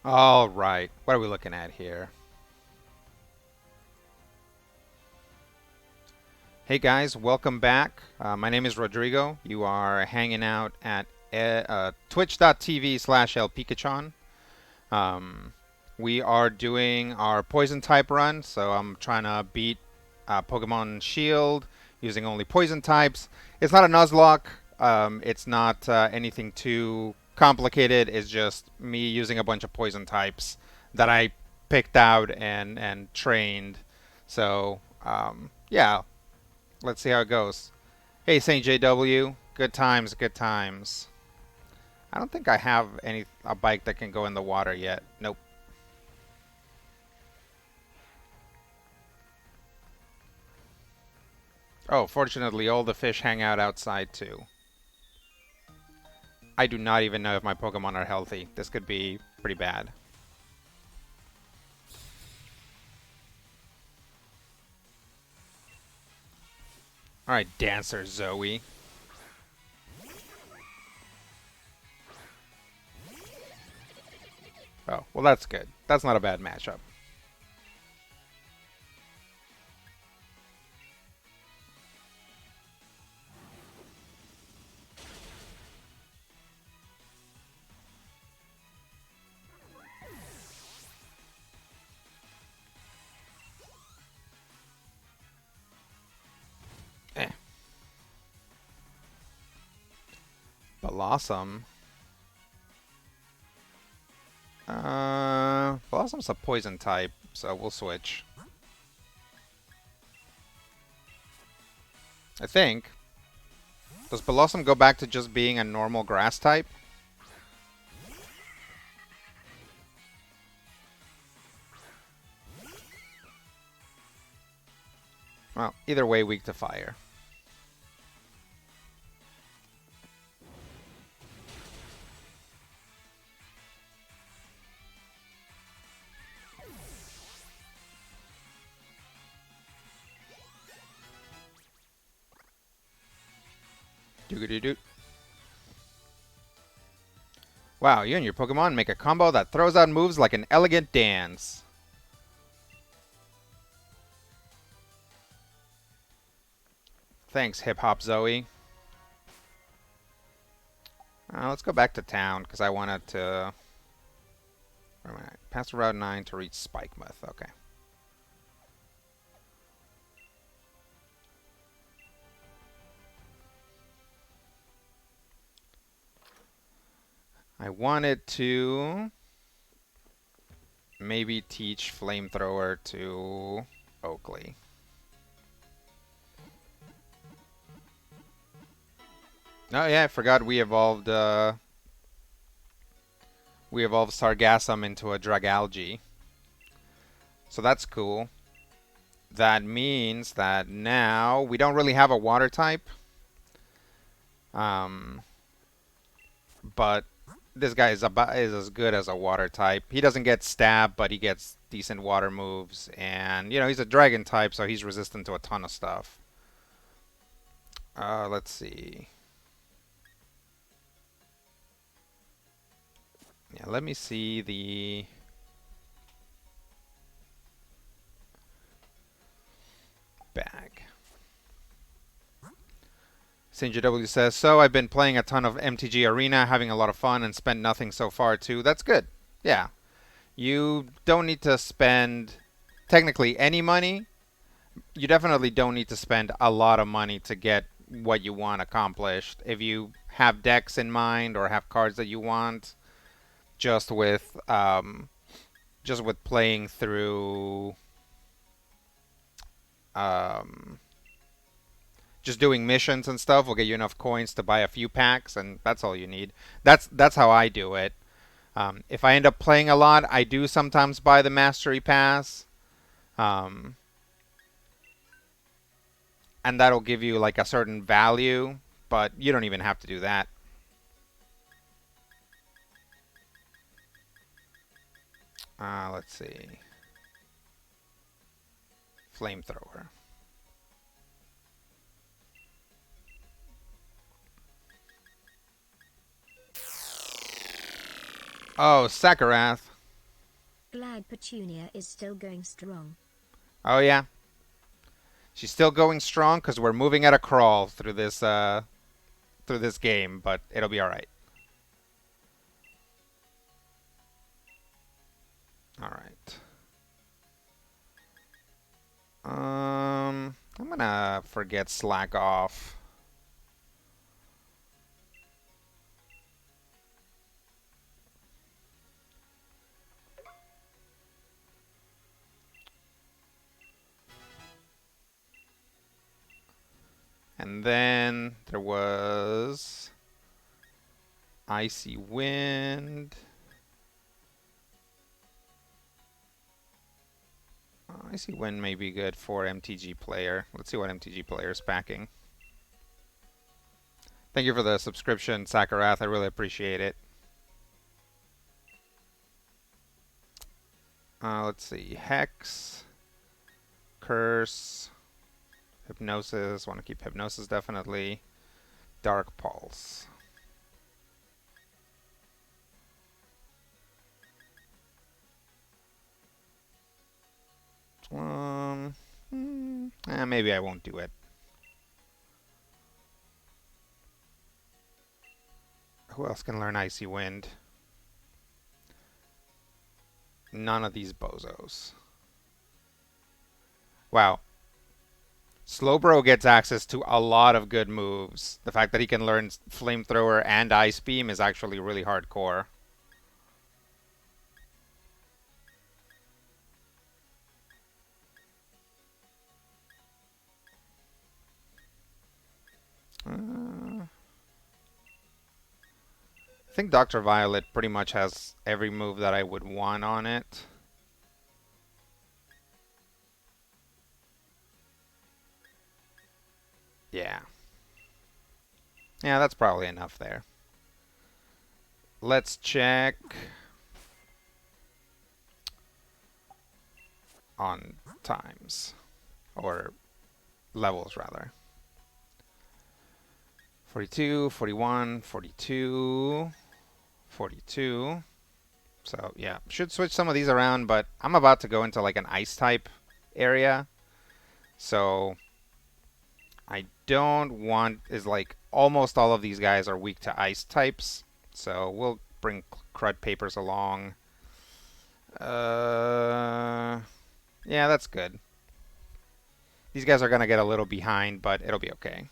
All right, what are we looking at here? Hey guys, welcome back. My name is Rodrigo. You are hanging out at twitch.tv/lpikachon. Um, we are doing our poison type run, so I'm trying to beat Pokemon Shield using only poison types. It's not a Nuzlocke. It's not anything too complicated. It's just me using a bunch of poison types that I picked out and trained. So yeah, let's see how it goes. Hey Saint JW, good times, good times. I don't think I have a bike that can go in the water yet. Nope. Oh, fortunately, all the fish hang out outside too. I do not even know if my Pokemon are healthy. This could be pretty bad. Alright, Dancer Zoe. Oh, well, that's good. That's not a bad matchup. Eh. Blossom. Blossom's a poison type, so we'll switch. I think. Does Blossom go back to just being a normal grass type? Well, either way, weak to fire. Doo-doo-doo. Wow, you and your Pokemon make a combo that throws out moves like an elegant dance. Thanks, Hip Hop Zoe. Let's go back to town because I wanted to. Where am I? Pass Route 9 to reach Spikemuth. Okay. I wanted to maybe teach Flamethrower to Oakley. Oh yeah, I forgot we evolved Sargassum into a Dragalge. So that's cool. That means that now we don't really have a water type. Um, but this guy is as good as a water type. He doesn't get stabbed, but he gets decent water moves, and you know he's a dragon type, so he's resistant to a ton of stuff. Let's see. Yeah, let me see the bag. St. JW says, so I've been playing a ton of MTG Arena, having a lot of fun, and spent nothing so far too. That's good. Yeah. You don't need to spend technically any money. You definitely don't need to spend a lot of money to get what you want accomplished. If you have decks in mind or have cards that you want, just with playing through um, just doing missions and stuff will get you enough coins to buy a few packs, and that's all you need. That's how I do it. If I end up playing a lot, I do sometimes buy the Mastery Pass, um, and that'll give you like a certain value, but you don't even have to do that. Let's see. Flamethrower. Oh, Sakarath. glad Petunia is still going strong. Oh yeah, she's still going strong because we're moving at a crawl through this game, but it'll be all right. All right. I'm gonna forget slack off. And then there was icy wind. Icy wind may be good for MTG player. Let's see what MTG player is packing. Thank you for the subscription, Sakarath. I really appreciate it. Let's see. Hex, Curse, Hypnosis. Want to keep Hypnosis definitely. Dark Pulse. Maybe I won't do it. Who else can learn Icy Wind? None of these bozos. Wow. Slowbro gets access to a lot of good moves. The fact that he can learn Flamethrower and Ice Beam is actually really hardcore. I think Dr. Violet pretty much has every move that I would want on it. Yeah. Yeah, that's probably enough there. Let's check on times. Or levels, rather. 42, 41, 42, 42. So, yeah. Should switch some of these around, but I'm about to go into like an ice type area. So, I don't want... is like almost all of these guys are weak to ice types. So, we'll bring crud papers along. Yeah, that's good. These guys are going to get a little behind, but it'll be okay.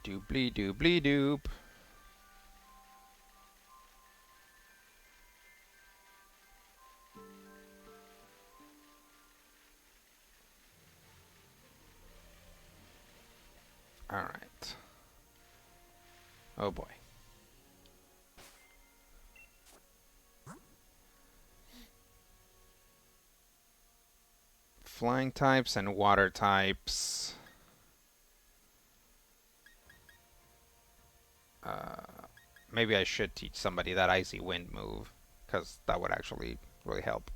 Doobly doobly doop. All right. Oh boy. Flying types and water types. Maybe I should teach somebody that icy wind move, because that would actually really help.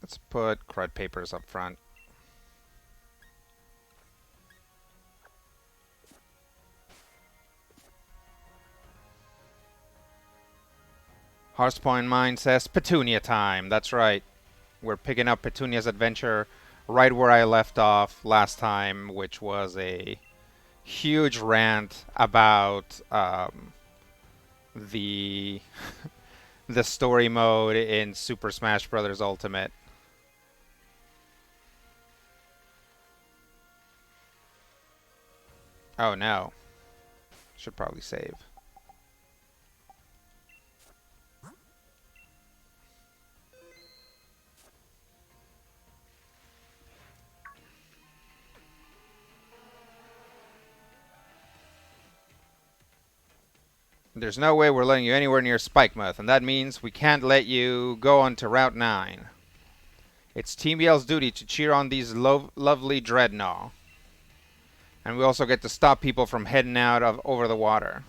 Let's put crud papers up front. Hearthpoint Mine says Petunia time. That's right. We're picking up Petunia's adventure right where I left off last time, which was a huge rant about the the story mode in Super Smash Bros. Ultimate. Oh no. Should probably save. There's no way we're letting you anywhere near Spikemuth, and that means we can't let you go onto Route 9. It's Team Yell's duty to cheer on these lovely dreadnought. And we also get to stop people from heading out of over the water.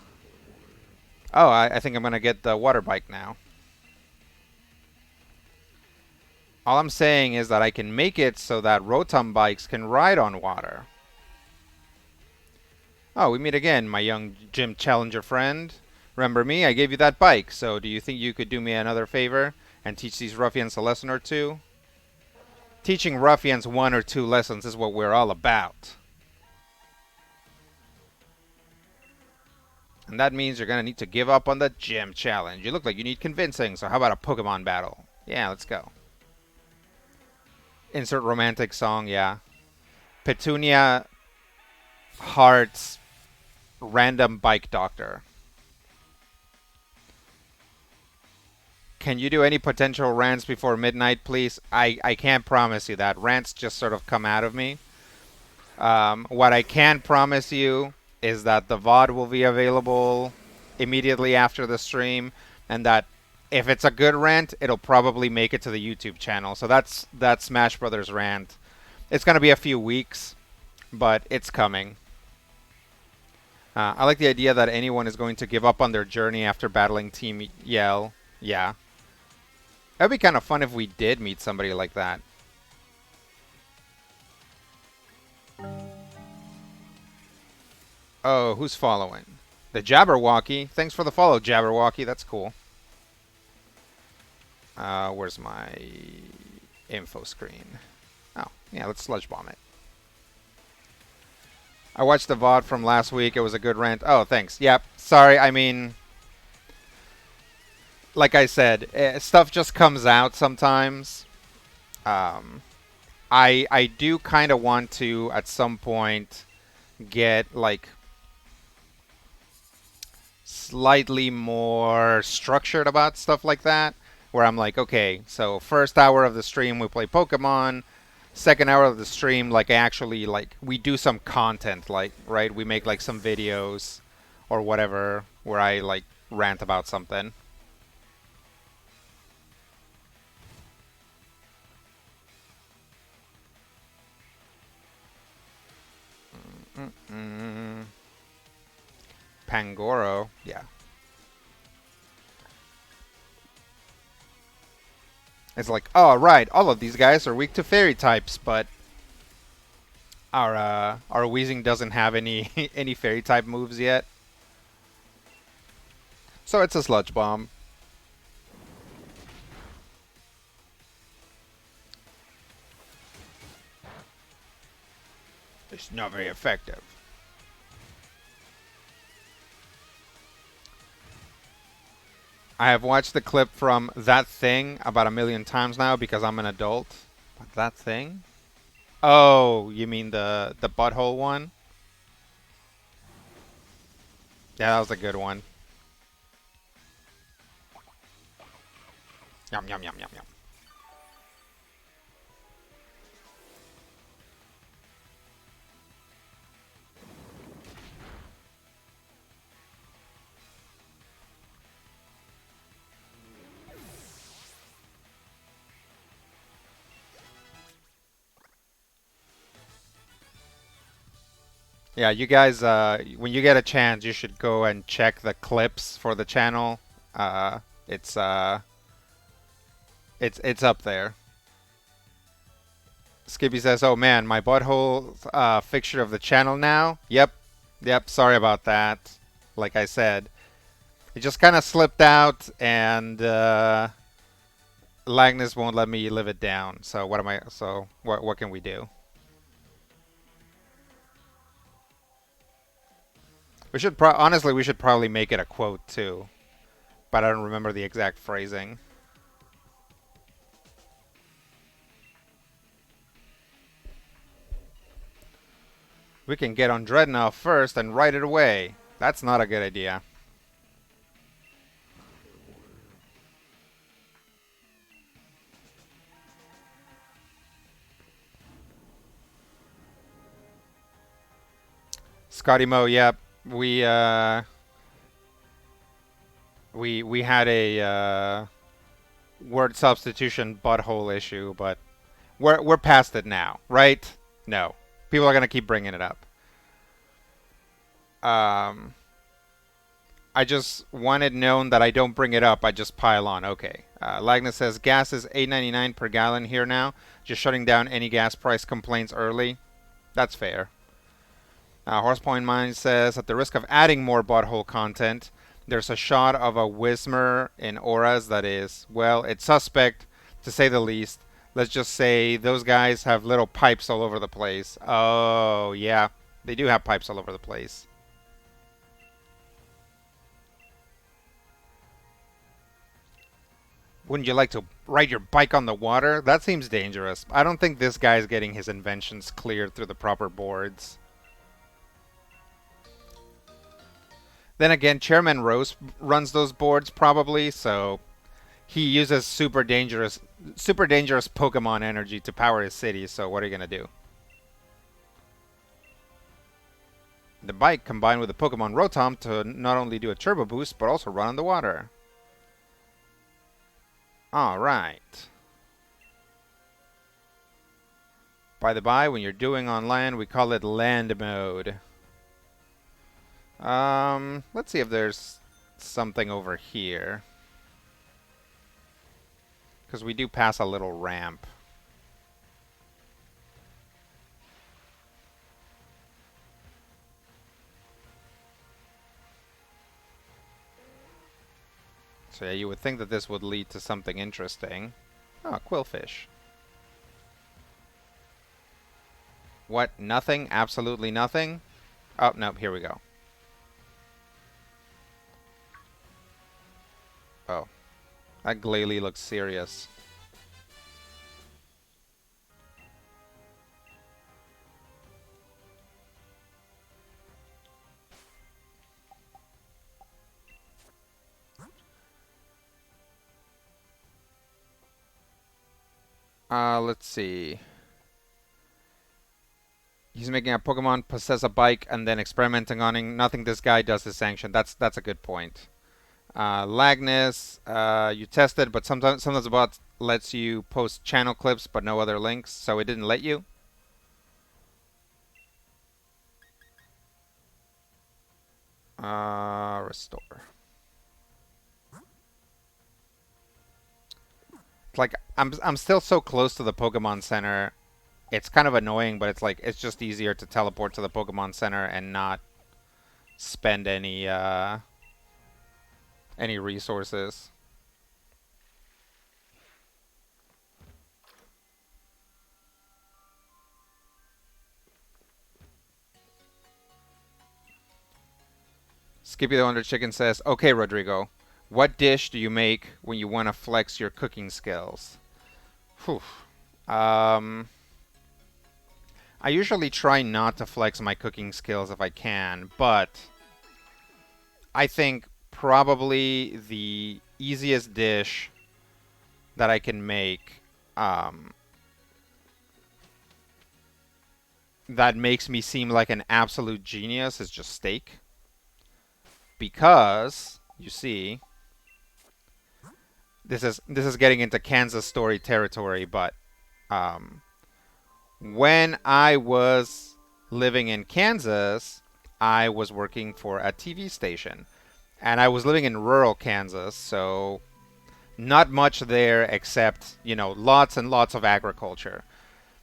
Oh, I think I'm going to get the water bike now. All I'm saying is that I can make it so that Rotom bikes can ride on water. Oh, we meet again, my young gym challenger friend. Remember me? I gave you that bike, so do you think you could do me another favor and teach these ruffians a lesson or two? Teaching ruffians one or two lessons is what we're all about. And that means you're going to need to give up on the gym challenge. You look like you need convincing, so how about a Pokemon battle? Yeah, let's go. Insert romantic song, yeah. Petunia Hearts Random Bike Doctor. Can you do any potential rants before midnight, please? I can't promise you that. Rants just sort of come out of me. What I can promise you is that the VOD will be available immediately after the stream, and that if it's a good rant, it'll probably make it to the YouTube channel. So that's Smash Brothers rant. It's going to be a few weeks, but it's coming. I like the idea that anyone is going to give up on their journey after battling Team Yell. Yeah. That'd be kind of fun if we did meet somebody like that. Oh, who's following? The Jabberwocky. Thanks for the follow, Jabberwocky. That's cool. Where's my info screen? Oh, yeah, let's Sludge Bomb it. I watched the VOD from last week. It was a good rant. Oh, thanks. Yep. Sorry, I mean, like I said, stuff just comes out sometimes. I do kind of want to, at some point, get, like, slightly more structured about stuff like that, where I'm like, okay, so first hour of the stream we play Pokemon, second hour of the stream, like, actually, like, we do some content, like, right, we make, like, some videos or whatever where I, like, rant about something. Pangoro, yeah. It's like, oh, right, all of these guys are weak to fairy types, but our Weezing doesn't have any any fairy type moves yet. So it's a Sludge Bomb. It's not very effective. I have watched the clip from That Thing about 1,000,000 times now because I'm an adult. But That Thing? Oh, you mean the butthole one? Yeah, that was a good one. Yum, yum, yum, yum, yum. Yeah, you guys, when you get a chance, you should go and check the clips for the channel. Uh, it's uh, it's up there. Skippy says, "Oh man, my butthole fixture of the channel now." Yep, yep. Sorry about that. Like I said, it just kind of slipped out, and Lagnus won't let me live it down. So what am I? So what can we do? We should honestly we should probably make it a quote too, but I don't remember the exact phrasing. We can get on Dreadnought first and write it away. That's not a good idea. Scotty Mo, yep. We We had a word substitution butthole issue, but we're past it now, right? No, people are gonna keep bringing it up. Um, I just wanted known that I don't bring it up. I just pile on. Okay. Lagna says gas is $8.99 per gallon here now. Just shutting down any gas price complaints early. That's fair. Horsepoint Mine says at the risk of adding more butthole content, there's a shot of a Wismer in auras that is, well, it's suspect to say the least. Let's just say those guys have little pipes all over the place. Oh, yeah. They do have pipes all over the place. Wouldn't you like to ride your bike on the water? That seems dangerous. I don't think this guy's getting his inventions cleared through the proper boards. Then again, Chairman Rose runs those boards probably, so he uses super dangerous Pokemon energy to power his city, so what are you gonna do? The bike combined with the Pokemon Rotom to not only do a turbo boost, but also run on the water. Alright. By the by, when you're doing on land, we call it land mode. Let's see if there's something over here. Because we do pass a little ramp. So yeah, you would think that this would lead to something interesting. Oh, quillfish. What? Nothing? Absolutely nothing? Oh, no, here we go. Oh. That Glalie looks serious. Let's see. He's making a Pokemon possess a bike and then experimenting on it. Nothing this guy does is sanctioned. That's a good point. Lagnus, you tested, but sometimes the bot lets you post channel clips, but no other links, so it didn't let you. Restore. It's like I'm still so close to the Pokemon Center. It's kind of annoying, but it's like it's just easier to teleport to the Pokemon Center and not spend any resources. Skippy the Wonder Chicken says, "Okay, Rodrigo, what dish do you make when you want to flex your cooking skills?" Whew. Um, I usually try not to flex my cooking skills if I can, but I think probably the easiest dish that I can make that makes me seem like an absolute genius is just steak. Because, you see, this is getting into Kansas story territory, but um, when I was living in Kansas, I was working for a TV station. And I was living in rural Kansas, so not much there except, lots and lots of agriculture.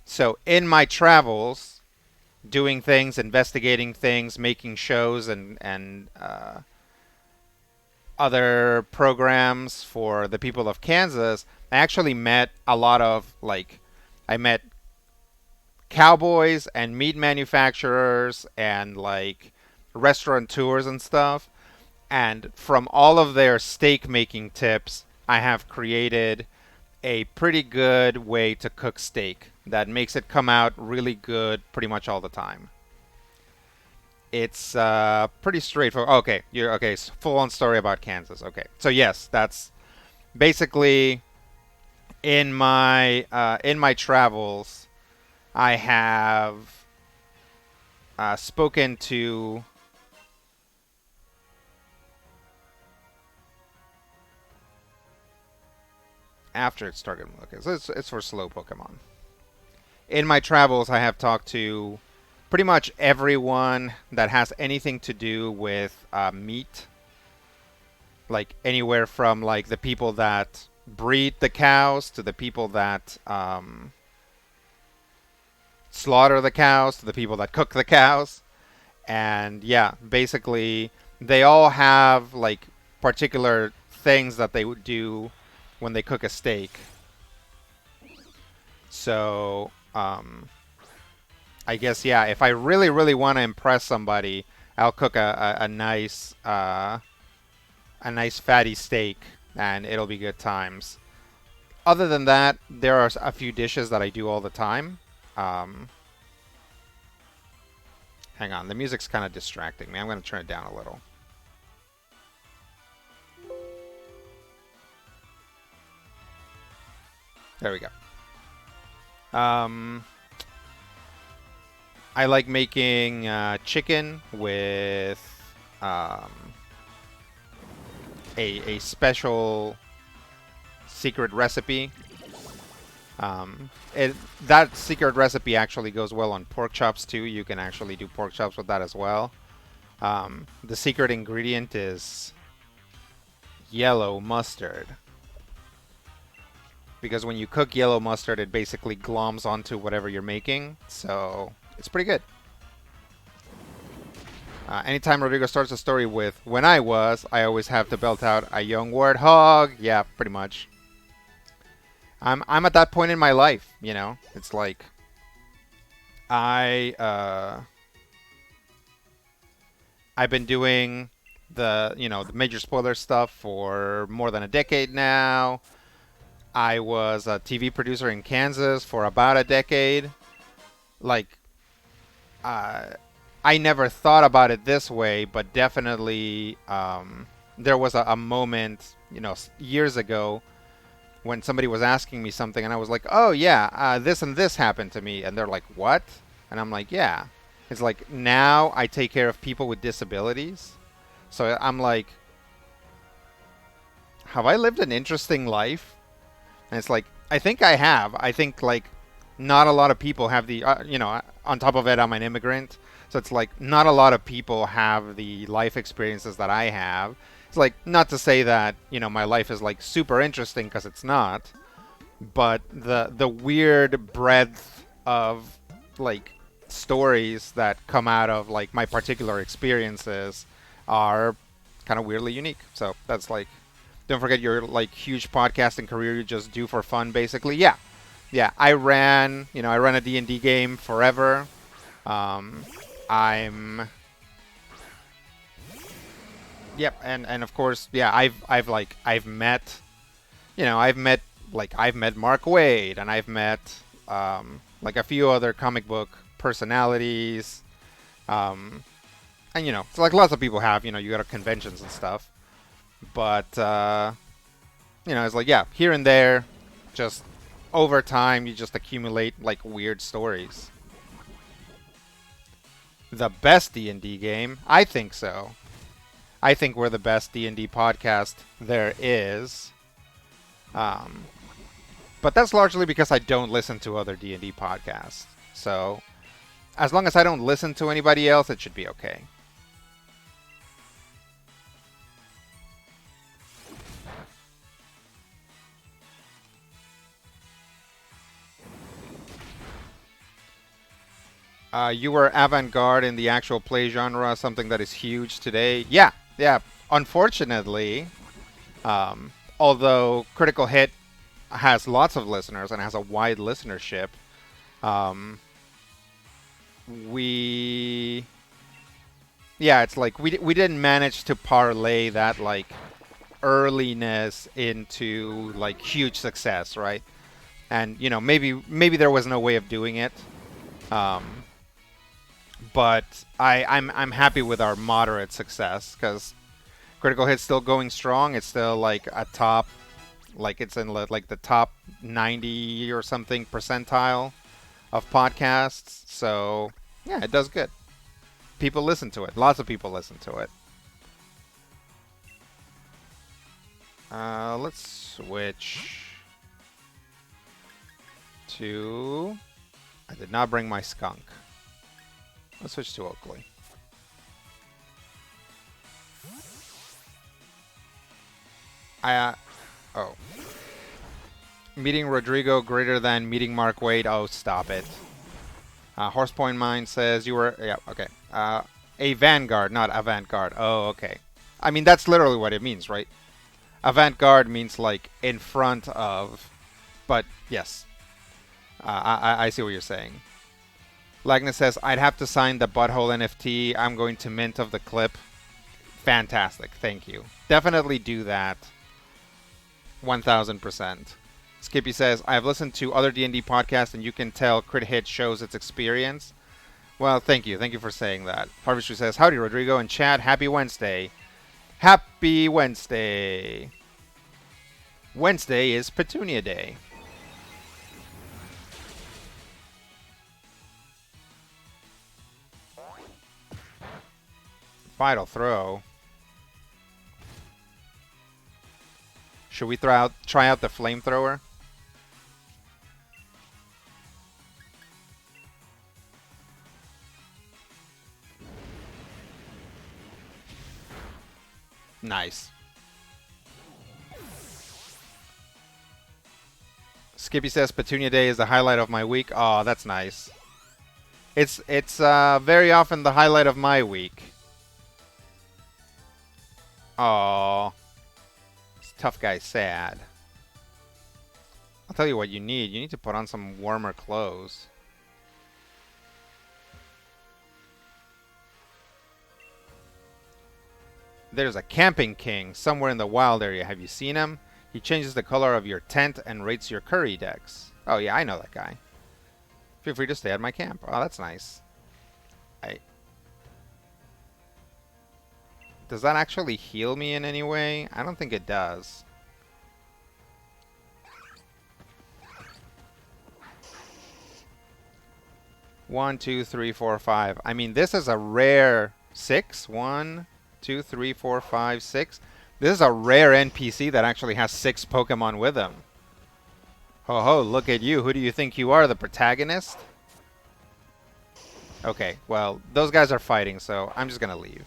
So in my travels, doing things, investigating things, making shows, and other programs for the people of Kansas, I actually met a lot of I met cowboys and meat manufacturers and restaurateurs and stuff. And from all of their steak making tips, I have created a pretty good way to cook steak that makes it come out really good pretty much all the time. It's pretty straightforward. Okay, you're okay. Full on story about Kansas. Okay, so yes, that's basically in my travels. I have spoken to After it's target mode. Okay, so it's for slow Pokemon. In my travels, I have talked to pretty much everyone that has anything to do with meat. Like anywhere from like the people that breed the cows to the people that slaughter the cows to the people that cook the cows. And yeah, basically they all have like particular things that they would do when they cook a steak. So I guess yeah, if I really really want to impress somebody, I'll cook a nice fatty steak, and it'll be good times. Other than that, there are a few dishes that I do all the time. Um, Hang on, the music's kind of distracting me. I'm going to turn it down a little. There we go. Um, I like making chicken with um, a special secret recipe. That secret recipe actually goes well on pork chops too. You can actually do pork chops with that as well. The secret ingredient is yellow mustard. Because when you cook yellow mustard, it basically gloms onto whatever you're making. So it's pretty good. Anytime Rodrigo starts a story with "when I was," I always have to belt out a young warthog. Yeah, pretty much. I'm at that point in my life, you know. It's like I I've been doing the major spoiler stuff for more than a decade now. I was a TV producer in Kansas for about a decade. Like uh, I never thought about it this way, but definitely there was a moment, years ago when somebody was asking me something, and I was like, "Oh yeah, this and this happened to me," and they're like, "What?" And I'm like, "Yeah." It's like now I take care of people with disabilities, so I'm like, "Have I lived an interesting life?" And it's like, I think I have. I think like not a lot of people have on top of it, I'm an immigrant. So it's like not a lot of people have the life experiences that I have. It's like not to say that, my life is like super interesting because it's not, but the weird breadth of like stories that come out of like my particular experiences are kind of weirdly unique. So that's like don't forget your like huge podcasting career you just do for fun, basically. Yeah, yeah. I ran a D&D game forever. Um, I'm, yep, and of course, yeah. I've met, I've met Mark Waid, and I've met like a few other comic book personalities. Um, and it's like lots of people have. You go to conventions and stuff, but it's like, yeah, here and there, just over time, you just accumulate like weird stories. The best D&D game? I think so. I think we're the best D&D podcast there is. Um, but that's largely because I don't listen to other D&D podcasts. So, as long as I don't listen to anybody else, it should be okay. You were avant-garde in the actual play genre, something that is huge today. Yeah, yeah. Unfortunately, although Critical Hit has lots of listeners and has a wide listenership, um, we, yeah, it's like we didn't manage to parlay that like earliness into like huge success, right? And maybe there was no way of doing it. Um, but I'm happy with our moderate success because Critical Hit's still going strong. It's still like a top, like it's in like the top 90 or something percentile of podcasts. So yeah, it does good. People listen to it. Lots of people listen to it. Let's switch. to... I did not bring my skunk. Let's switch to Oakley. Oh. Meeting Rodrigo greater than meeting Mark Wade. Oh, stop it. Horsepoint Mine says you were... Yeah, okay. A vanguard, not avant-garde. Oh, okay. I mean, that's literally what it means, right? Avant-garde means, like, in front of... But, yes. I see what you're saying. Lagnus says, I'd have to sign the Butthole NFT. I'm going to mint of the clip. Fantastic. Thank you. Definitely do that. 1000%. Skippy says, I have listened to other D&D podcasts, and you can tell Crit Hit shows its experience. Well, thank you. Thank you for saying that. Harvester says, howdy, Rodrigo and Chad. Happy Wednesday. Happy Wednesday. Wednesday is Petunia Day. Vital throw. Should we try out the flamethrower? Nice. Skippy says Petunia Day is the highlight of my week. Oh, that's nice. It's very often the highlight of my week. Oh, this tough guy's sad. I'll tell you what you need. You need to put on some warmer clothes. There's a camping king somewhere in the wild area. Have you seen him? He changes the color of your tent and rates your curry decks. Oh yeah, I know that guy. Feel free to stay at my camp. Oh, that's nice. Does that actually heal me in any way? I don't think it does. One, two, three, four, five. I mean, this is a rare 6. 1, 2, 3, 4, 5, 6. This is a rare NPC that actually has 6 Pokemon with him. Ho ho, look at you. Who do you think you are, the protagonist? Okay, well, those guys are fighting, so I'm just gonna leave.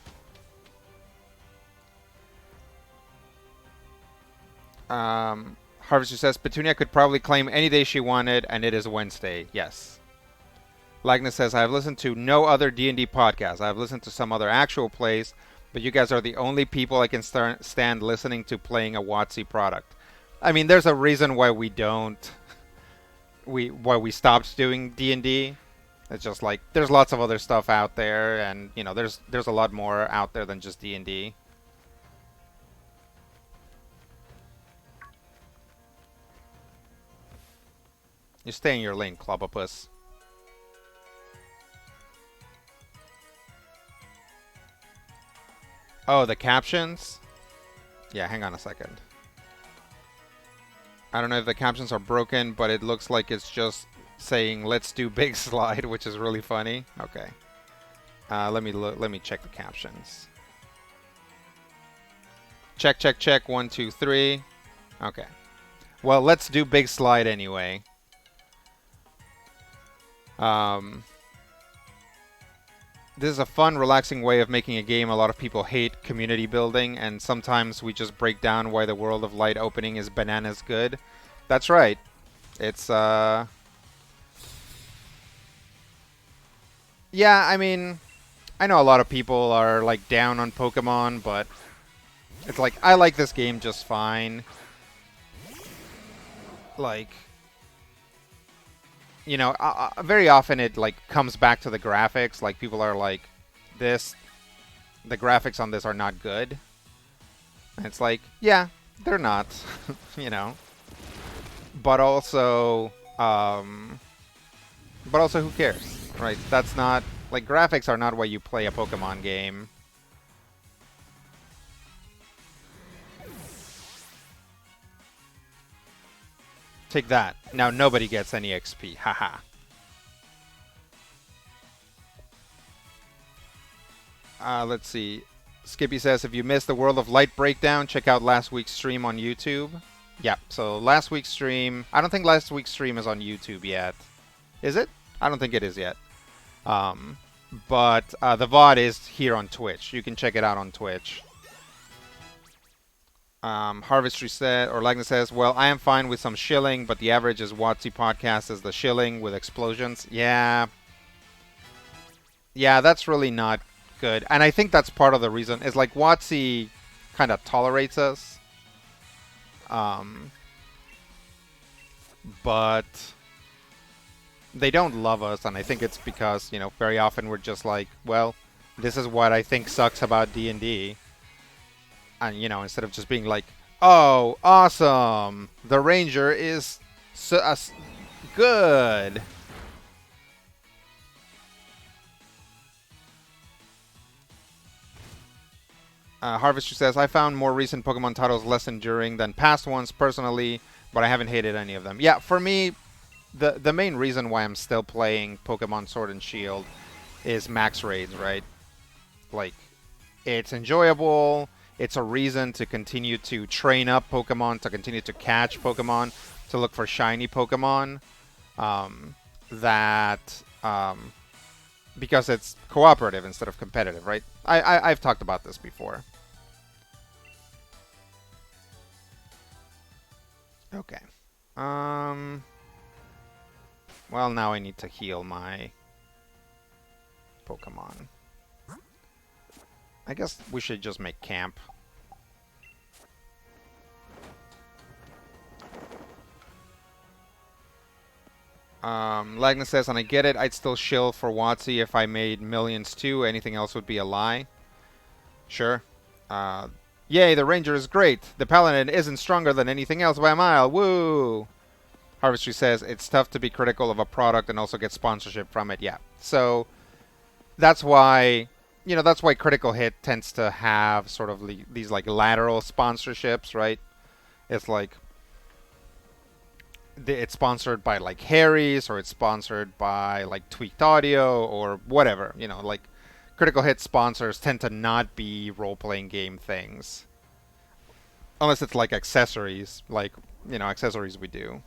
Harvester says, Petunia could probably claim any day she wanted, and it is Wednesday. Yes. Lagnus says, I have listened to no other D&D podcast. I have listened to some other actual plays, but you guys are the only people I can stand listening to playing a WotC product. I mean, there's a reason why we don't... why we stopped doing D&D. It's just like, there's lots of other stuff out there, and, you know, there's a lot more out there than just D&D. You stay in your lane, Clobopus. Oh, the captions? Yeah, hang on a second. I don't know if the captions are broken, but it looks like it's just saying, let's do big slide, which is really funny. Okay. Let me check the captions. Check, check, check. 1, 2, 3. Okay. Well, let's do big slide anyway. This is a fun, relaxing way of making a game. A lot of people hate community building, and sometimes we just break down why the World of Light opening is bananas good. That's right. It's, yeah, I mean, I know a lot of people are, like, down on Pokemon, but it's like, I like this game just fine. Like... You know, very often it, like, comes back to the graphics. Like, people are like, the graphics on this are not good. And it's like, yeah, they're not, you know. But also, who cares, right? That's not, like, graphics are not why you play a Pokemon game. Take that. Now nobody gets any XP. Haha. Let's see. Skippy says, if you missed the World of Light breakdown, check out last week's stream on YouTube. Yeah, so last week's stream, I don't think last week's stream is on YouTube yet. Is it? I don't think it is yet. Um, but the VOD is here on Twitch. You can check it out on Twitch. Harvestry said, or Lagna says, well, I am fine with some shilling, but the average is WotC podcast is the shilling with explosions. Yeah. Yeah, that's really not good. And I think that's part of the reason. Is like WotC kind of tolerates us. Um, but they don't love us, and I think it's because, very often we're just like, well, this is what I think sucks about D&D. And, instead of just being like, oh, awesome, the Ranger is good. Harvester says, I found more recent Pokemon titles less enduring than past ones personally, but I haven't hated any of them. Yeah, for me, the main reason why I'm still playing Pokemon Sword and Shield is max raids, right? Like, it's enjoyable. It's a reason to continue to train up Pokemon, to continue to catch Pokemon, to look for shiny Pokemon. That because it's cooperative instead of competitive, right? I've talked about this before. Okay. Well, now I need to heal my Pokemon. I guess we should just make camp. Lagna says, and I get it, I'd still shill for WotC if I made millions too. Anything else would be a lie. Sure. Yay, the Ranger is great. The Paladin isn't stronger than anything else by a mile. Woo! Harvestry says, it's tough to be critical of a product and also get sponsorship from it. Yeah. So, that's why, that's why Critical Hit tends to have sort of these like lateral sponsorships, right? It's like it's sponsored by like Harry's, or it's sponsored by like Tweaked Audio or whatever. Like Critical Hit sponsors tend to not be role-playing game things, unless it's like accessories, like accessories we do.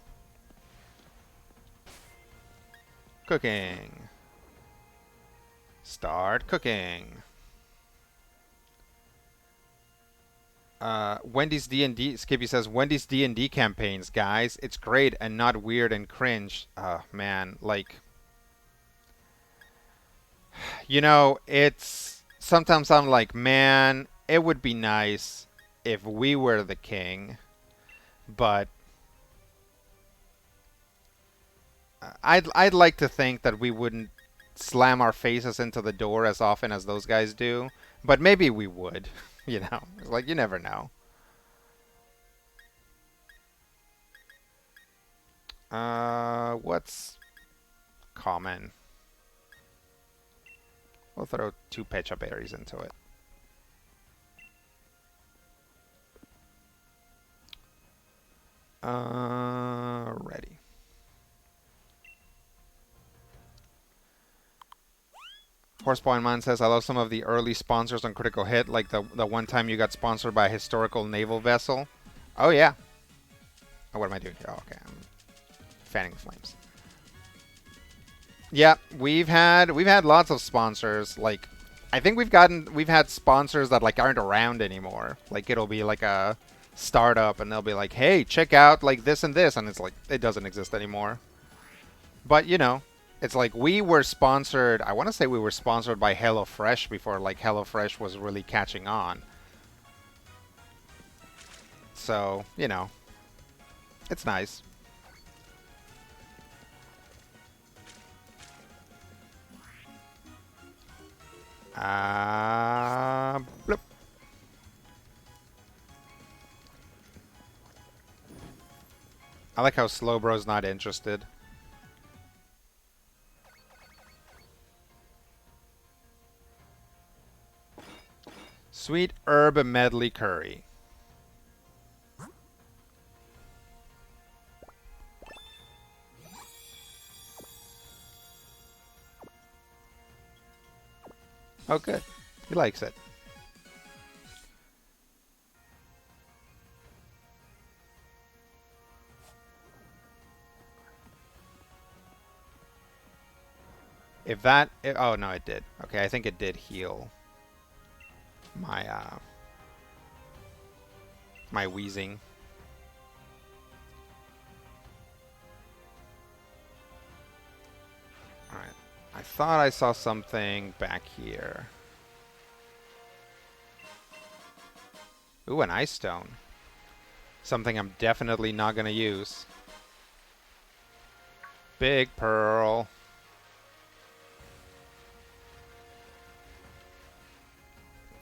Cooking. Start cooking. Wendy's D&D, Skippy says, Wendy's D&D campaigns, guys. It's great and not weird and cringe. Man, like, it's, sometimes I'm like, man, it would be nice if we were the king, but I'd like to think that we wouldn't slam our faces into the door as often as those guys do, but maybe we would. It's like, you never know. What's common? We'll throw 2 Pecha Berries into it. Ready. Horsepoint Man says, I love some of the early sponsors on Critical Hit, like the one time you got sponsored by a historical naval vessel. Oh, yeah. Oh, what am I doing here? Oh, okay. I'm fanning the flames. Yeah, we've had lots of sponsors. Like, I think we've had sponsors that like aren't around anymore. Like, it'll be like a startup and they'll be like, hey, check out like this and this, and it's like it doesn't exist anymore. But it's like we were sponsored. I want to say we were sponsored by HelloFresh before like HelloFresh was really catching on. So it's nice. Bloop. I like how Slowbro's not interested. Sweet herb medley curry. Oh, good. He likes it. If that... oh, no, it did. Okay, I think it did heal my, my wheezing. Alright. I thought I saw something back here. Ooh, an ice stone. Something I'm definitely not going to use. Big pearl.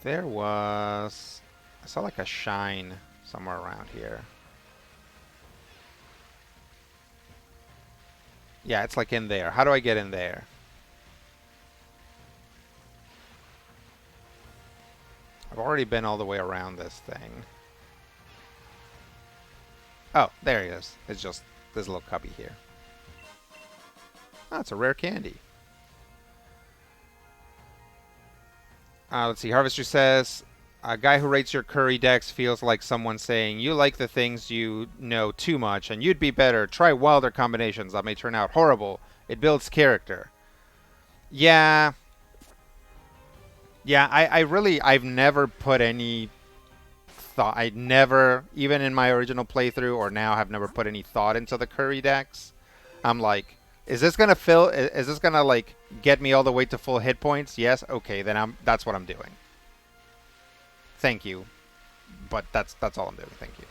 There was... I saw like a shine somewhere around here. Yeah, it's like in there. How do I get in there? I've already been all the way around this thing. Oh, there he is. It's just this little cubby here. Oh, it's a rare candy. Let's see. Harvester says, a guy who rates your curry decks feels like someone saying, you like the things you know too much, and you'd be better. Try wilder combinations that may turn out horrible. It builds character. Yeah. Yeah, I've never put any thought. I never, even in my original playthrough or now, have never put any thought into the curry decks. I'm like, is this gonna fill? Is this gonna like get me all the way to full hit points? Yes. Okay, then that's what I'm doing. Thank you, but that's all I'm doing. Thank you.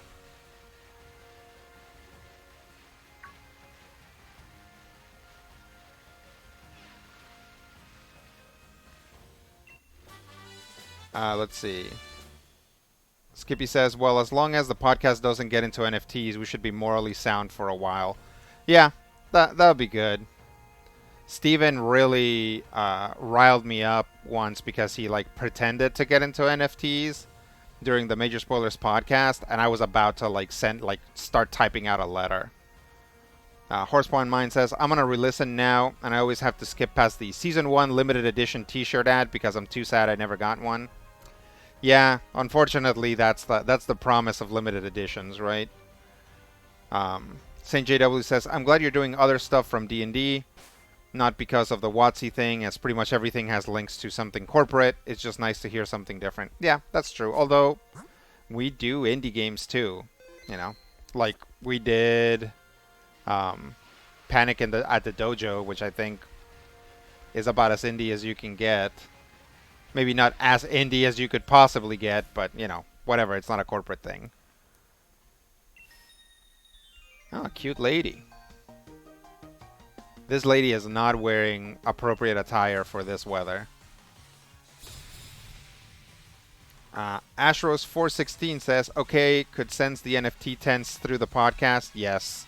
Let's see. Skippy says, well, as long as the podcast doesn't get into NFTs, we should be morally sound for a while. Yeah, that would be good. Steven really riled me up once because he like pretended to get into NFTs during the Major Spoilers podcast, and I was about to like start typing out a letter. Horsepoint Mind says, I'm gonna re-listen now, and I always have to skip past the Season 1 limited edition t-shirt ad because I'm too sad I never got one. Yeah, unfortunately, that's the promise of limited editions, right? St. JW says, I'm glad you're doing other stuff from D&D. Not because of the WotC thing, as pretty much everything has links to something corporate. It's just nice to hear something different. Yeah, that's true. Although, we do indie games too. You know? Like, we did Panic at the Dojo, which I think is about as indie as you can get. Maybe not as indie as you could possibly get, but, you know, whatever. It's not a corporate thing. Oh, cute lady. This lady is not wearing appropriate attire for this weather. Ashros416 says, okay, could sense the NFT tense through the podcast. Yes.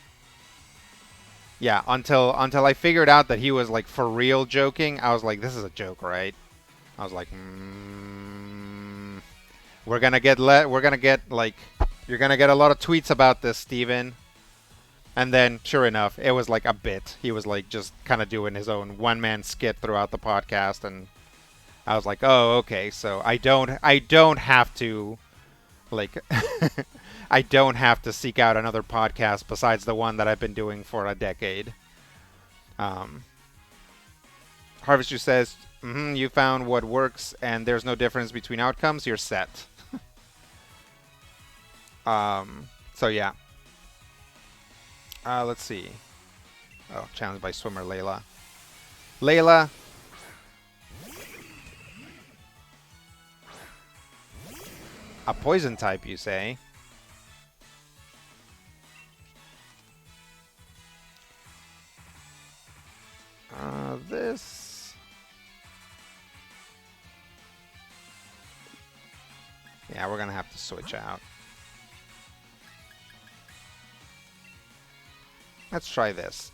Yeah, until I figured out that he was like for real joking, I was like, this is a joke, right? I was like, we're gonna get like, you're gonna get a lot of tweets about this, Steven. And then, sure enough, it was like a bit. He was like just kind of doing his own one-man skit throughout the podcast, and I was like, oh, okay, so I don't have to, like, I don't have to seek out another podcast besides the one that I've been doing for a decade. Harvester says, you found what works, and there's no difference between outcomes. You're set. So yeah. Let's see. Oh, challenged by swimmer Layla. Layla. A poison type, you say? This... Yeah, we're gonna have to switch out. Let's try this.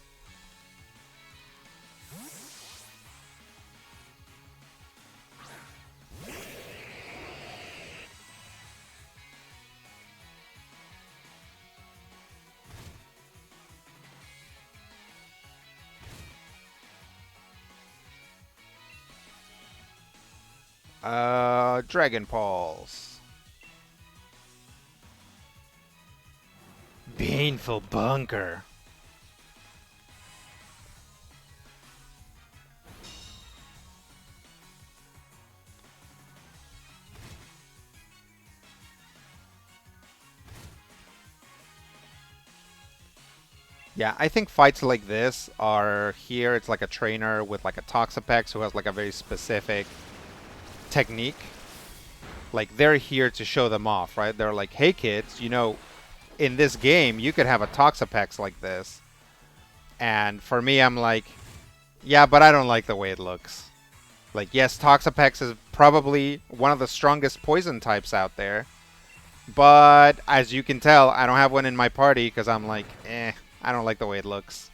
Dragon Pulse. Baneful Bunker. Yeah, I think fights like this are here. It's like a trainer with like a Toxapex who has like a very specific technique. Like they're here to show them off, right? They're like, hey kids, you know, in this game you could have a Toxapex like this. And for me, I'm like, yeah, but I don't like the way it looks. Like, yes, Toxapex is probably one of the strongest poison types out there. But as you can tell, I don't have one in my party because I'm like, I don't like the way it looks.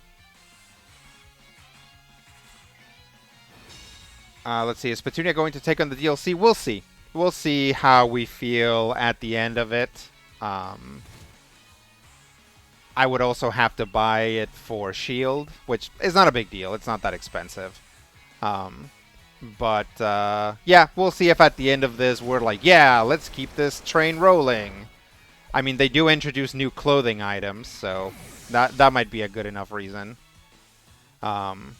Let's see, is Petunia going to take on the DLC? We'll see. We'll see how we feel at the end of it. Um, I would also have to buy it for Shield, which is not a big deal. It's not that expensive. Um, but yeah, we'll see if at the end of this we're like, yeah, let's keep this train rolling. I mean, they do introduce new clothing items, so that might be a good enough reason. Um,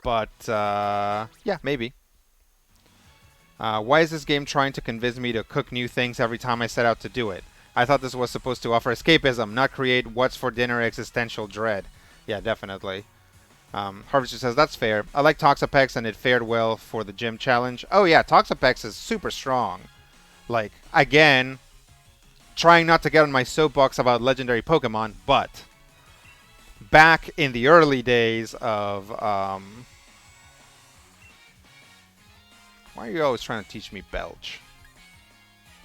but yeah, maybe. Why is this game trying to convince me to cook new things every time I set out to do it? I thought this was supposed to offer escapism, not create what's for dinner existential dread. Yeah, definitely. Harvester says, that's fair. I like Toxapex and it fared well for the gym challenge. Oh yeah, Toxapex is super strong. Like, again, trying not to get on my soapbox about legendary Pokemon, but back in the early days of... why are you always trying to teach me Belch?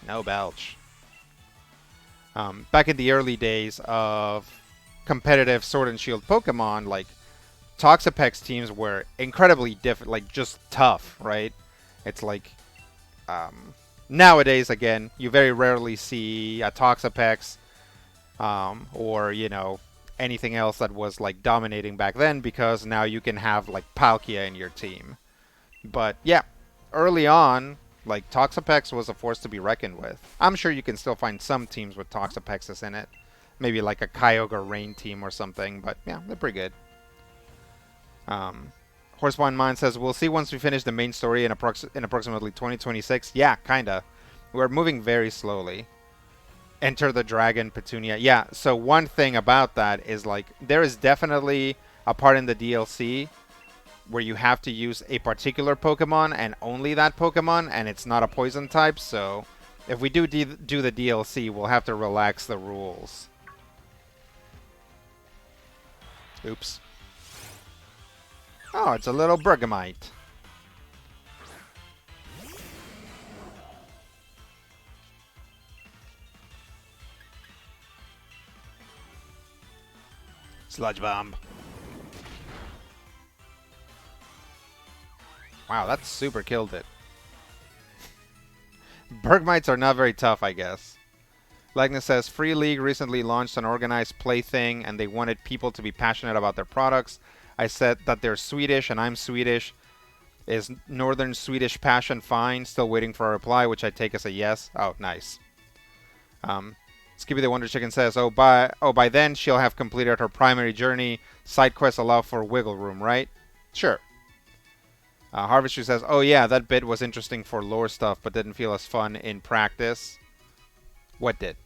No Belch. Back in the early days of competitive Sword and Shield Pokemon, like, Toxapex teams were incredibly different, like, just tough, right? It's like, nowadays, again, you very rarely see a Toxapex, or, you know, anything else that was, like, dominating back then, because now you can have, like, Palkia in your team. But, yeah, early on, like, Toxapex was a force to be reckoned with. I'm sure you can still find some teams with Toxapexes in it. Maybe like a Kyogre Rain team or something, but yeah, they're pretty good. Horsebond Mind says, we'll see once we finish the main story in approximately 2026. Yeah, kinda. We're moving very slowly. Enter the Dragon, Petunia. Yeah, so one thing about that is, like, there is definitely a part in the DLC where you have to use a particular Pokemon and only that Pokemon, and it's not a poison type, so if we do the DLC, we'll have to relax the rules. Oops. Oh, it's a little Bergamite. Sludge Bomb. Wow, that super killed it. Bergmites are not very tough, I guess. Lagnus says, Free League recently launched an organized play thing, and they wanted people to be passionate about their products. I said that they're Swedish, and I'm Swedish. Is Northern Swedish passion fine? Still waiting for a reply, which I take as a yes. Oh, nice. Skippy the Wonder Chicken says, by then she'll have completed her primary journey. Side quests allow for wiggle room, right? Sure. Harvester says, oh yeah, that bit was interesting for lore stuff, but didn't feel as fun in practice. What did?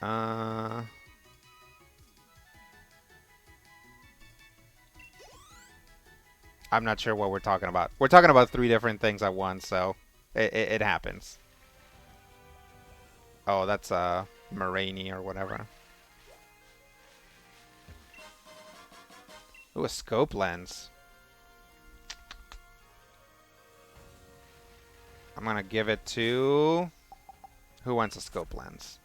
I'm not sure what we're talking about. We're talking about 3 different things at once, so it happens. Oh, that's Moraine or whatever. Ooh, a scope lens. I'm gonna give it to... Who wants a scope lens?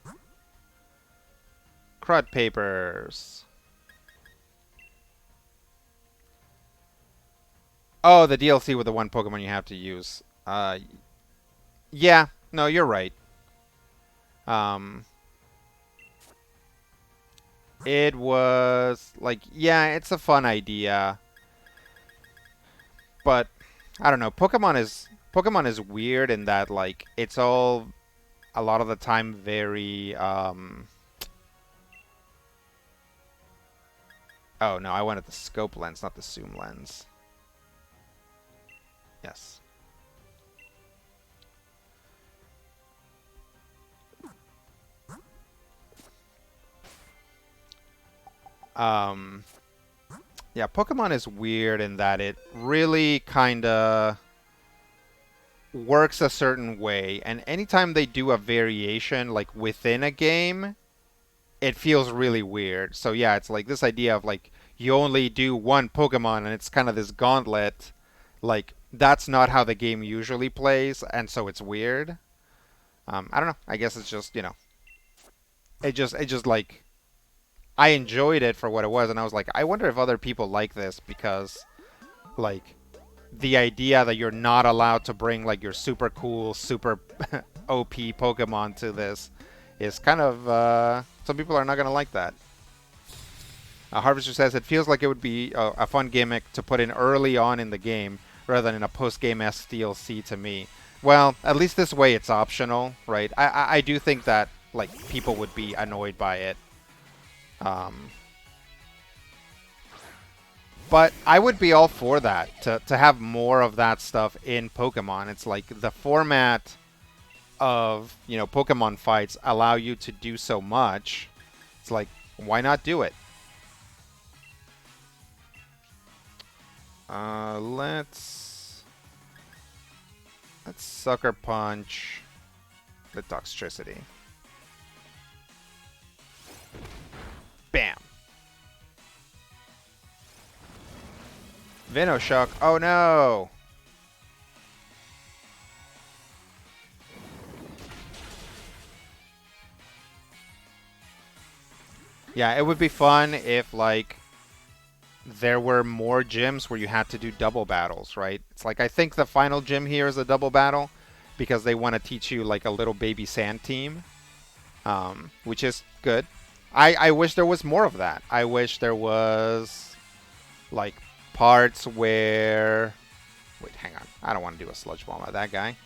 Crud papers. Oh, the DLC with the one Pokemon you have to use. Yeah, no, you're right. It was like, yeah, it's a fun idea, but I don't know. Pokemon is weird in that, like, it's all a lot of the time very Oh no, I wanted the scope lens, not the zoom lens. Yes. Um, yeah, Pokemon is weird in that it really kind of works a certain way, and anytime they do a variation like within a game, it feels really weird. So yeah, it's like this idea of like you only do one Pokemon and it's kind of this gauntlet. Like that's not how the game usually plays, and so it's weird. I don't know. I guess it's just it just like I enjoyed it for what it was, and I was like, I wonder if other people like this because like the idea that you're not allowed to bring like your super cool, super OP Pokemon to this is kind of some people are not gonna like that. Harvester says it feels like it would be a fun gimmick to put in early on in the game rather than in a post-game DLC to me. Well, at least this way it's optional, right? I do think that like people would be annoyed by it. Um, but I would be all for that to have more of that stuff in Pokemon. It's like the format of Pokemon fights allow you to do so much. It's like why not do it? Let's sucker punch the Toxtricity. Bam. Venoshock. Oh no. Yeah, it would be fun if like there were more gyms where you had to do double battles, right? It's like I think the final gym here is a double battle because they want to teach you like a little baby sand team, which is good. I wish there was more of that. I wish there was like parts where... Wait, hang on. I don't want to do a sludge bomb at that guy.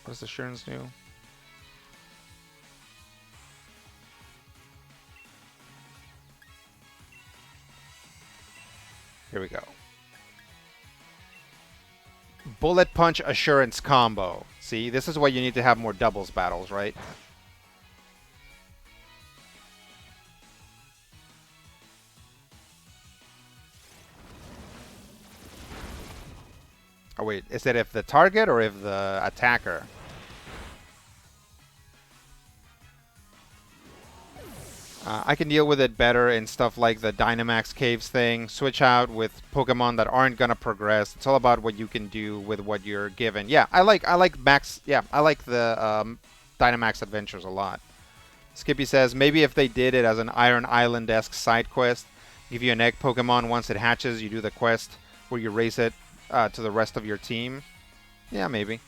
What does the Shurns do? Here we go. Bullet Punch Assurance combo. See, this is why you need to have more doubles battles, right? Oh wait, is it if the target or if the attacker? I can deal with it better in stuff like the Dynamax Caves thing. Switch out with Pokemon that aren't gonna progress. It's all about what you can do with what you're given. Yeah, I like Max. Yeah, I like the Dynamax Adventures a lot. Skippy says maybe if they did it as an Iron Island-esque side quest, give you an egg Pokemon once it hatches, you do the quest where you raise it to the rest of your team. Yeah, maybe.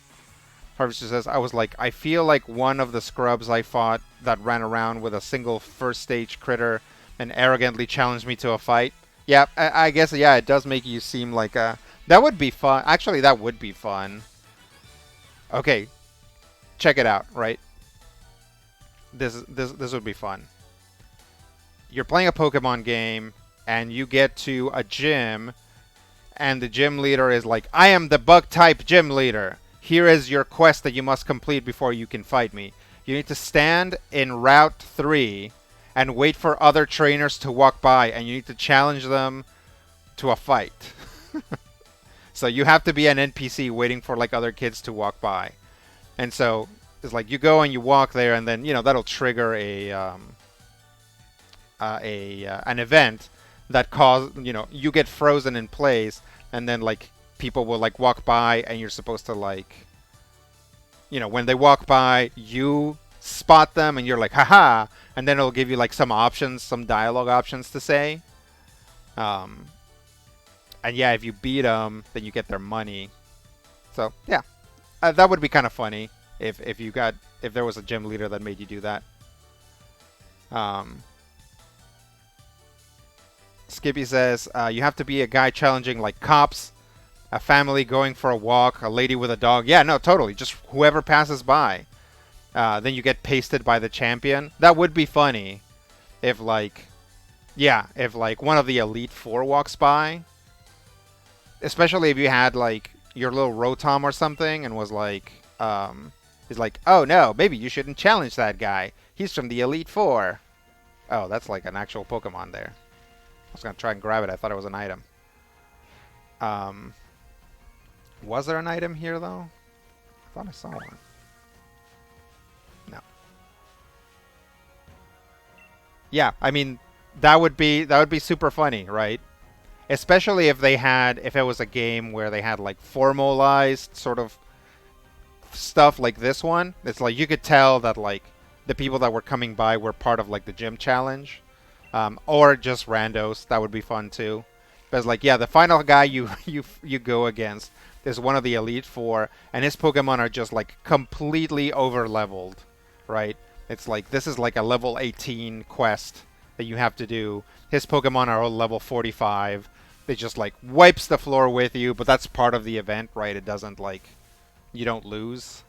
Harvester says, I was like, I feel like one of the scrubs I fought that ran around with a single first stage critter and arrogantly challenged me to a fight. Yeah, I guess, yeah, it does make you seem like a... That would be fun. Actually, that would be fun. Okay, check it out, right? This would be fun. You're playing a Pokemon game, and you get to a gym, and the gym leader is like, I am the bug-type gym leader. Here is your quest that you must complete before you can fight me. You need to stand in Route 3 and wait for other trainers to walk by, and you need to challenge them to a fight. So you have to be an NPC waiting for like other kids to walk by. And so it's like you go and you walk there, and then that'll trigger an event that cause you get frozen in place, and then like people will like walk by, and you're supposed to like when they walk by, you spot them, and you're like haha, and then it'll give you like some options, some dialogue options to say. And yeah, if you beat them, then you get their money. So yeah, that would be kind of funny if there was a gym leader that made you do that. Skippy says you have to be a guy challenging like cops, a family going for a walk, a lady with a dog. Yeah, no, totally. Just whoever passes by. Then you get pasted by the champion. That would be funny if like one of the Elite Four walks by. Especially if you had like your little Rotom or something and was like, he's like, oh no, maybe you shouldn't challenge that guy. He's from the Elite Four. Oh, that's like an actual Pokemon there. I was gonna try and grab it. I thought it was an item. Um, was there an item here though? I thought I saw one. No. Yeah, I mean that would be super funny, right? Especially if it was a game where they had like formalized sort of stuff like this one. It's like you could tell that like the people that were coming by were part of like the gym challenge, or just randos. That would be fun too. But it's like, yeah, the final guy you go against is one of the Elite Four, and his Pokemon are just like completely over leveled, right? It's like this is like a level 18 quest that you have to do. His Pokemon are all level 45. They just like wipes the floor with you, but that's part of the event, right? It doesn't like you don't lose.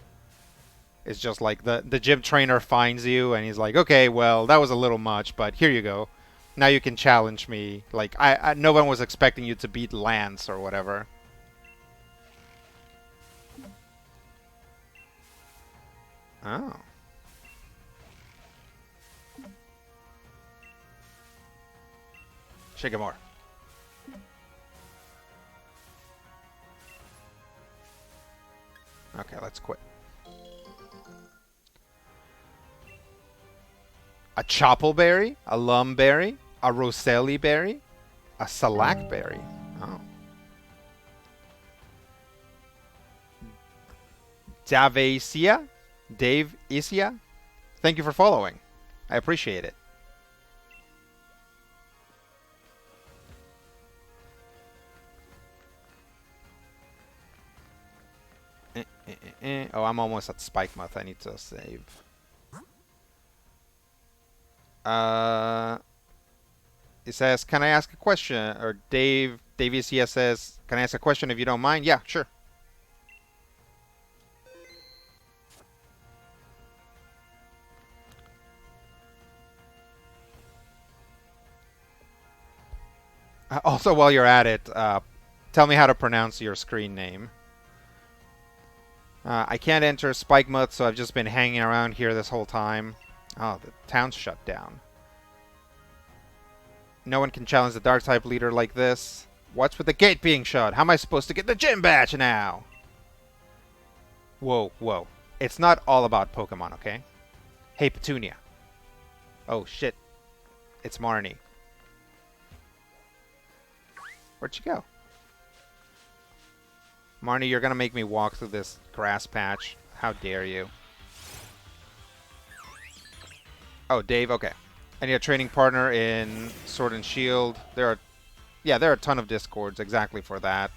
It's just like the gym trainer finds you and he's like, okay, well that was a little much, but here you go. Now you can challenge me. Like no one was expecting you to beat Lance or whatever. Oh, Shigamore. Okay, let's quit. A Choppleberry, a Lumberry, a Roseli Berry, a Salakberry. Oh, Davesia, Dave Isia. Thank you for following. I appreciate it. Oh, I'm almost at Spikemuth. I need to save. Uh, it says, "Can I ask a question?" Or Dave CS says, "Can I ask a question if you don't mind?" Yeah, sure. Also, while you're at it, tell me how to pronounce your screen name. I can't enter Spikemuth, so I've just been hanging around here this whole time. Oh, the town's shut down. No one can challenge the dark type leader like this. What's with the gate being shut? How am I supposed to get the gym badge now? Whoa, whoa. It's not all about Pokemon, okay? Hey, Petunia. Oh, shit. It's Marnie. Where'd she go? Marnie, you're gonna make me walk through this grass patch. How dare you? Oh, Dave, okay. I need a training partner in Sword and Shield. There are a ton of discords exactly for that.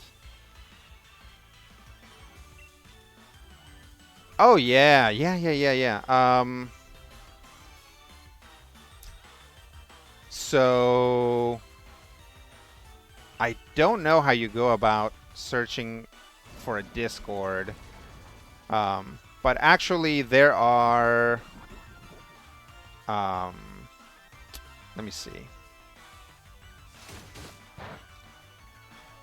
Oh yeah, yeah. So I don't know how you go about searching for a discord. But actually there are um let me see.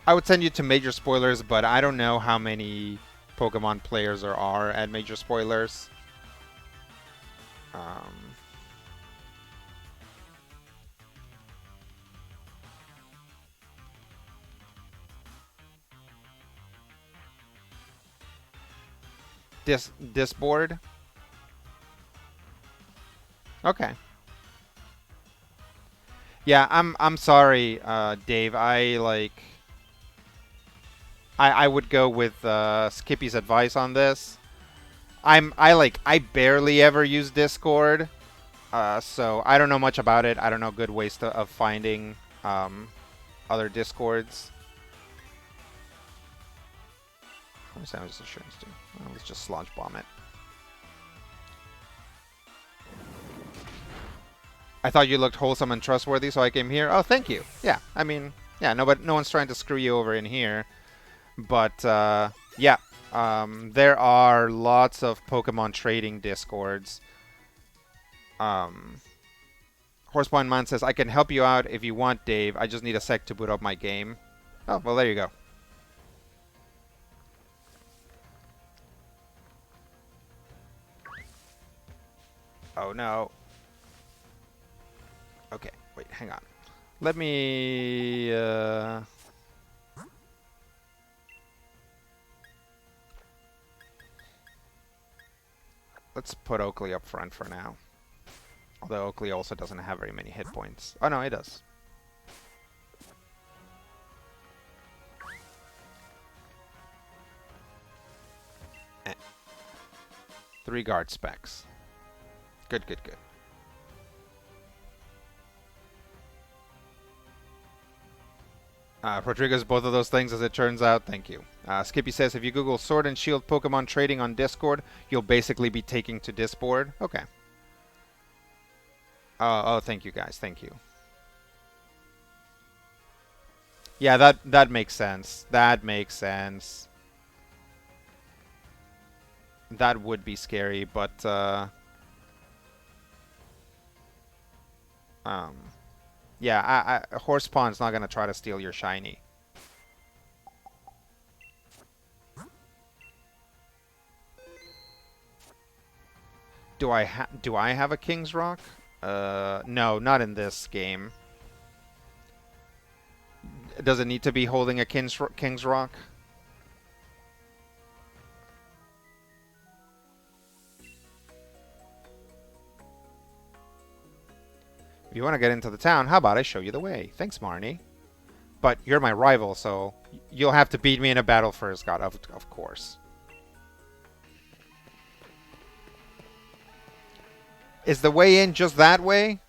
I would send you to Major Spoilers, but I don't know how many Pokemon players there are at Major Spoilers. Um, Disboard. Okay. Yeah, I'm sorry, Dave. I would go with Skippy's advice on this. I barely ever use Discord, so I don't know much about it. I don't know good ways of finding other Discords. How much damage does insurance do? Well, let's just Sludge Bomb it. I thought you looked wholesome and trustworthy, so I came here. Oh, thank you. Yeah, I mean, yeah, no one's trying to screw you over in here. But, yeah, there are lots of Pokemon trading discords. Horsepoint Man says, I can help you out if you want, Dave. I just need a sec to boot up my game. Oh, well, there you go. Oh, no. Okay, wait, hang on. Let me... let's put Oakley up front for now. Although Oakley also doesn't have very many hit points. Oh no, he does. Eh. 3 guard specs. Good, good, good. Rodriguez, both of those things, as it turns out. Thank you. Skippy says, if you Google Sword and Shield Pokemon trading on Discord, you'll basically be taking to Disboard. Okay. Oh, thank you, guys. Thank you. Yeah, that makes sense. That makes sense. That would be scary, but yeah, Horse Pawn's not gonna try to steal your shiny. Do I have a King's Rock? No, not in this game. Does it need to be holding a King's Rock? If you want to get into the town, how about I show you the way? Thanks, Marnie. But you're my rival, so you'll have to beat me in a battle first, God, of course. Is the way in just that way?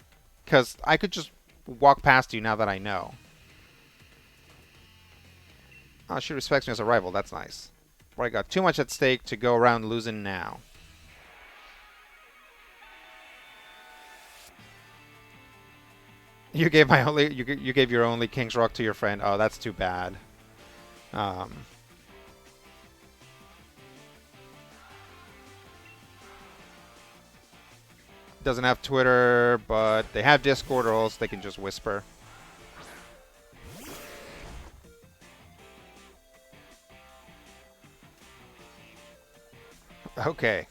Because I could just walk past you now that I know. Oh, she respects me as a rival. That's nice. But I got too much at stake to go around losing now. You gave my only you gave your only King's Rock to your friend. Oh, that's too bad. Doesn't have Twitter, but they have Discord, or else they can just whisper. Okay.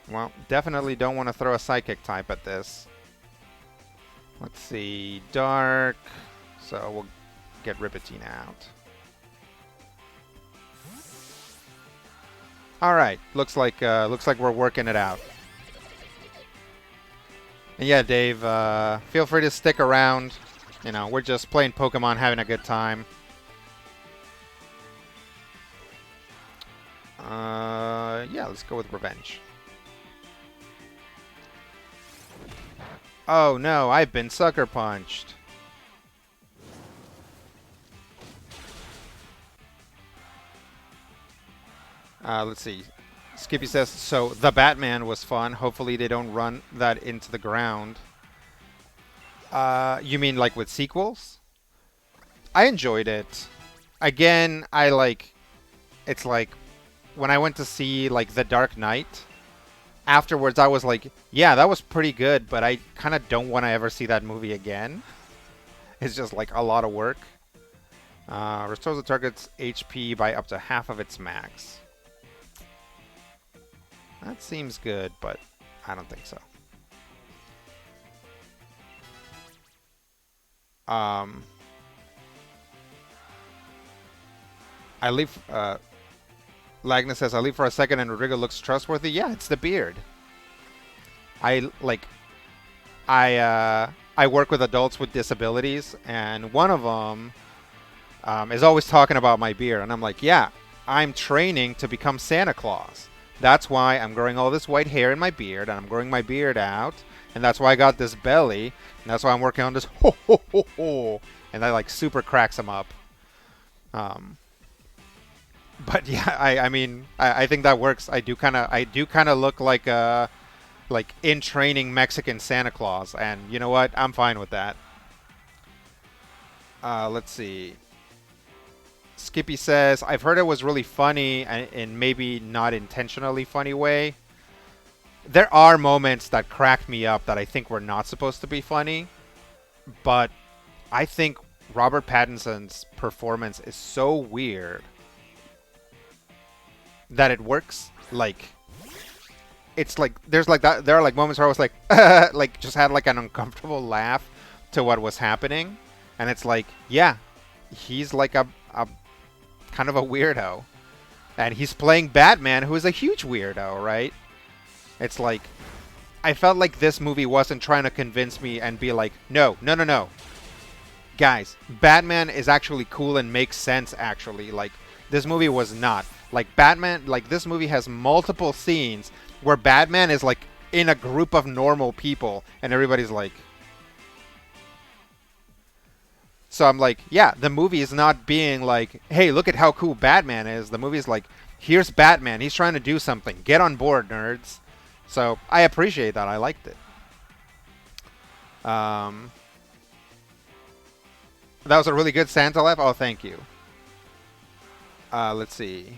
Well, definitely don't want to throw a Psychic type at this. Let's see, Dark. So we'll get Ripetine out. All right, looks like we're working it out. And yeah, Dave, feel free to stick around. You know, we're just playing Pokemon, having a good time. Yeah, let's go with Revenge. Oh no, I've been Sucker Punched. Let's see. Skippy says, so the Batman was fun. Hopefully they don't run that into the ground. You mean like with sequels? I enjoyed it. Again, it's like when I went to see like The Dark Knight, afterwards I was like, yeah, that was pretty good, but I kind of don't want to ever see that movie again. It's just like a lot of work. Restores the target's HP by up to half of its max. That seems good, but I don't think so. I leave. Lagna says, I leave for a second and Rodrigo looks trustworthy. Yeah, it's the beard. I work with adults with disabilities, and one of them is always talking about my beard, and I'm like, yeah, I'm training to become Santa Claus. That's why I'm growing all this white hair in my beard, and I'm growing my beard out, and that's why I got this belly, and that's why I'm working on this ho ho ho ho, and that like super cracks him up. But yeah, I mean, I think that works. I do kind of look like a in training Mexican Santa Claus, and you know what? I'm fine with that. Let's see. Skippy says, I've heard it was really funny in maybe not intentionally funny way. There are moments that cracked me up that I think were not supposed to be funny, but I think Robert Pattinson's performance is so weird that it works. Like, it's like there's like that. There are like moments where I was like, like just had like an uncomfortable laugh to what was happening, and it's like, yeah, he's like a kind of a weirdo, and he's playing Batman, who is a huge weirdo, right? It's like I felt like this movie wasn't trying to convince me and be like, no, no, no, no, guys, Batman is actually cool and makes sense. Actually, like this movie was not like Batman. Like this movie has multiple scenes where Batman is like in a group of normal people, and everybody's like. So I'm like, yeah, the movie is not being like, hey, look at how cool Batman is. The movie is like, here's Batman. He's trying to do something. Get on board, nerds. So I appreciate that. I liked it. Um, that was a really good Santa laugh. Oh, thank you. Let's see.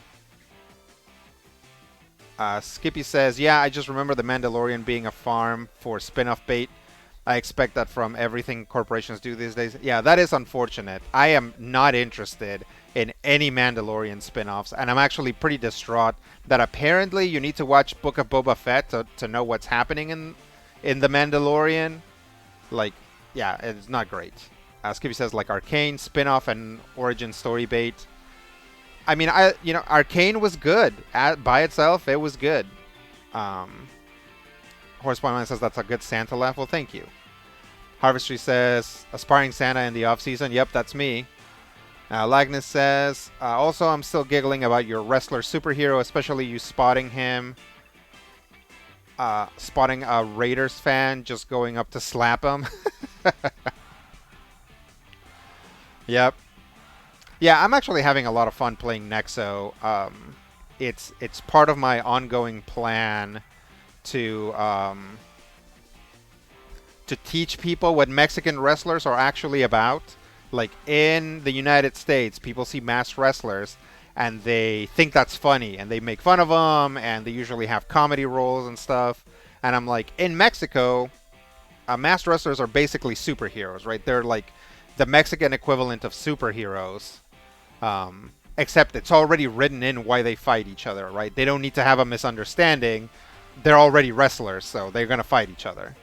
Skippy says, yeah, I just remember the Mandalorian being a farm for spin-off bait. I expect that from everything corporations do these days. Yeah, that is unfortunate. I am not interested in any Mandalorian spin-offs, and I'm actually pretty distraught that apparently you need to watch Book of Boba Fett to know what's happening in the Mandalorian. Like, yeah, it's not great. Skippy says, like, Arcane, spin-off, and origin story bait. I mean, Arcane was good. By itself, it was good. Horsepoint says that's a good Santa laugh. Well, thank you. Harvestry says, aspiring Santa in the off-season. Yep, that's me. Lagnus says, also, I'm still giggling about your wrestler superhero, especially you spotting him. Spotting a Raiders fan just going up to slap him. Yep. Yeah, I'm actually having a lot of fun playing Nexo. It's part of my ongoing plan to teach people what Mexican wrestlers are actually about. Like in the United States, people see masked wrestlers and they think that's funny and they make fun of them and they usually have comedy roles and stuff. And I'm like, in Mexico, masked wrestlers are basically superheroes, right? They're like the Mexican equivalent of superheroes. Except it's already written in why they fight each other, right? They don't need to have a misunderstanding. They're already wrestlers, so they're going to fight each other.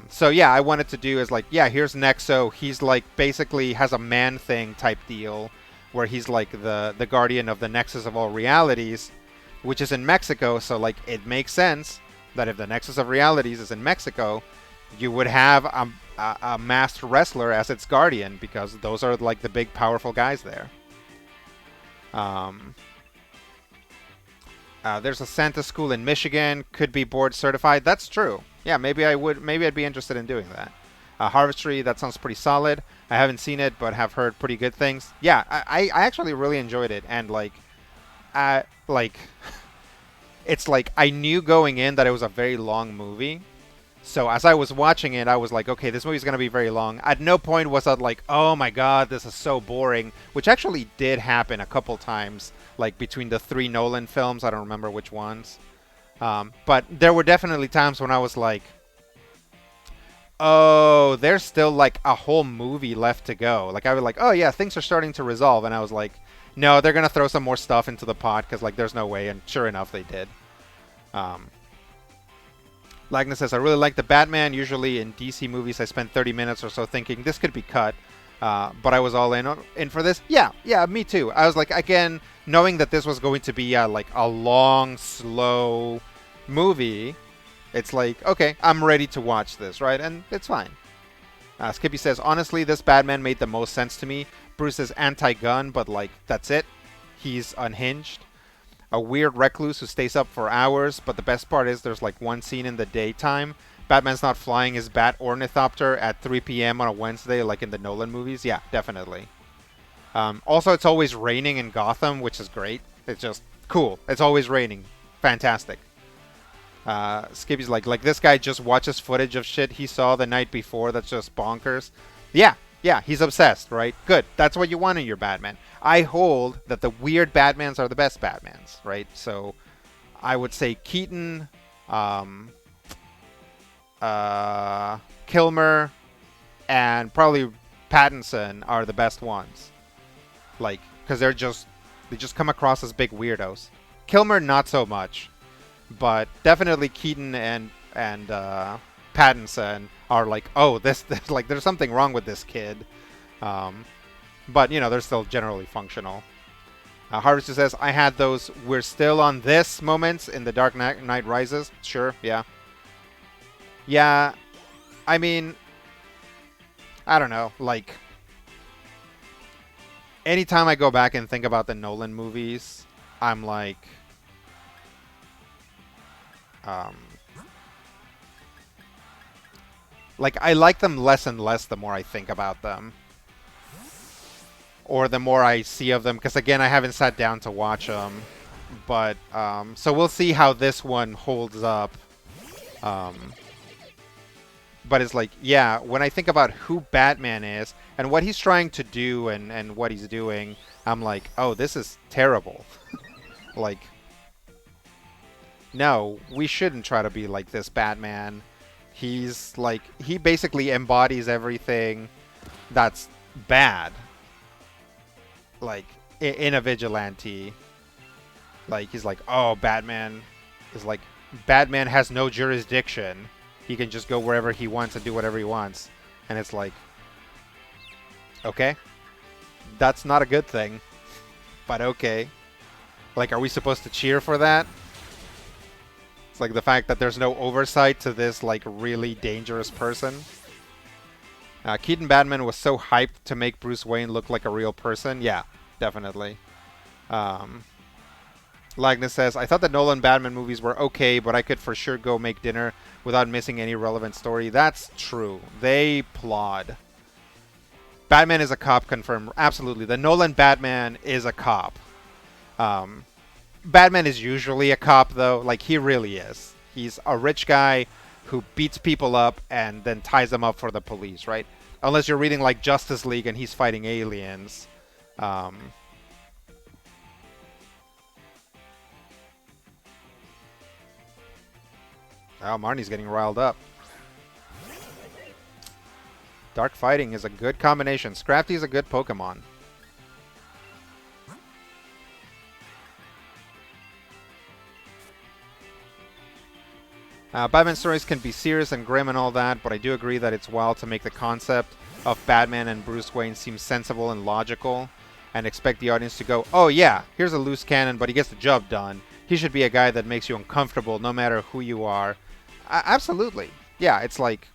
So yeah, I wanted to do is like, yeah, here's Nexo. He's like basically has a man thing type deal where he's like the guardian of the nexus of all realities, which is in Mexico. So like it makes sense that if the nexus of realities is in Mexico, you would have a masked wrestler as its guardian because those are like the big powerful guys there. There's a Santa school in Michigan. Could be board certified. That's true. Yeah, maybe I would. Maybe I'd be interested in doing that. Harvestry. That sounds pretty solid. I haven't seen it, but have heard pretty good things. Yeah, I actually really enjoyed it, and like, it's like I knew going in that it was a very long movie. So as I was watching it, I was like, okay, this movie's going to be very long. At no point was I like, oh my god, this is so boring, which actually did happen a couple times, like between the 3 Nolan films. I don't remember which ones. But there were definitely times when I was like, oh, there's still like a whole movie left to go. Like I was like, oh yeah, things are starting to resolve. And I was like, no, they're going to throw some more stuff into the pot because like there's no way. And sure enough, they did. Lagna says, I really like the Batman. Usually in DC movies, I spend 30 minutes or so thinking this could be cut. But I was all in for this. Yeah, me too. I was like, again, knowing that this was going to be like a long, slow movie, it's like, okay, I'm ready to watch this, right? And it's fine. Skippy says, honestly, this Batman made the most sense to me. Bruce is anti-gun, but like, that's it. He's unhinged. A weird recluse who stays up for hours, but the best part is there's like one scene in the daytime. Batman's not flying his bat ornithopter at 3 p.m. on a Wednesday like in the Nolan movies. Yeah, definitely. Also, it's always raining in Gotham, which is great. It's just cool. It's always raining. Fantastic. Skippy's like this guy just watches footage of shit he saw the night before that's just bonkers. Yeah, he's obsessed, right? Good. That's what you want in your Batman. I hold that the weird Batmans are the best Batmans, right? So I would say Keaton, Kilmer, and probably Pattinson are the best ones. Like, because they just come across as big weirdos. Kilmer, not so much. but definitely Keaton and Pattinson are like, oh, this like there's something wrong with this kid. Um, but they're still generally functional. Harvester says, I had those we're still on this moments in the Dark Knight Rises. Sure, yeah. Yeah, I mean, I don't know. Like, anytime I go back and think about the Nolan movies, I'm um, like I like them less and less the more I think about them, or the more I see of them. Because again, I haven't sat down to watch them. But so we'll see how this one holds up. Um, but it's like, yeah, when I think about who Batman is and what he's trying to do and what he's doing, I'm like, oh, this is terrible. Like, no, we shouldn't try to be like this Batman. He's like, he basically embodies everything that's bad. Like, in a vigilante. Like, he's like, oh, Batman is like, Batman has no jurisdiction. He can just go wherever he wants and do whatever he wants. And it's like, okay, that's not a good thing, but okay. Like, are we supposed to cheer for that? It's like the fact that there's no oversight to this, like, really dangerous person. Keaton Batman was so hyped to make Bruce Wayne look like a real person. Yeah, definitely. Lagnus says, I thought the Nolan Batman movies were okay, but I could for sure go make dinner without missing any relevant story. That's true. They plod. Batman is a cop, confirmed. Absolutely. The Nolan Batman is a cop. Batman is usually a cop, though. Like, he really is. He's a rich guy who beats people up and then ties them up for the police, right? Unless you're reading, like, Justice League and he's fighting aliens. Oh, Marnie's getting riled up. Dark Fighting is a good combination. Scrafty is a good Pokemon. Batman stories can be serious and grim and all that, but I do agree that it's wild to make the concept of Batman and Bruce Wayne seem sensible and logical, and expect the audience to go, oh yeah, here's a loose cannon, but he gets the job done. He should be a guy that makes you uncomfortable no matter who you are. Absolutely. Yeah, it's like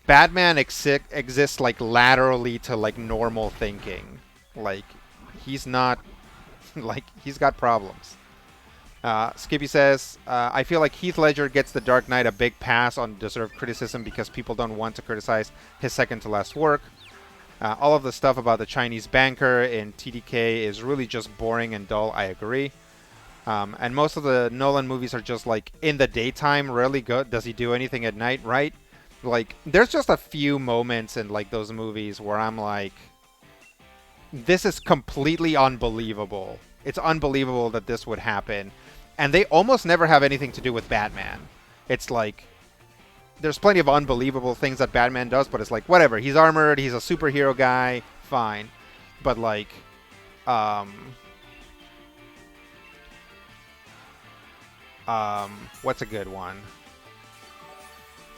Batman exists like laterally to like normal thinking. Like, he's not like, he's got problems. Skippy says, I feel like Heath Ledger gets The Dark Knight a big pass on deserved criticism because people don't want to criticize his second to last work. All of the stuff about the Chinese banker in TDK is really just boring and dull. I agree. And most of the Nolan movies are just like in the daytime. Rarely does he do anything at night, right? Like, there's just a few moments in like those movies where I'm like, this is completely unbelievable. It's unbelievable that this would happen. And they almost never have anything to do with Batman. It's like, there's plenty of unbelievable things that Batman does, but it's like, whatever. He's armored, he's a superhero guy, fine. But like, what's a good one?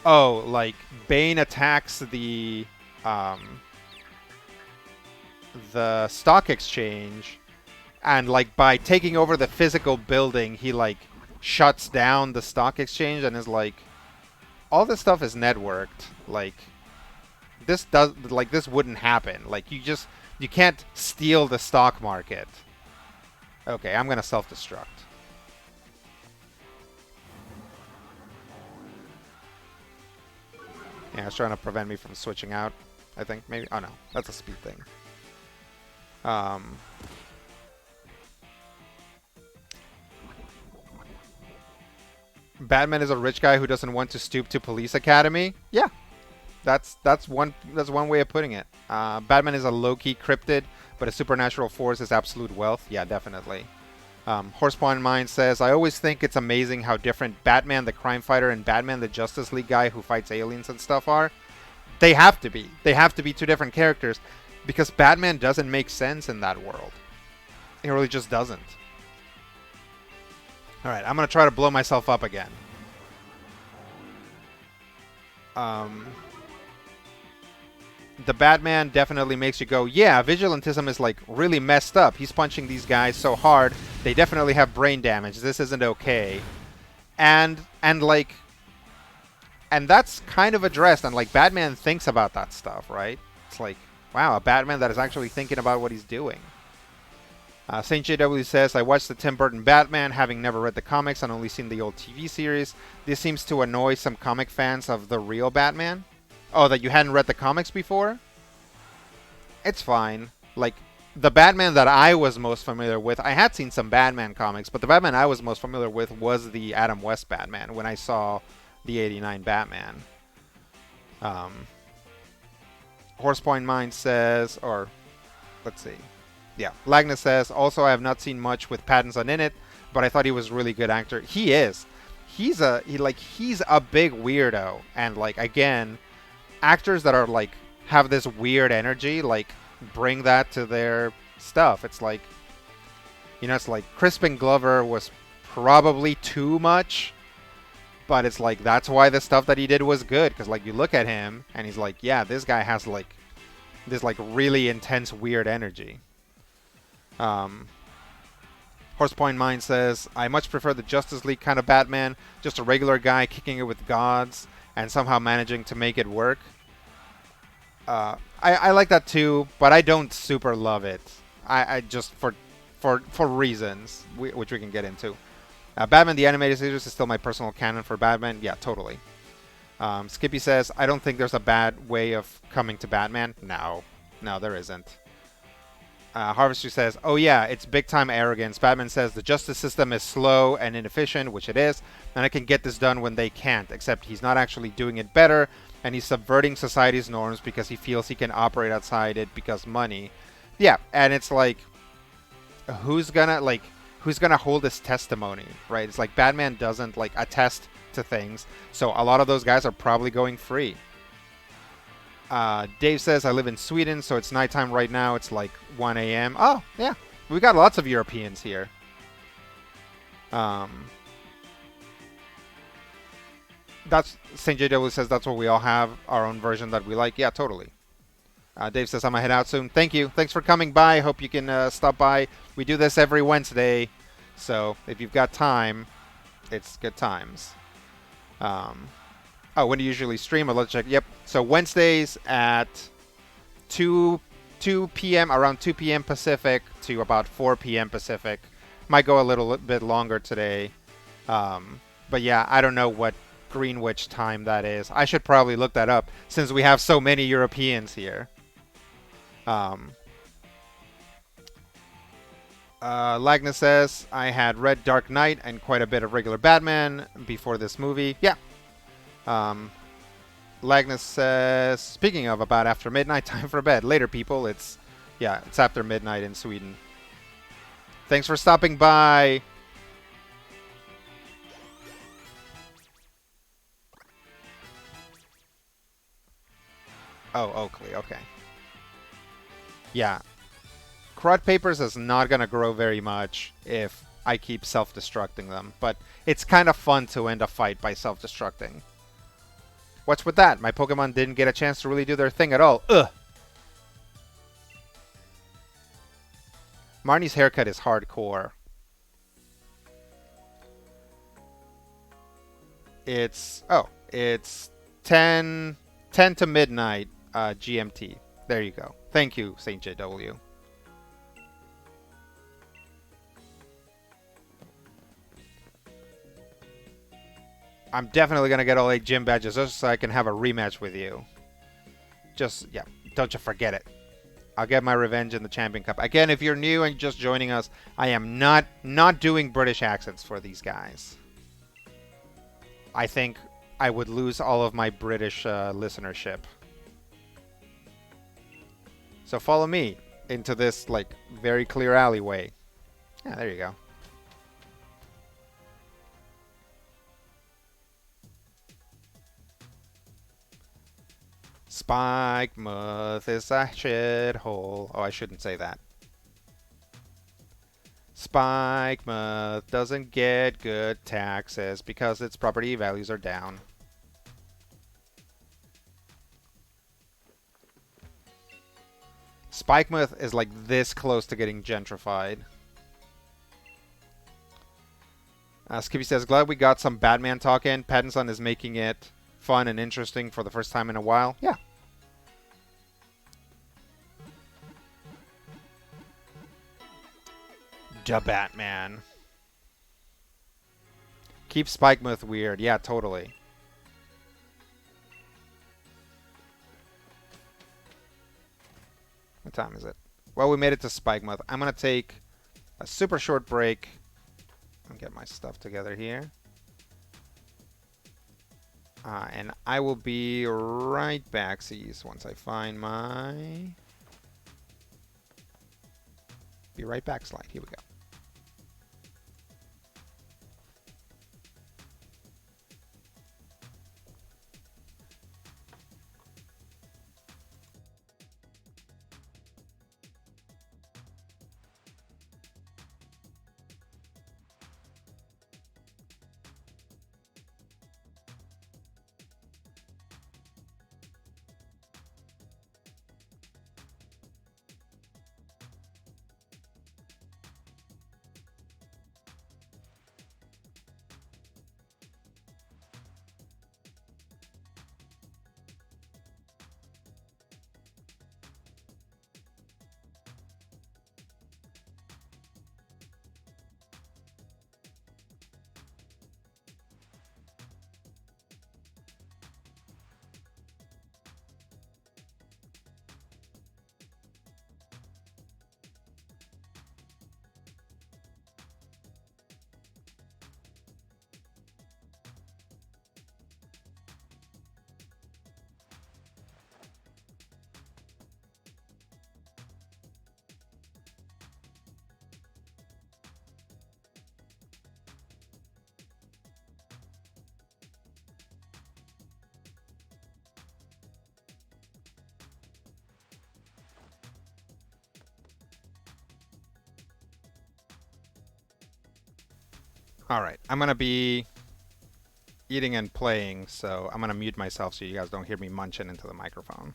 Oh, like, Bane attacks the stock exchange, and like by taking over the physical building, he like shuts down the stock exchange and is like, all this stuff is networked. Like, this wouldn't happen. Like, you can't steal the stock market. Okay, I'm gonna self-destruct. Yeah, it's trying to prevent me from switching out, I think, maybe. Oh no, that's a speed thing. Batman is a rich guy who doesn't want to stoop to police academy. Yeah, that's one way of putting it. Batman is a low-key cryptid, but a supernatural force is absolute wealth. Yeah, definitely. Horsepawn Mind says, I always think it's amazing how different Batman the crime fighter and Batman the Justice League guy who fights aliens and stuff are. They have to be. They have to be two different characters because Batman doesn't make sense in that world. It really just doesn't. All right, I'm gonna try to blow myself up again. Um, the Batman definitely makes you go, yeah, Vigilantism is like really messed up. He's punching these guys so hard. They definitely have brain damage. This isn't okay. And like and that's kind of addressed and like Batman thinks about that stuff, right? It's like, wow, a Batman that is actually thinking about what he's doing. St. JW says, I watched the Tim Burton Batman, having never read the comics and only seen the old TV series. This seems to annoy some comic fans of the real Batman. Oh, that you hadn't read the comics before? It's fine. Like, the Batman that I was most familiar with, I had seen some Batman comics, but the Batman I was most familiar with was the Adam West Batman when I saw the 89 Batman. Um, Horsepoint Mind says, or let's see. Yeah, Lagna says, also I have not seen much with Pattinson in it, but I thought he was a really good actor. He is. He's a big weirdo, and like again, actors that are like have this weird energy like bring that to their stuff. It's like, you know, it's like Crispin Glover was probably too much, but it's like that's why the stuff that he did was good, because like you look at him and he's like, yeah, this guy has like this like really intense weird energy. um Horsepoint Mind says, I much prefer the Justice League kind of Batman, just a regular guy kicking it with gods and somehow managing to make it work. I like that too, but I don't super love it. I just for reasons which we can get into. Batman the Animated Series is still my personal canon for Batman. Yeah, totally. Skippy says, I don't think there's a bad way of coming to Batman. No, there isn't. Harvester says, oh yeah, it's big time arrogance. Batman says the justice system is slow and inefficient, which it is, and I can get this done when they can't, except he's not actually doing it better, and he's subverting society's norms because he feels he can operate outside it because money. Yeah, and it's like, who's gonna hold his testimony, right? It's like Batman doesn't like attest to things, so a lot of those guys are probably going free. Dave says, I live in Sweden, so it's nighttime right now. It's like 1 a.m. Oh, yeah. We got lots of Europeans here. That's St. JW says that's what we all have, our own version that we like. Yeah, totally. Dave says, I'm going to head out soon. Thank you. Thanks for coming by. Hope you can stop by. We do this every Wednesday, so if you've got time, it's good times. Oh, when do you usually stream? I'll let check. Yep. So Wednesdays at 2 p.m. around 2 p.m. Pacific to about 4 p.m. Pacific. Might go a little bit longer today. But yeah, I don't know what Greenwich time that is. I should probably look that up since we have so many Europeans here. Lagna says, I had read Dark Knight and quite a bit of regular Batman before this movie. Yeah. Lagnus says, speaking of about after midnight, time for bed. Later, people. It's after midnight in Sweden. Thanks for stopping by. Oh, Oakley. Okay. Yeah. Crud Papers is not going to grow very much if I keep self-destructing them. But it's kind of fun to end a fight by self-destructing. What's with that? My Pokemon didn't get a chance to really do their thing at all. Ugh. Marnie's haircut is hardcore. It's 10 to midnight GMT. There you go. Thank you, St. JW. I'm definitely going to get all 8 gym badges just so I can have a rematch with you. Just, yeah, don't you forget it. I'll get my revenge in the Champion Cup. Again, if you're new and just joining us, I am not doing British accents for these guys. I think I would lose all of my British listenership. So follow me into this, like, very clear alleyway. Yeah, there you go. Spikemuth is a shithole. Oh, I shouldn't say that. Spikemuth doesn't get good taxes because its property values are down. Spikemuth is like this close to getting gentrified. Skippy says, glad we got some Batman talk in. Pattinson is making it fun and interesting for the first time in a while. Yeah. Da Batman. Keep Spikemuth weird. Yeah, totally. What time is it? Well, we made it to Spikemuth. I'm going to take a super short break and get my stuff together here. And I will be right back, C's, once I find my... Be right back slide. Here we go. Alright, I'm going to be eating and playing, so I'm going to mute myself so you guys don't hear me munching into the microphone.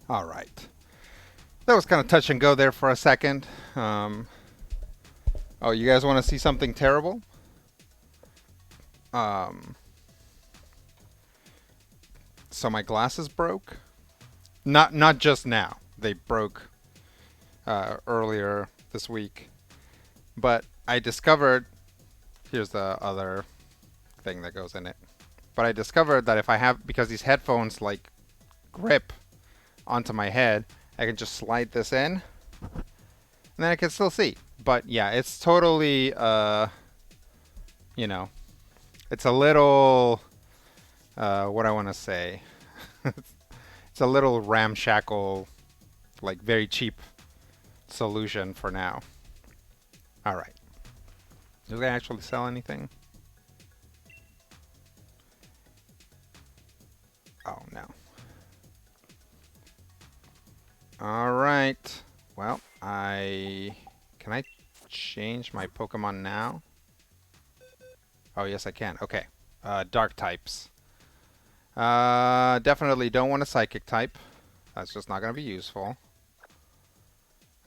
All right. That was kind of touch and go there for a second. Oh, you guys want to see something terrible? Um, so my glasses broke. Not just now. They broke earlier this week. But I discovered. Here's the other thing that goes in it. But I discovered that if I have, because these headphones like grip onto my head, I can just slide this in, and then I can still see. But yeah, it's totally, you know, it's a little, what I want to say, it's a little ramshackle, like very cheap solution for now. All right. Do they actually sell anything? Oh no. All right. Well, can I change my Pokemon now? Oh, yes, I can. Okay. Dark types. Definitely don't want a Psychic type. That's just not going to be useful.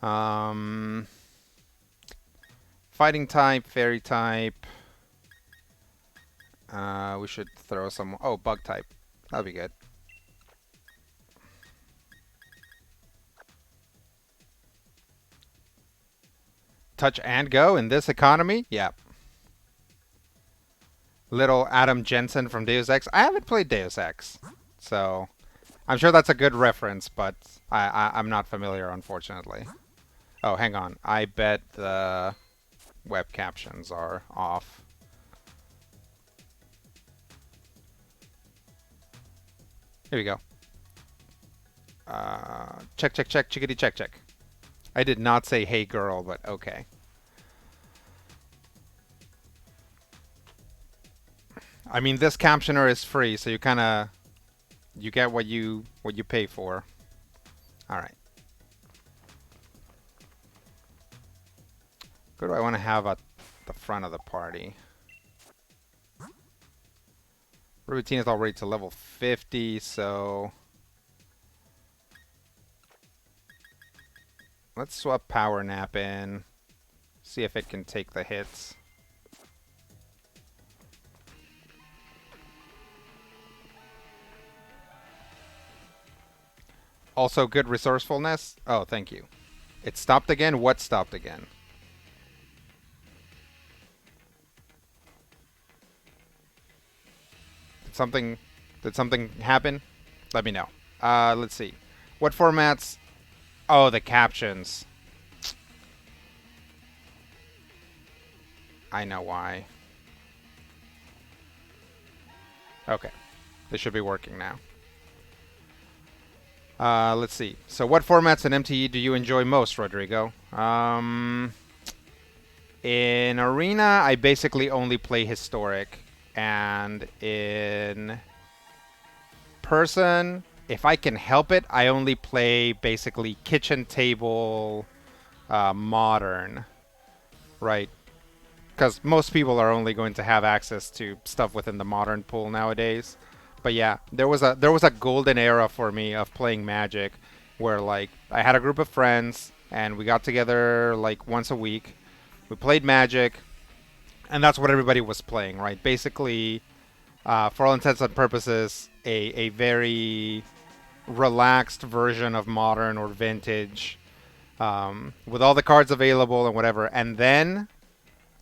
Um, Fighting type, Fairy type. We should throw some... Oh, Bug type. That'll be good. Touch and go in this economy? Yeah. Little Adam Jensen from Deus Ex. I haven't played Deus Ex, so I'm sure that's a good reference, but I'm not familiar, unfortunately. Oh, hang on. I bet the web captions are off. Here we go. Check, check, check, chickadee, check, check. I did not say hey girl, but okay. I mean, this captioner is free, so you get what you pay for. All right. Who do I want to have at the front of the party? Routine is already to level 50, so let's swap Power Nap in. See if it can take the hits. Also good resourcefulness. Oh, thank you. It stopped again? What stopped again? Did something did something happen? Let me know. Let's see. What formats? Oh, the captions. I know why. Okay. This should be working now. Let's see. So what formats in MTE do you enjoy most, Rodrigo? In Arena, I basically only play Historic. And in Person, if I can help it, I only play basically Kitchen Table Modern. Right? Because most people are only going to have access to stuff within the Modern pool nowadays. But yeah, there was a golden era for me of playing Magic, where like I had a group of friends and we got together like once a week. We played Magic, and that's what everybody was playing, right? Basically, for all intents and purposes, a very relaxed version of Modern or Vintage, with all the cards available and whatever. And then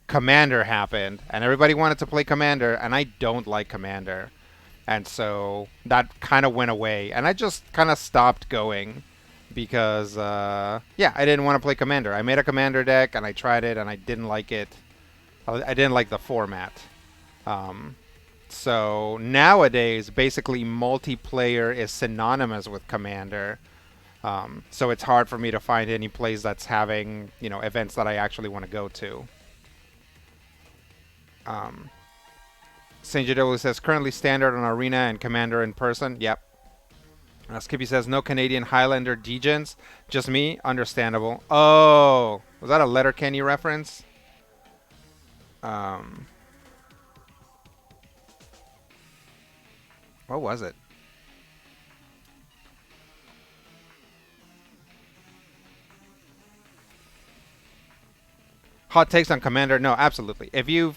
Commander happened, and everybody wanted to play Commander, and I don't like Commander. And so that kind of went away, and I just kind of stopped going because, yeah, I didn't want to play Commander. I made a Commander deck, and I tried it, and I didn't like it. I didn't like the format. Um, so nowadays, basically, multiplayer is synonymous with Commander. So it's hard for me to find any place that's having, events that I actually want to go to. Um, St. Jadolu says currently standard on Arena and Commander in person. Yep. Skippy says no Canadian Highlander degens. Just me. Understandable. Oh, was that a Letterkenny reference? Um, what was it? Hot takes on Commander? No, absolutely. If you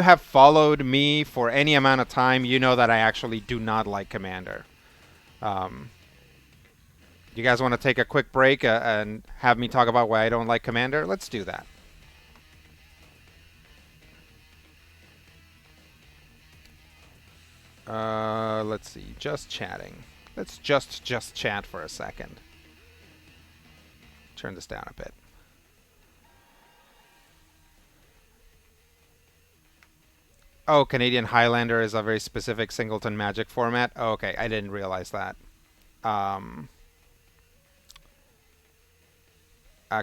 have followed me for any amount of time, you know that I actually do not like Commander. Um, you guys want to take a quick break and have me talk about why I don't like Commander? Let's do that. Let's see. Just chatting. Let's just chat for a second. Turn this down a bit. Oh, Canadian Highlander is a very specific singleton Magic format. Oh, okay, I didn't realize that. Um,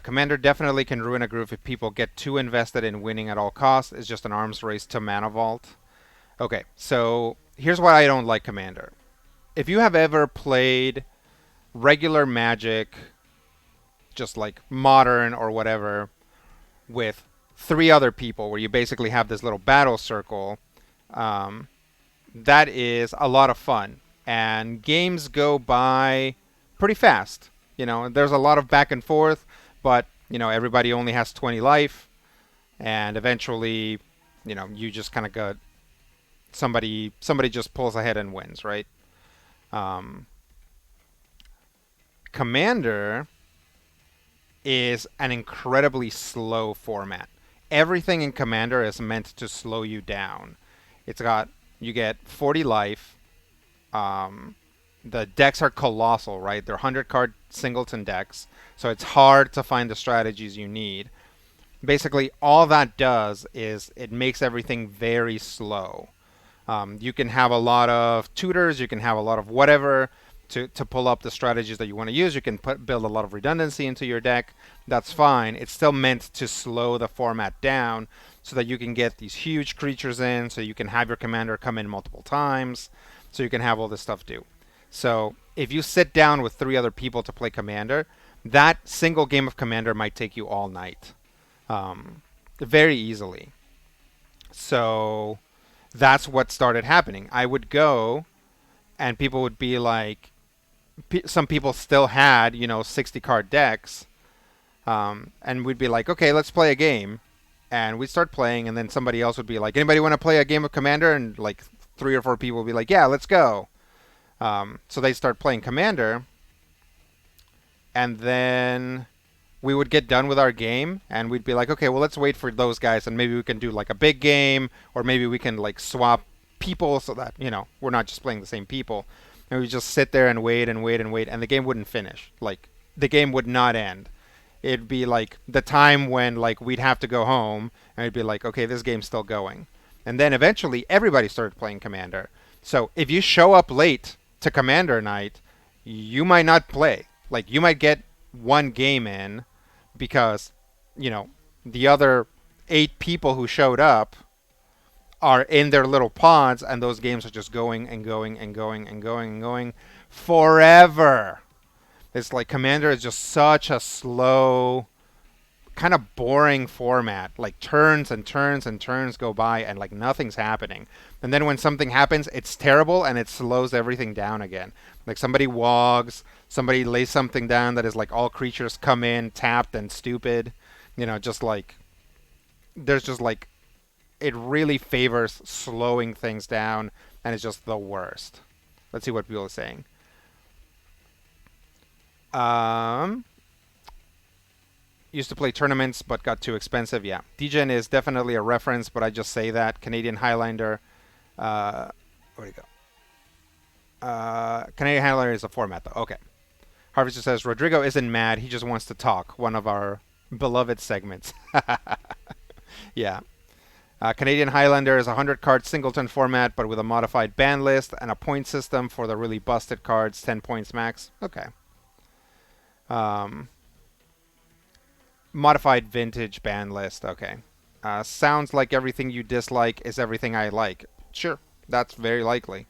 Commander definitely can ruin a group if people get too invested in winning at all costs. It's just an arms race to Mana Vault. Okay, so here's why I don't like Commander. If you have ever played regular Magic, just like modern or whatever, with three other people, where you basically have this little battle circle, um, that is a lot of fun. And games go by pretty fast. You know, there's a lot of back and forth, but, you know, everybody only has 20 life. And eventually, you know, you just kind of got somebody just pulls ahead and wins, right? Um, Commander is an incredibly slow format. Everything in Commander is meant to slow you down. It's got you get 40 life. Um, the decks are colossal, right? They're 100 card singleton decks, so it's hard to find the strategies you need. Basically, all that does is it makes everything very slow. You can have a lot of tutors, you can have a lot of whatever to pull up the strategies that you want to use. You can build a lot of redundancy into your deck. That's fine. It's still meant to slow the format down so that you can get these huge creatures in, so you can have your commander come in multiple times, so you can have all this stuff do. So if you sit down with three other people to play commander, that single game of commander might take you all night, very easily. So that's what started happening. I would go, and people would be like, some people still had, you know, 60 card decks, and we'd be like, okay, let's play a game, and we'd start playing, and then somebody else would be like, anybody want to play a game of Commander? And like three or four people would be like, yeah, let's go. So they start playing Commander, and then we would get done with our game, and we'd be like, okay, well, let's wait for those guys, and maybe we can do like a big game, or maybe we can like swap people so that, you know, we're not just playing the same people. And we just sit there and wait and wait and wait, and the game wouldn't finish. Like, the game would not end. It'd be like the time when like we'd have to go home, and it'd be like, okay, this game's still going. And then eventually everybody started playing Commander. So if you show up late to Commander night, you might not play. Like, you might get one game in because, you know, the other 8 people who showed up are in their little pods, and those games are just going and going and going and going and going forever. It's like Commander is just such a slow, kind of boring format. Like, turns and turns and turns go by, and like nothing's happening. And then when something happens, it's terrible, and it slows everything down again. Like, somebody wogs, somebody lays something down that is like all creatures come in tapped and stupid. You know, just like there's just like it really favors slowing things down, and it's just the worst. Let's see what people are saying. Um, Used to play tournaments, but got too expensive. Yeah, DGen is definitely a reference, but I just say that. Canadian Highlander. Where'd he go? Canadian Highlander is a format, though. Okay. Harvester says Rodrigo isn't mad. He just wants to talk. One of our beloved segments. Yeah. Canadian Highlander is a 100-card singleton format, but with a modified ban list and a point system for the really busted cards, 10 points max. Okay. Um, Modified vintage ban list. Okay. Sounds like everything you dislike is everything I like. Sure, that's very likely.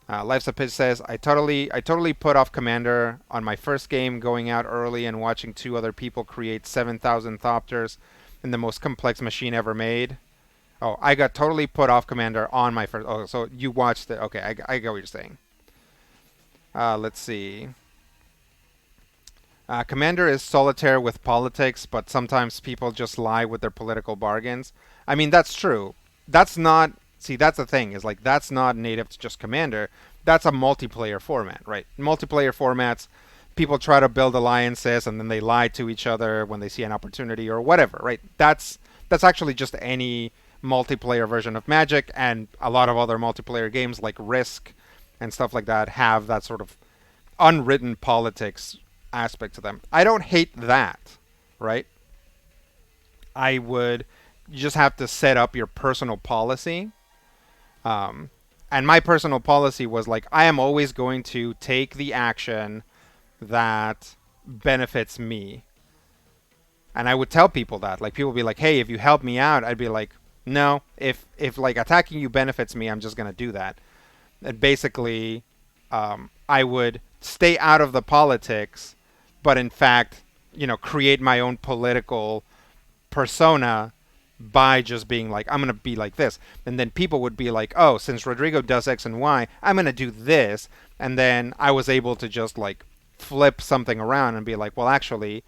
Life's a Pitch says, I totally put off Commander on my first game, going out early and watching 2 other people create 7,000 Thopters in the most complex machine ever made. Oh, I got totally put off Commander on my first. Oh, so you watched it. Okay, I get what you're saying. Let's see. Commander is solitaire with politics, but sometimes people just lie with their political bargains. I mean, that's true. That's not. See, that's the thing. Is like that's not native to just Commander. That's a multiplayer format, right? Multiplayer formats, people try to build alliances and then they lie to each other when they see an opportunity or whatever, right? That's actually just any multiplayer version of Magic, and a lot of other multiplayer games like Risk and stuff like that have that sort of unwritten politics aspect to them. I don't hate that, right? I would You just have to set up your personal policy. Um, and my personal policy was like I am always going to take the action that benefits me. And I would tell people that. Like people would be like, "Hey, if you help me out," I'd be like, "No, if like attacking you benefits me, I'm just going to do that." And basically I would stay out of the politics, but in fact, create my own political persona by just being like, I'm going to be like this. And then people would be like, oh, since Rodrigo does X and Y, I'm going to do this. And then I was able to just like flip something around and be like, well, actually,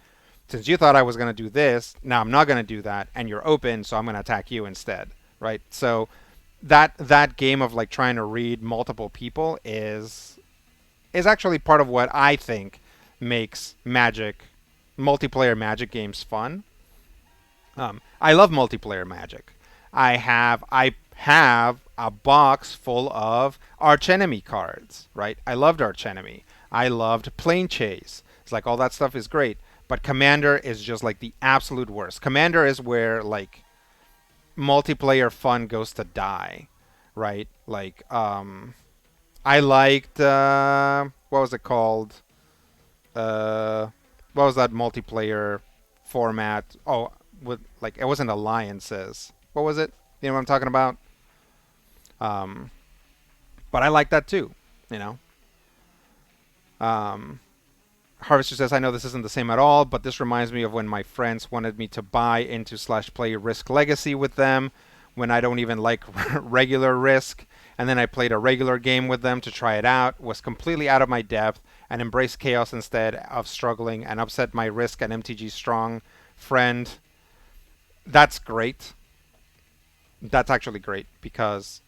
since you thought I was going to do this, now I'm not going to do that. And you're open, so I'm going to attack you instead. Right. So that game of like trying to read multiple people is actually part of what I think makes multiplayer Magic games fun. I love multiplayer Magic. I have a box full of Archenemy cards, right? I loved Archenemy. I loved Plane Chase. It's like all that stuff is great, but Commander is just like the absolute worst. Commander is where like multiplayer fun goes to die, right? Like I liked what was it called? Uh, what was that multiplayer format? Oh, with like it wasn't alliances. What was it? You know what I'm talking about? Um, but I like that too. You know. Um, Harvester says, I know this isn't the same at all, but this reminds me of when my friends wanted me to buy into slash play Risk Legacy with them when I don't even like regular Risk. And then I played a regular game with them to try it out, was completely out of my depth, and embraced chaos instead of struggling, and upset my Risk and MTG strong friend. That's great. That's actually great because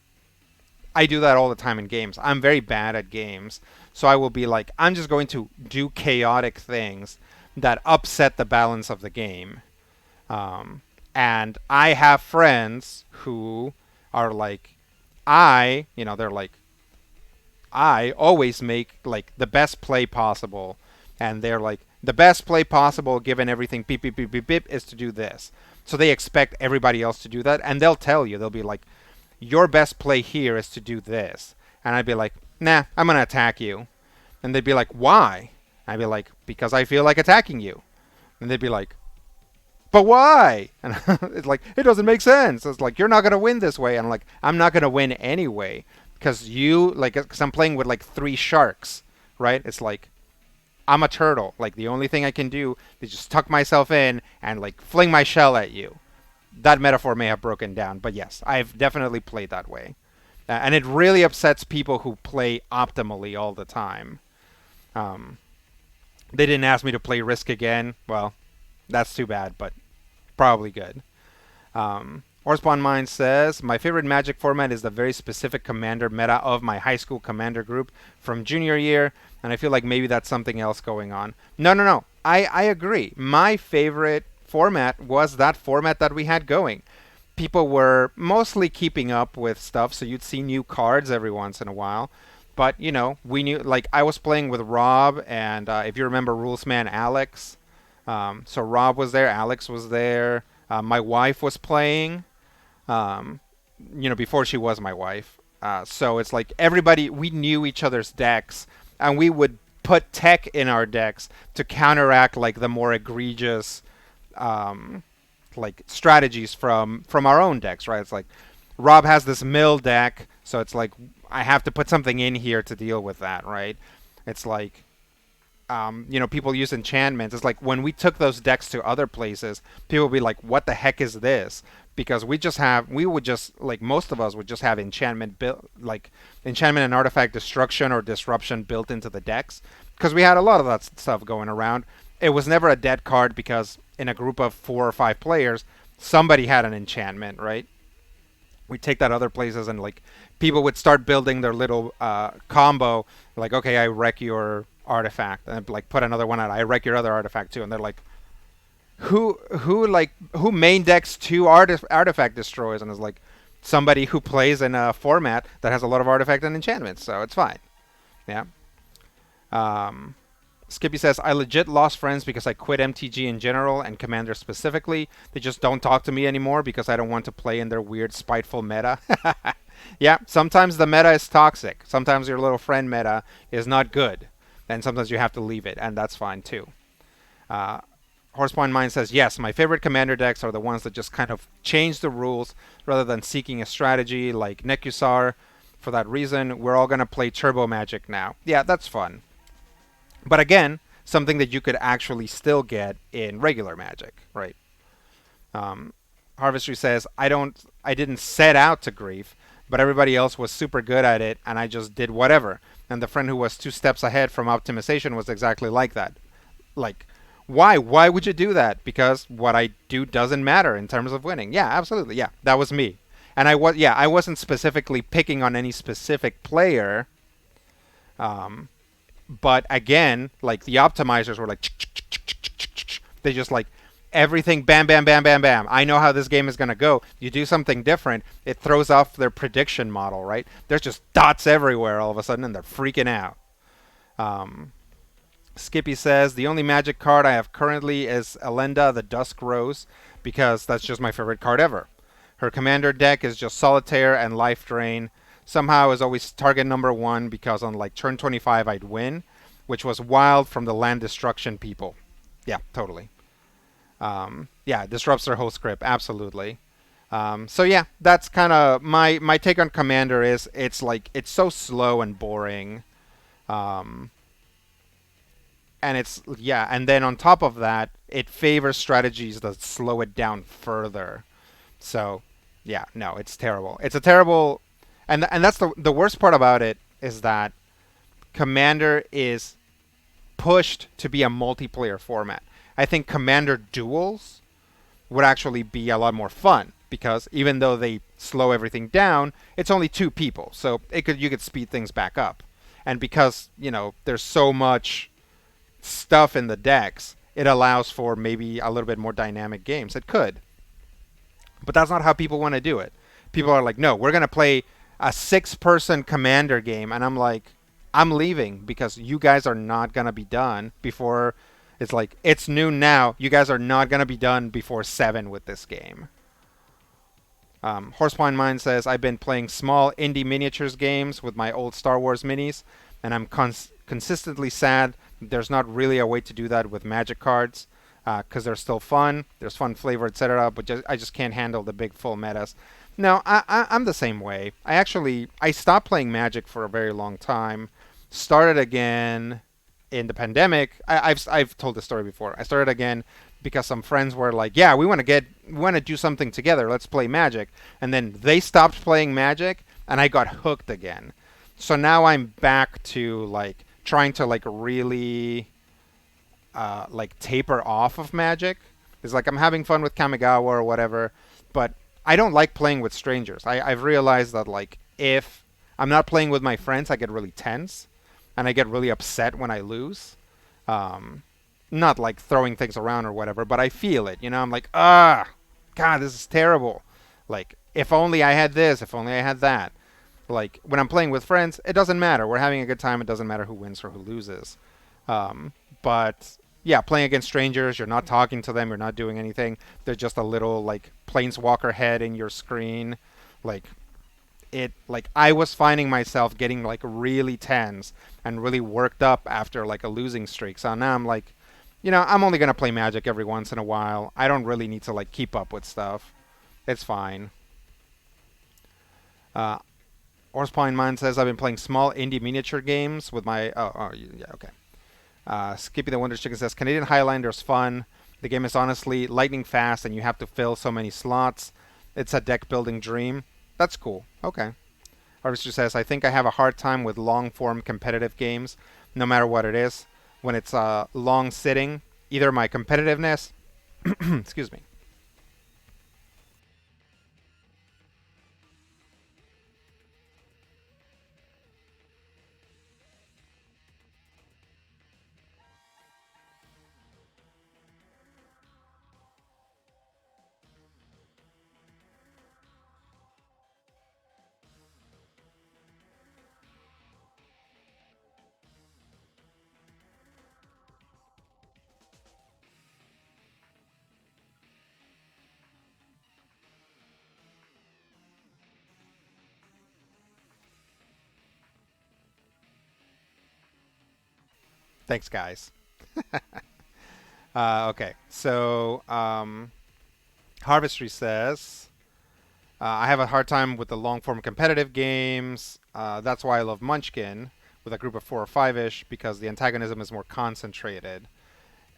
I do that all the time in games. I'm very bad at games. So I will be like, I'm just going to do chaotic things that upset the balance of the game. And I have friends who are like, they're like, I always make like the best play possible. And they're like, the best play possible given everything beep, beep, beep, beep, beep is to do this. So they expect everybody else to do that. And they'll tell you, they'll be like, your best play here is to do this. And I'd be like, nah, I'm going to attack you. And they'd be like, why? I'd be like, because I feel like attacking you. And they'd be like, but why? And it's like, it doesn't make sense. It's like, you're not going to win this way. And I'm like, I'm not going to win anyway. Because because I'm playing with like 3 sharks, right? It's like, I'm a turtle. Like, the only thing I can do is just tuck myself in and like fling my shell at you. That metaphor may have broken down, but yes, I've definitely played that way. And it really upsets people who play optimally all the time. Um, they didn't ask me to play Risk again. Well, that's too bad, but probably good. Orspawn Mind says, my favorite Magic format is the very specific Commander meta of my high school Commander group from junior year, and I feel like maybe that's something else going on. No. I agree. My favorite format was that format that we had going. People were mostly keeping up with stuff, so you'd see new cards every once in a while. But, we knew, like, I was playing with Rob, and if you remember Rulesman Alex, so Rob was there, Alex was there, my wife was playing, before she was my wife. So it's like everybody, we knew each other's decks, and we would put tech in our decks to counteract, like, the more egregious like strategies from our own decks, right? It's like Rob has this mill deck, so it's like I have to put something in here to deal with that, right? It's like people use enchantments. It's like when we took those decks to other places, people would be like, "What the heck is this?" Because we would just like most of us would just have enchantment built, like enchantment and artifact destruction or disruption built into the decks, because we had a lot of that stuff going around. it was never a dead card because in a group of 4 or 5 players, somebody had an enchantment, right? We take that other places and like people would start building their little combo. Like, okay, I wreck your artifact, and like put another one out. I wreck your other artifact too, and they're like, who main decks two artifact destroyers, and is like somebody who plays in a format that has a lot of artifact and enchantments, so it's fine. Yeah. Um, Skippy says, I legit lost friends because I quit MTG in general and Commander specifically. They just don't talk to me anymore because I don't want to play in their weird, spiteful meta. Yeah, sometimes the meta is toxic. Sometimes your little friend meta is not good. And sometimes you have to leave it, and that's fine too. Uh, Horsepoint Mind says, yes, my favorite Commander decks are the ones that just kind of change the rules rather than seeking a strategy like Nekusar. For that reason, we're all going to play Turbo Magic now. Yeah, that's fun. But again, something that you could actually still get in regular Magic, right? Um, Harvestry says, I didn't set out to grief, but everybody else was super good at it, and I just did whatever. And the friend who was 2 steps ahead from optimization was exactly like that. Like, why? Why would you do that? Because what I do doesn't matter in terms of winning. Yeah, absolutely. Yeah, that was me. And I wasn't specifically picking on any specific player. Um, but again, like the optimizers were like, they just like everything, bam, bam, bam, bam, bam. I know how this game is going to go. You do something different, it throws off their prediction model, right? There's just dots everywhere all of a sudden, and they're freaking out. Um, Skippy says, the only magic card I have currently is Elenda the Dusk Rose, because that's just my favorite card ever. Her commander deck is just Solitaire and Life Drain. Somehow is always target number one because on like turn 25 I'd win, which was wild from the land destruction people. Yeah, totally. Yeah, disrupts their whole script, absolutely. So yeah, that's kind of my take on Commander is it's like it's so slow and boring. Um, and it's yeah, and then on top of that, it favors strategies that slow it down further. So, yeah, no, it's terrible. It's a terrible, and that's the worst part about it is that Commander is pushed to be a multiplayer format. I think Commander duels would actually be a lot more fun because even though they slow everything down, it's only 2 people, so you could speed things back up. And because there's so much stuff in the decks, it allows for maybe a little bit more dynamic games. It could. But that's not how people want to do it. People are like, no, we're going to play a 6-person commander game. And I'm like, I'm leaving because you guys are not going to be done before. It's like, it's noon now. You guys are not going to be done before 7 with this game. Horsepine Mind says, I've been playing small indie miniatures games with my old Star Wars minis. And I'm consistently sad there's not really a way to do that with Magic cards. Because they're still fun, there's fun flavor, etc. But I just can't handle the big full metas. No, I'm the same way. I stopped playing Magic for a very long time. Started again in the pandemic. I've told this story before. I started again because some friends were like, "Yeah, we want to do something together. Let's play Magic." And then they stopped playing Magic, and I got hooked again. So now I'm back to like trying to like really like taper off of Magic. It's like I'm having fun with Kamigawa or whatever, but I don't like playing with strangers. I've realized that like if I'm not playing with my friends, I get really tense and I get really upset when I lose. Um, Not like throwing things around or whatever, but I feel it. I'm like, God, this is terrible. Like if only I had this, if only I had that. Like when I'm playing with friends, it doesn't matter. We're having a good time. It doesn't matter who wins or who loses. But yeah, playing against strangers, you're not talking to them, you're not doing anything. They're just a little like planeswalker head in your screen. Like I was finding myself getting like really tense and really worked up after like a losing streak. So now I'm like, I'm only gonna play Magic every once in a while. I don't really need to like keep up with stuff. It's fine. Uh, Horsepine Mind says I've been playing small indie miniature games with my. Oh, yeah, okay. Skippy the Wonder Chicken says Canadian Highlander's fun. The game is honestly lightning fast, and you have to fill so many slots. It's a deck building dream. That's cool. Okay. Harvester says I think I have a hard time with long form competitive games, no matter what it is. When it's long sitting, either my competitiveness, excuse me. Thanks, guys. Okay, so Harvestry says I have a hard time with the long form competitive games. That's why I love Munchkin with a group of 4 or 5 ish because the antagonism is more concentrated.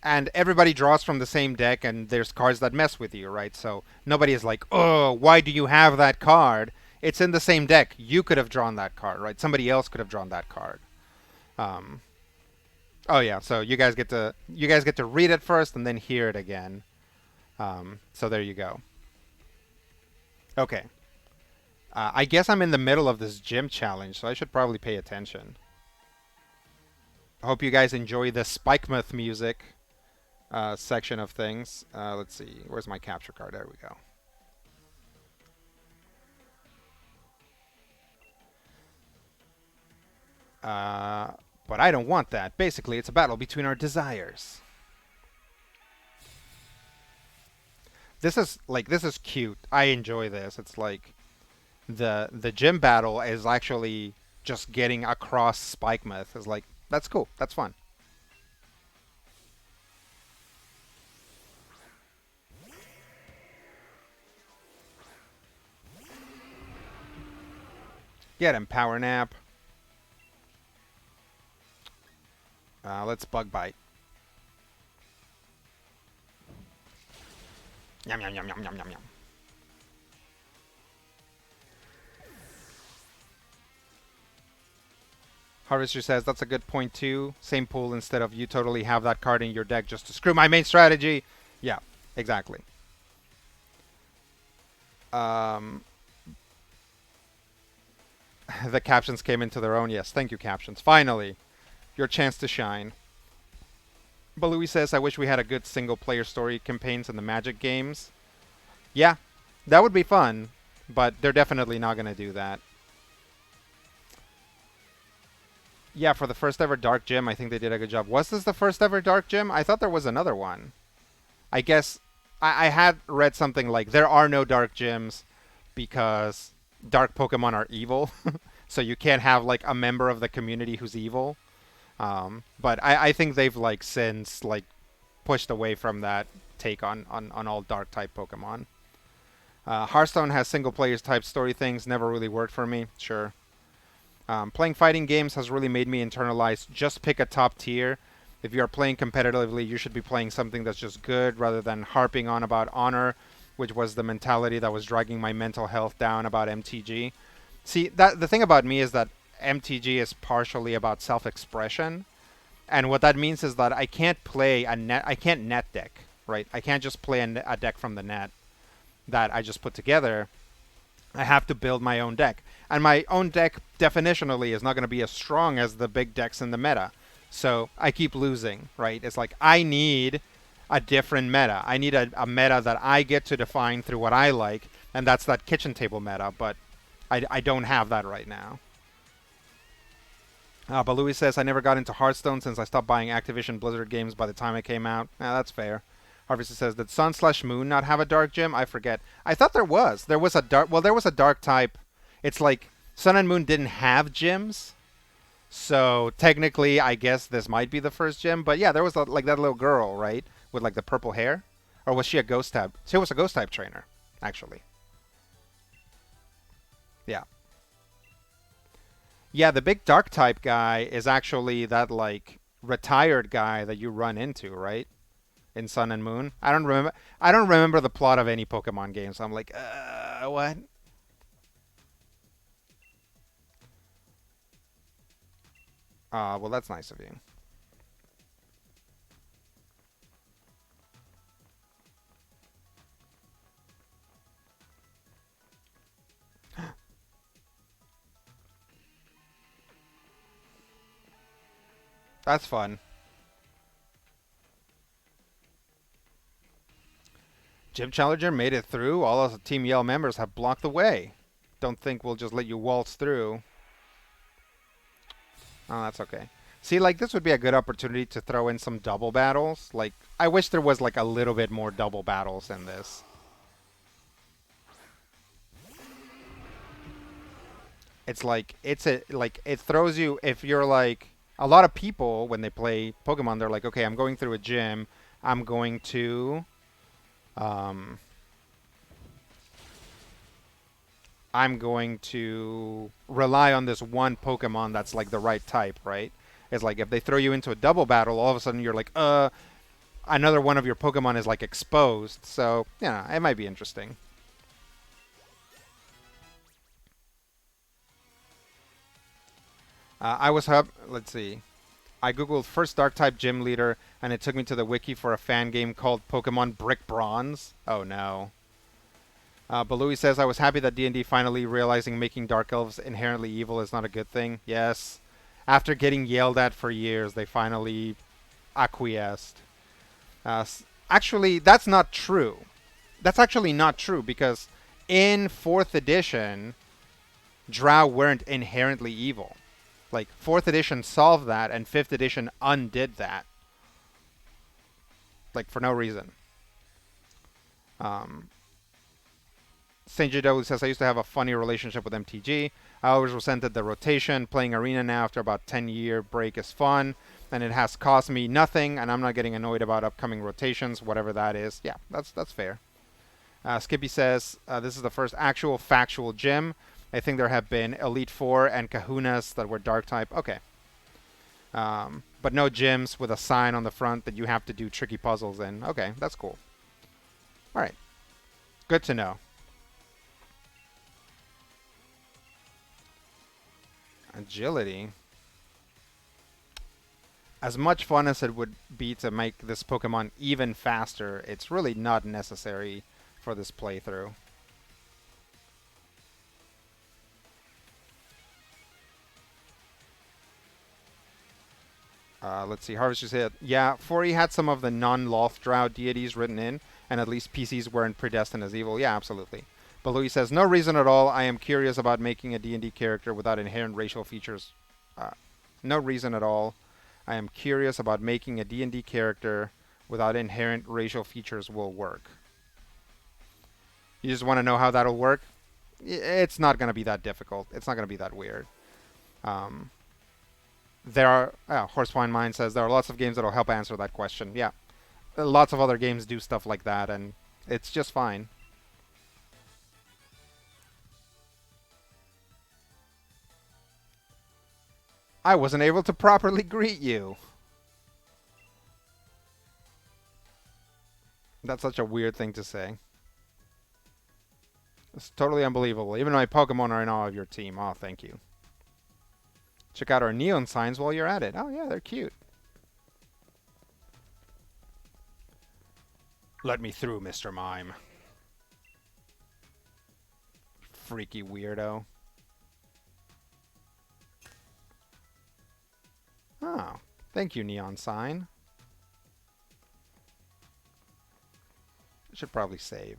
And everybody draws from the same deck, and there's cards that mess with you, right? So nobody is like, oh, why do you have that card? It's in the same deck. You could have drawn that card, right? Somebody else could have drawn that card. Um, oh yeah, so you guys get to read it first and then hear it again. So there you go. Okay. I guess I'm in the middle of this gym challenge, so I should probably pay attention. I hope you guys enjoy the Spikemuth music section of things. Let's see. Where's my capture card? There we go. Uh, but I don't want that. Basically, it's a battle between our desires. This is cute. I enjoy this. It's like the gym battle is actually just getting across Spikemuth. Is like that's cool. That's fun. Get him, Power Nap. Let's Bug Bite. Yum yum yum yum yum yum yum. Harvester says that's a good point too. Same pool instead of you totally have that card in your deck just to screw my main strategy. Yeah, exactly. Um, the captions came into their own. Yes, thank you, captions. Finally, your chance to shine. But Louis says, I wish we had a good single player story campaigns in the Magic games. Yeah, that would be fun, but they're definitely not going to do that. Yeah, for the first ever Dark Gym, I think they did a good job. Was this the first ever Dark Gym? I thought there was another one. I guess I had read something like there are no Dark Gyms because Dark Pokemon are evil. So you can't have like a member of the community who's evil. But I think they've like since like pushed away from that take on all dark type Pokemon. Hearthstone has single player type story things, never really worked for me. Sure. Playing fighting games has really made me internalize just pick a top tier. If you are playing competitively, you should be playing something that's just good rather than harping on about honor, which was the mentality that was dragging my mental health down about MTG. See, that the thing about me is that MTG is partially about self-expression, and what that means is that I can't play a net. I can't net deck, right? I can't just play a deck from the net that I just put together. I have to build my own deck. And my own deck, definitionally, is not going to be as strong as the big decks in the meta. So I keep losing, right? It's like I need a different meta. I need a meta that I get to define through what I like, and that's that kitchen table meta, but I don't have that right now. But Louis says, I never got into Hearthstone since I stopped buying Activision Blizzard games by the time it came out. That's fair. Harvester says, did Sun slash Moon not have a dark gym? I forget. I thought there was. There was a dark. Well, there was a dark type. It's like Sun and Moon didn't have gyms, so technically, I guess this might be the first gym. But yeah, there was like that little girl, right, with like the purple hair, or was she a ghost type? She was a ghost type trainer, actually. Yeah, yeah. The big dark type guy is actually that like retired guy that you run into, right? In Sun and Moon. I don't remember. I don't remember the plot of any Pokemon game, so I'm like, what? Well, that's nice of you. That's fun. Gym Challenger made it through. All of the Team Yell members have blocked the way. Don't think we'll just let you waltz through. Oh, that's okay. See, like, this would be a good opportunity to throw in some double battles. Like, I wish there was, like, a little bit more double battles in this. It's like, it throws you, if you're like, a lot of people, when they play Pokemon, they're like, okay, I'm going through a gym. I'm going to, um, I'm going to rely on this one Pokemon that's like the right type, right? It's like if they throw you into a double battle, all of a sudden you're like, another one of your Pokemon is like exposed. So, yeah, it might be interesting. Let's see. I googled first Dark type gym leader, and it took me to the wiki for a fan game called Pokemon Brick Bronze. Oh no. But Louis says I was happy that D&D finally realizing making Dark Elves inherently evil is not a good thing. Yes. After getting yelled at for years, they finally acquiesced. Actually, that's not true. That's actually not true because in 4th edition, Drow weren't inherently evil. Like, 4th edition solved that, and 5th edition undid that. Like, for no reason. Um, St. Judo says, I used to have a funny relationship with MTG. I always resented the rotation. Playing Arena now after about 10-year break is fun, and it has cost me nothing, and I'm not getting annoyed about upcoming rotations, whatever that is. Yeah, that's fair. Skippy says, this is the first actual factual gym. I think there have been Elite Four and Kahunas that were Dark type. Okay. But no gyms with a sign on the front that you have to do tricky puzzles in. Okay, that's cool. All right. Good to know. Agility. As much fun as it would be to make this Pokemon even faster, it's really not necessary for this playthrough. Let's see. Harvester said, yeah, 4E had some of the non-Lothdrow deities written in, and at least PCs weren't predestined as evil. Yeah, absolutely. But Louis says, no reason at all. I am curious about making a D&D character without inherent racial features. No reason at all. I am curious about making a D&D character without inherent racial features will work. You just want to know how that'll work? It's not going to be that difficult. It's not going to be that weird. Um, there are Horsefine Mind says there are lots of games that'll help answer that question. Yeah, lots of other games do stuff like that, and it's just fine. I wasn't able to properly greet you. That's such a weird thing to say. It's totally unbelievable. Even my Pokemon are in awe of your team. Oh, thank you. Check out our neon signs while you're at it. Oh, yeah, they're cute. Let me through, Mr. Mime. Freaky weirdo. Oh, thank you, neon sign. I should probably save.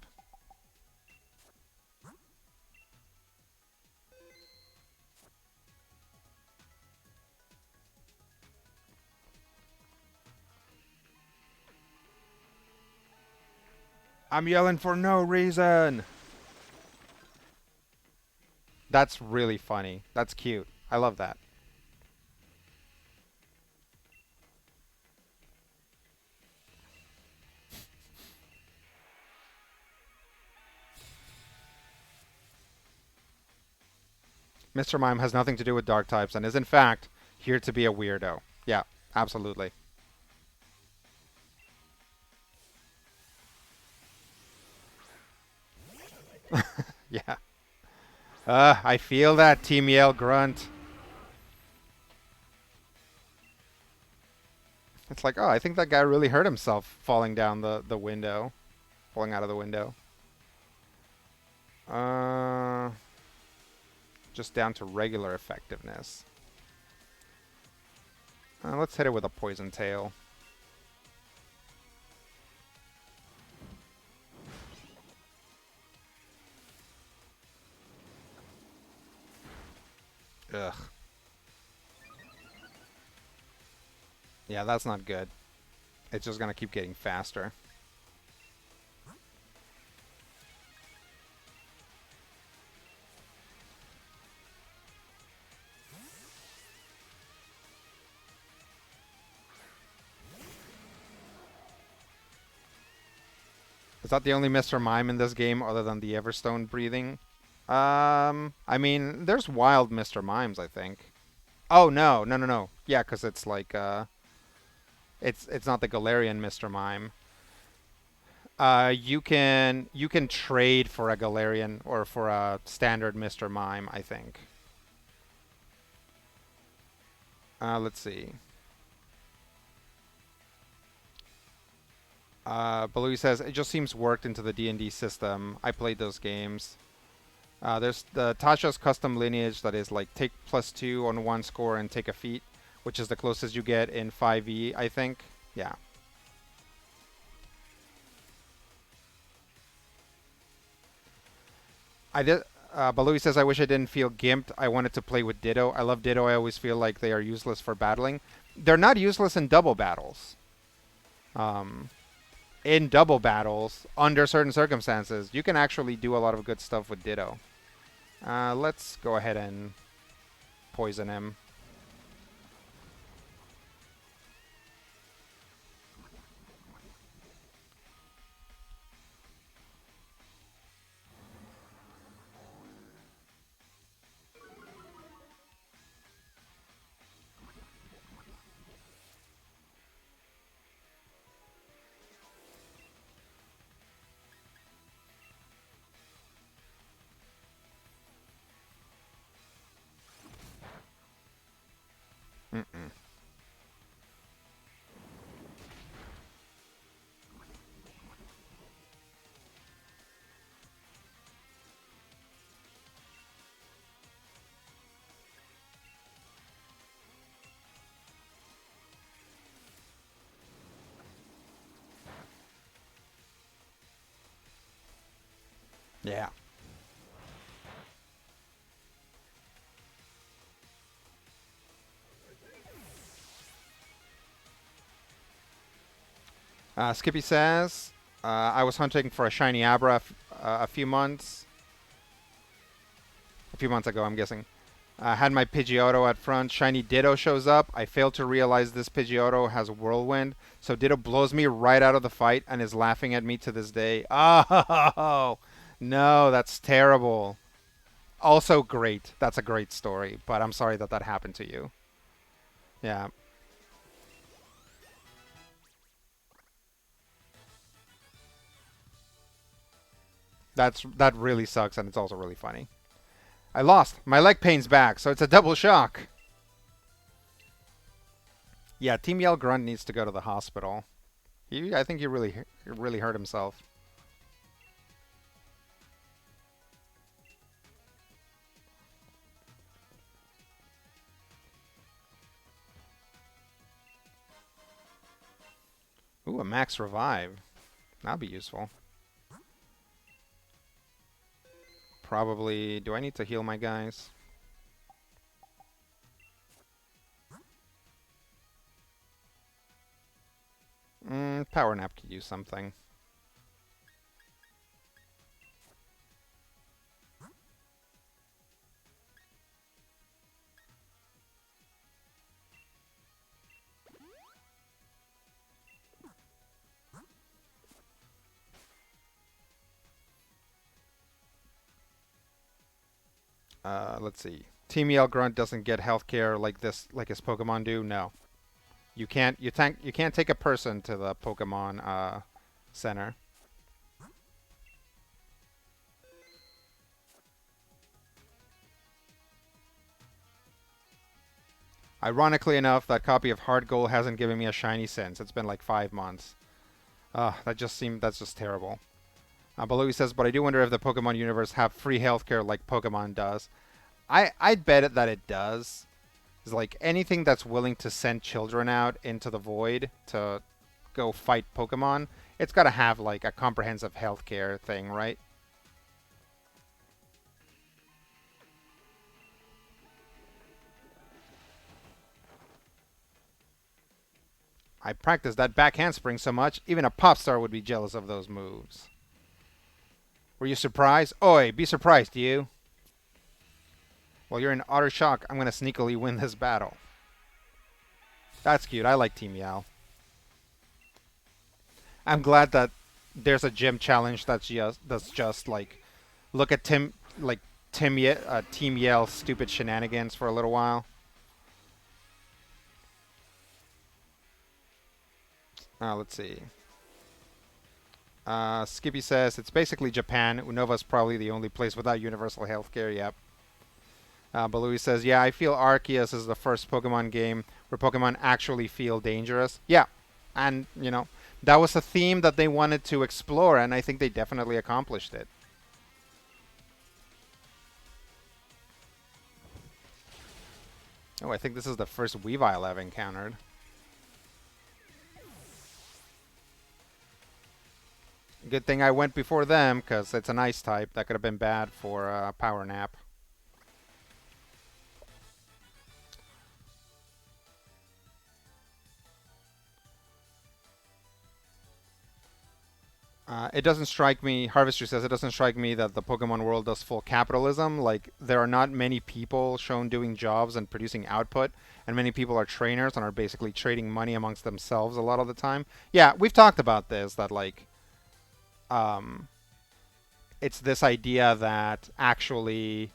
I'm yelling for no reason. That's really funny. That's cute. I love that. Mr. Mime has nothing to do with dark types and is in fact here to be a weirdo. Yeah, absolutely. Yeah. I feel that Team Yell grunt. It's like, oh, I think that guy really hurt himself falling down the window. Falling out of the window. Uh, just down to regular effectiveness. Let's hit it with a poison tail. Ugh. Yeah, that's not good. It's just gonna keep getting faster. Is that the only Mr. Mime in this game other than the Everstone breathing? I mean, there's wild Mr. Mimes, I think. Oh no, no, no, no. Yeah, because it's like it's not the Galarian Mr. Mime. You can trade for a Galarian or for a standard Mr. Mime, I think. Let's see. Baloo says it just seems worked into the D&D system. I played those games. There's the Tasha's custom lineage that is like take +2 on one score and take a feat, which is the closest you get in 5e, I think. Yeah. I did. Baloo says, I wish I didn't feel gimped. I wanted to play with Ditto. I love Ditto. I always feel like they are useless for battling. They're not useless in double battles. Um, in double battles, under certain circumstances, you can actually do a lot of good stuff with Ditto. Let's go ahead and poison him. Mm-mm. Yeah. Skippy says, I was hunting for a shiny Abra a few months. A few months ago, I'm guessing. Had my Pidgeotto at front. Shiny Ditto shows up. I failed to realize this Pidgeotto has Whirlwind. So Ditto blows me right out of the fight and is laughing at me to this day. Oh, no, that's terrible. Also great. That's a great story. But I'm sorry that that happened to you. Yeah, that really sucks, and it's also really funny. I lost. My leg pain's back, so it's a double shock. Yeah, Team Yell Grunt needs to go to the hospital. I think he really hurt himself. Ooh, a max revive. That'll be useful. Probably. Do I need to heal my guys? Power nap could use something. Let's see. Team Yell Grunt doesn't get healthcare like this, like his Pokemon do. No, you can't. You can't take a person to the Pokemon center. Ironically enough, that copy of Hard Gold hasn't given me a shiny since. It's been like 5 months. That's just terrible. Below says, but I do wonder if the Pokemon universe have free healthcare like Pokemon does. I'd bet that it does. Is like anything that's willing to send children out into the void to go fight Pokemon, it's got to have like a comprehensive healthcare thing, right? I practiced that back handspring so much, even a pop star would be jealous of those moves. Were you surprised? Oi, be surprised, you. Well, you're in utter shock. I'm going to sneakily win this battle. That's cute. I like Team Yell. I'm glad that there's a gym challenge that's just like look at Team Yell's stupid shenanigans for a little while. Let's see. Skippy says it's basically Japan. Unova's probably the only place without universal healthcare. Yep. Balui says, yeah, I feel Arceus is the first Pokemon game where Pokemon actually feel dangerous. Yeah, and that was a theme that they wanted to explore, and I think they definitely accomplished it. Oh, I think this is the first Weavile I've encountered. Good thing I went before them, because it's an Ice type. That could have been bad for Power Nap. It doesn't strike me, Harvester says, it doesn't strike me that the Pokemon world does full capitalism. Like, there are not many people shown doing jobs and producing output, and many people are trainers and are basically trading money amongst themselves a lot of the time. Yeah, we've talked about this, that, like, um, it's this idea that actually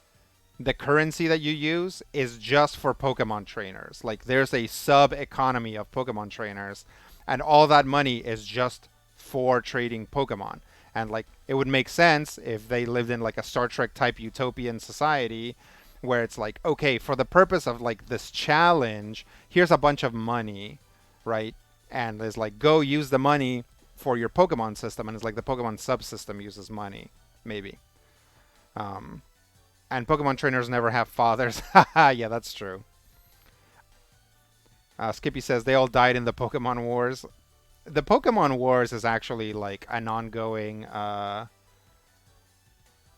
the currency that you use is just for Pokemon trainers. Like, there's a sub economy of Pokemon trainers, and all that money is just for trading Pokemon. And like, it would make sense if they lived in like a Star Trek type utopian society where it's like, okay, for the purpose of like this challenge, here's a bunch of money, right? And there's like, go use the money for your Pokemon system, and it's like the Pokemon subsystem uses money, maybe. Um, and Pokemon trainers never have fathers. Yeah, that's true. Skippy says they all died in the Pokemon Wars. The Pokemon Wars is actually like an ongoing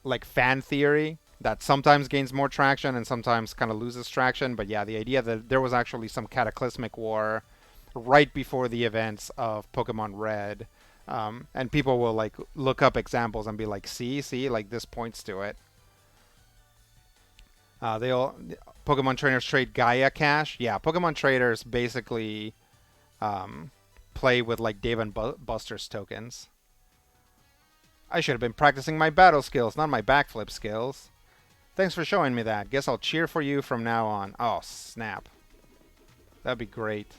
like fan theory that sometimes gains more traction and sometimes kind of loses traction. But yeah, the idea that there was actually some cataclysmic war right before the events of Pokemon Red. And people will like look up examples and be like, see, like this points to it. They all Pokemon trainers trade Gaia Cash. Yeah, Pokemon traders basically um, play with like Dave and Buster's tokens. I should have been practicing my battle skills, not my backflip skills. Thanks for showing me that. Guess I'll cheer for you from now on. Oh, snap. That'd be great.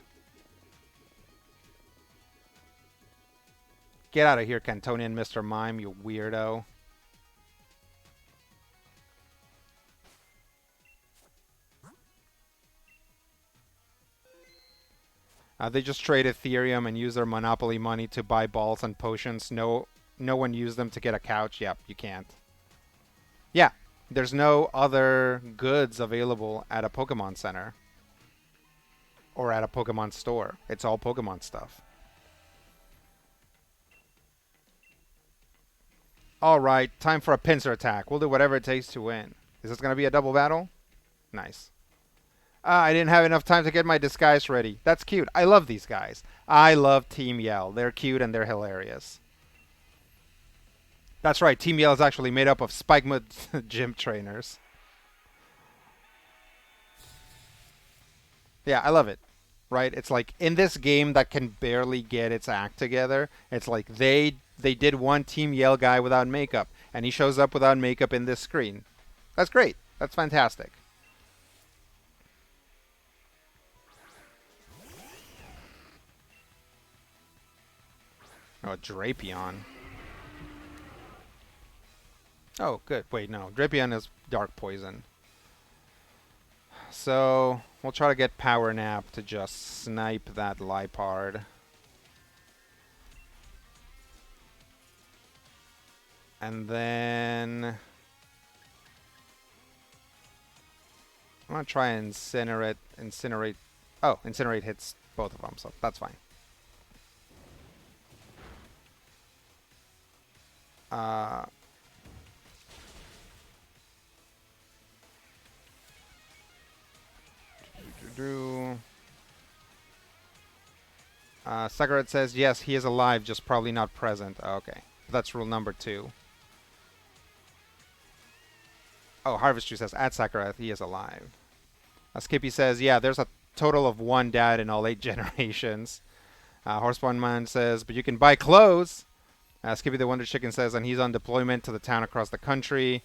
Get out of here, Cantonian Mr. Mime, you weirdo. They just trade Ethereum and use their Monopoly money to buy balls and potions. No one used them to get a couch. Yep, you can't. Yeah, there's no other goods available at a Pokemon Center or at a Pokemon store. It's all Pokemon stuff. All right, time for a pincer attack. We'll do whatever it takes to win. Is this going to be a double battle? Nice. I didn't have enough time to get my disguise ready. That's cute. I love these guys. I love Team Yell. They're cute and they're hilarious. That's right. Team Yell is actually made up of Spikemuth gym trainers. Yeah, I love it. Right? It's like in this game that can barely get its act together, it's like they did one Team Yell guy without makeup, and he shows up without makeup in this screen. That's great. That's fantastic. Oh, Drapion. Oh, good. Wait, no. Drapion is Dark Poison. So, we'll try to get Power Nap to just snipe that Lipard. And then I'm gonna try and incinerate. Incinerate. Oh, incinerate hits both of them, so that's fine. Uh, Sakarat says yes, he is alive, just probably not present. Okay, that's rule number 2. Oh, Harvestry says at Sakarat he is alive. Skippy says yeah, there's a total of 1 dad in all 8 generations. Horseborn Man says, but you can buy clothes. Skippy the Wonder Chicken says, and he's on deployment to the town across the country.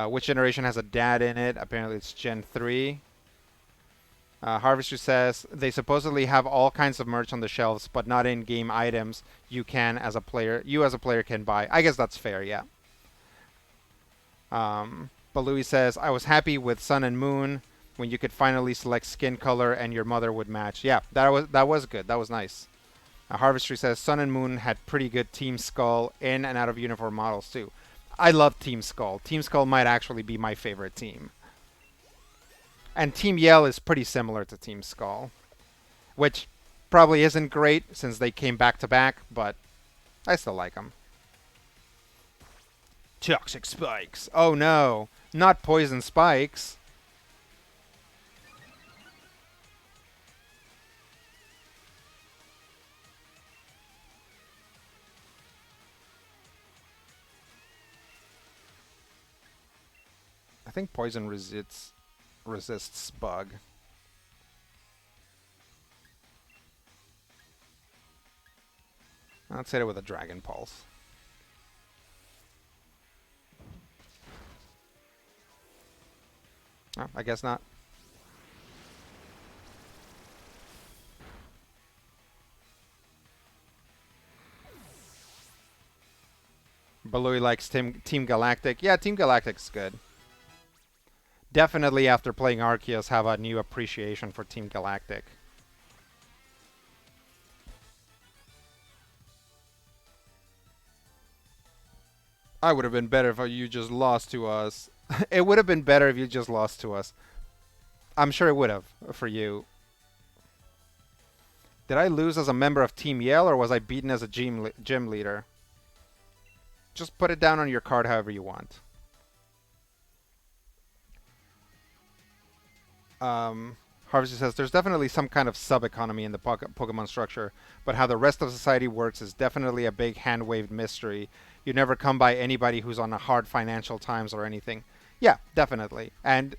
Which generation has a dad in it? Apparently it's Gen 3. Harvester says, they supposedly have all kinds of merch on the shelves, but not in-game items you as a player can buy. I guess that's fair, yeah. Balui says, I was happy with Sun and Moon when you could finally select skin color and your mother would match. Yeah, that was good. That was nice. Harvestry says Sun and Moon had pretty good Team Skull in and out of uniform models too. I love Team Skull. Team Skull might actually be my favorite team. And Team Yell is pretty similar to Team Skull, which probably isn't great since they came back to back, but I still like them. Toxic spikes. Oh no, not poison spikes. I think poison resists bug. Let's hit it with a Dragon Pulse. Oh, I guess not. Balui likes Team Galactic. Yeah, Team Galactic's good. Definitely after playing Arceus have a new appreciation for Team Galactic. I would have been better if you just lost to us. It would have been better if you just lost to us. I'm sure it would have for you. Did I lose as a member of Team Yell or was I beaten as a gym leader? Just put it down on your card however you want. Harvester says there's definitely some kind of sub-economy in the Pokemon structure, but how the rest of society works is definitely a big hand-waved mystery. You never come by anybody who's on a hard financial times or anything. Yeah, definitely. And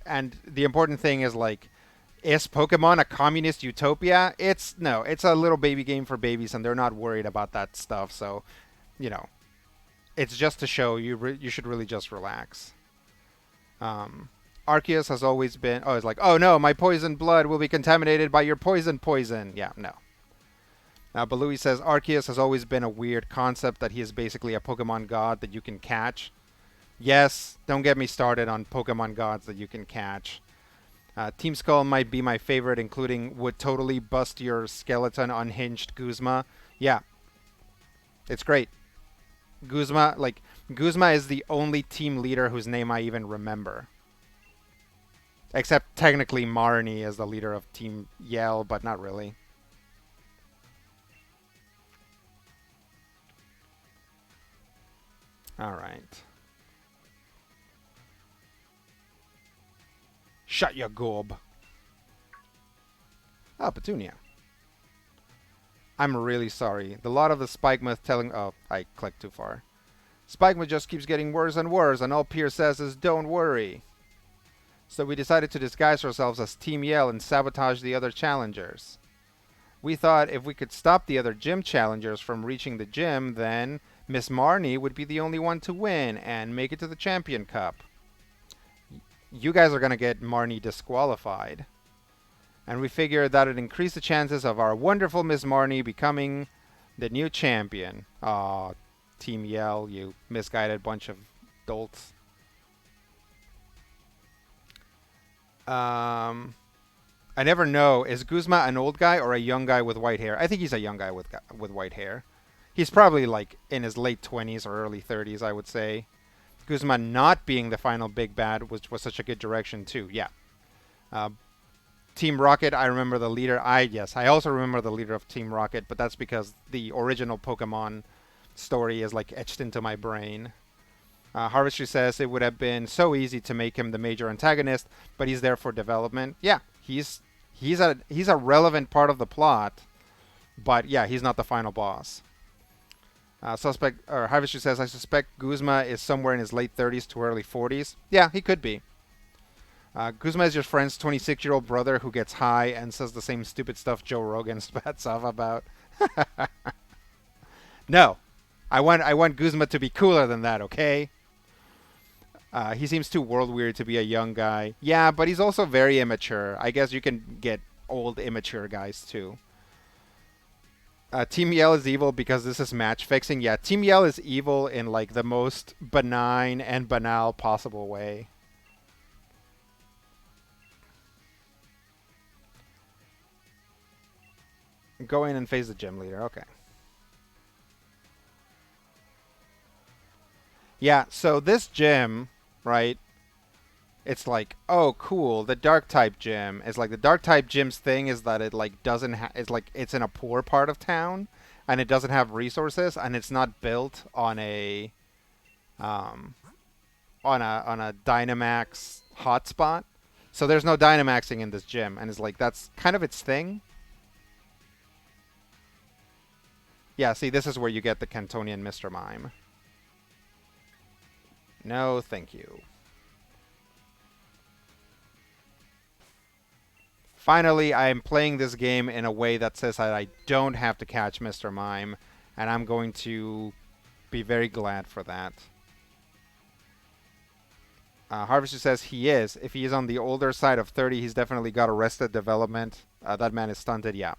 the important thing is like, is Pokemon a communist utopia? It's a little baby game for babies, and they're not worried about that stuff. So, you know, it's just to show you should really just relax. Arceus has always been. Oh, it's like, oh no, my poison blood will be contaminated by your poison. Yeah, no. Now, Balui says Arceus has always been a weird concept that he is basically a Pokemon god that you can catch. Yes, don't get me started on Pokemon gods that you can catch. Team Skull might be my favorite, including would totally bust your skeleton unhinged Guzma. Yeah, it's great. Guzma is the only team leader whose name I even remember. Except technically Marnie is the leader of Team Yell, but not really. Alright. Shut your gob. Oh, Petunia. I'm really sorry. The lot of the Spikemuth telling... Oh, I clicked too far. Spikemuth just keeps getting worse and worse, and all Pierce says is, don't worry. So we decided to disguise ourselves as Team Yell and sabotage the other challengers. We thought if we could stop the other gym challengers from reaching the gym, then Miss Marnie would be the only one to win and make it to the Champion Cup. You guys are going to get Marnie disqualified. And we figured that would increase the chances of our wonderful Miss Marnie becoming the new champion. Aw, Team Yell, you misguided bunch of dolts. I never know. Is Guzma an old guy or a young guy with white hair? I think he's a young guy with white hair. He's probably like in his late 20s or early 30s, I would say. Guzma not being the final big bad was such a good direction too. Yeah. Uh, Team Rocket, I remember the leader. I also remember the leader of Team Rocket, but that's because the original Pokemon story is like etched into my brain. Harvestry says it would have been so easy to make him the major antagonist, but he's there for development. Yeah, he's a relevant part of the plot, but yeah, he's not the final boss. Harvestry says I suspect Guzma is somewhere in his late 30s to early 40s. Yeah, he could be. Guzma is your friend's 26-year-old brother who gets high and says the same stupid stuff Joe Rogan spats off about. No, I want Guzma to be cooler than that. Okay. He seems too world weary to be a young guy. Yeah, but he's also very immature. I guess you can get old immature guys too. Team Yell is evil because this is match fixing. Yeah, Team Yell is evil in like the most benign and banal possible way. Go in and face the gym leader. Okay. Yeah, so this gym, right? It's like, oh, cool. The dark type gym is like the dark type gym's thing is that it like doesn't it's like it's in a poor part of town and it doesn't have resources and it's not built um on a Dynamax hotspot. So there's no Dynamaxing in this gym and it's like that's kind of its thing. Yeah, see, this is where you get the Cantonian Mr. Mime. No, thank you. Finally, I am playing this game in a way that says that I don't have to catch Mr. Mime, and I'm going to be very glad for that. Harvester says he is. If he is on the older side of 30, he's definitely got arrested development. That man is stunted, yeah.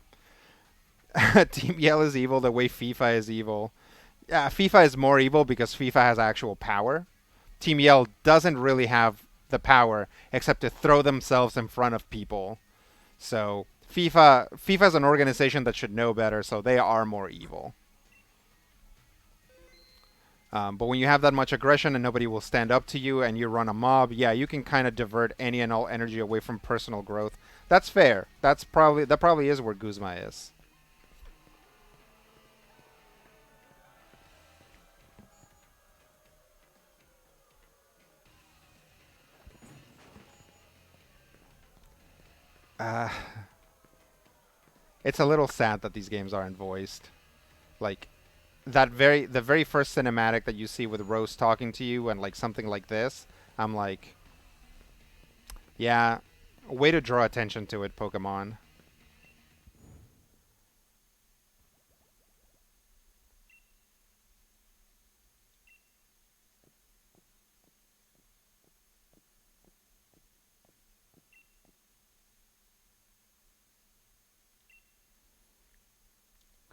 Team Yell is evil the way FIFA is evil. Yeah, FIFA is more evil because FIFA has actual power. Team Yell doesn't really have the power except to throw themselves in front of people. So FIFA is an organization that should know better, so they are more evil. But when you have that much aggression and nobody will stand up to you and you run a mob, yeah, you can kind of divert any and all energy away from personal growth. That's fair. That probably is where Guzma is. Uh, it's a little sad that these games aren't voiced. Like the very first cinematic that you see with Rose talking to you and like something like this, I'm like, yeah, way to draw attention to it, Pokemon.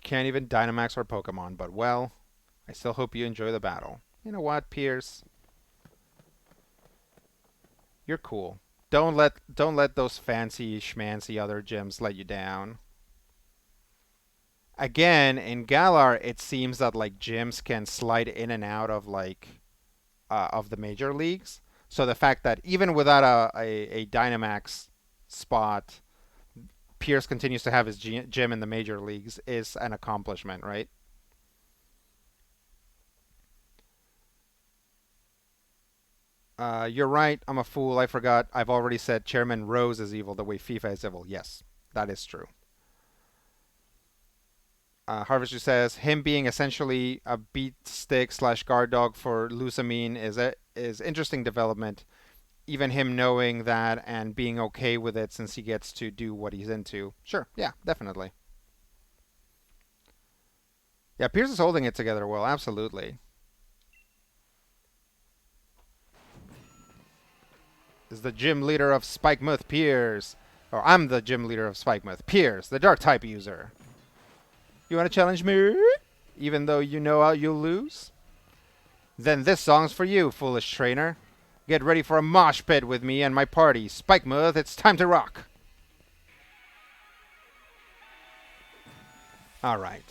Can't even Dynamax or Pokemon, but well, I still hope you enjoy the battle. You know what, Pierce? You're cool. Don't let those fancy schmancy other gyms let you down. Again, in Galar, it seems that like gyms can slide in and out of like of the major leagues. So the fact that even without a Dynamax spot, Pierce continues to have his gym in the major leagues is an accomplishment, right? You're right. I'm a fool. I forgot. I've already said Chairman Rose is evil the way FIFA is evil. Yes, that is true. Harvester says him being essentially a beat stick slash guard dog for Lusamine is interesting development. Even him knowing that and being okay with it since he gets to do what he's into. Sure, yeah, definitely. Yeah, Pierce is holding it together well. Absolutely. Is the gym leader of Spikemuth, Pierce. Or I'm the gym leader of Spikemuth, Pierce, the dark type user. You want to challenge me? Even though you know you'll lose? Then this song's for you, foolish trainer. Get ready for a mosh pit with me and my party. Spikemuth, it's time to rock. Alright.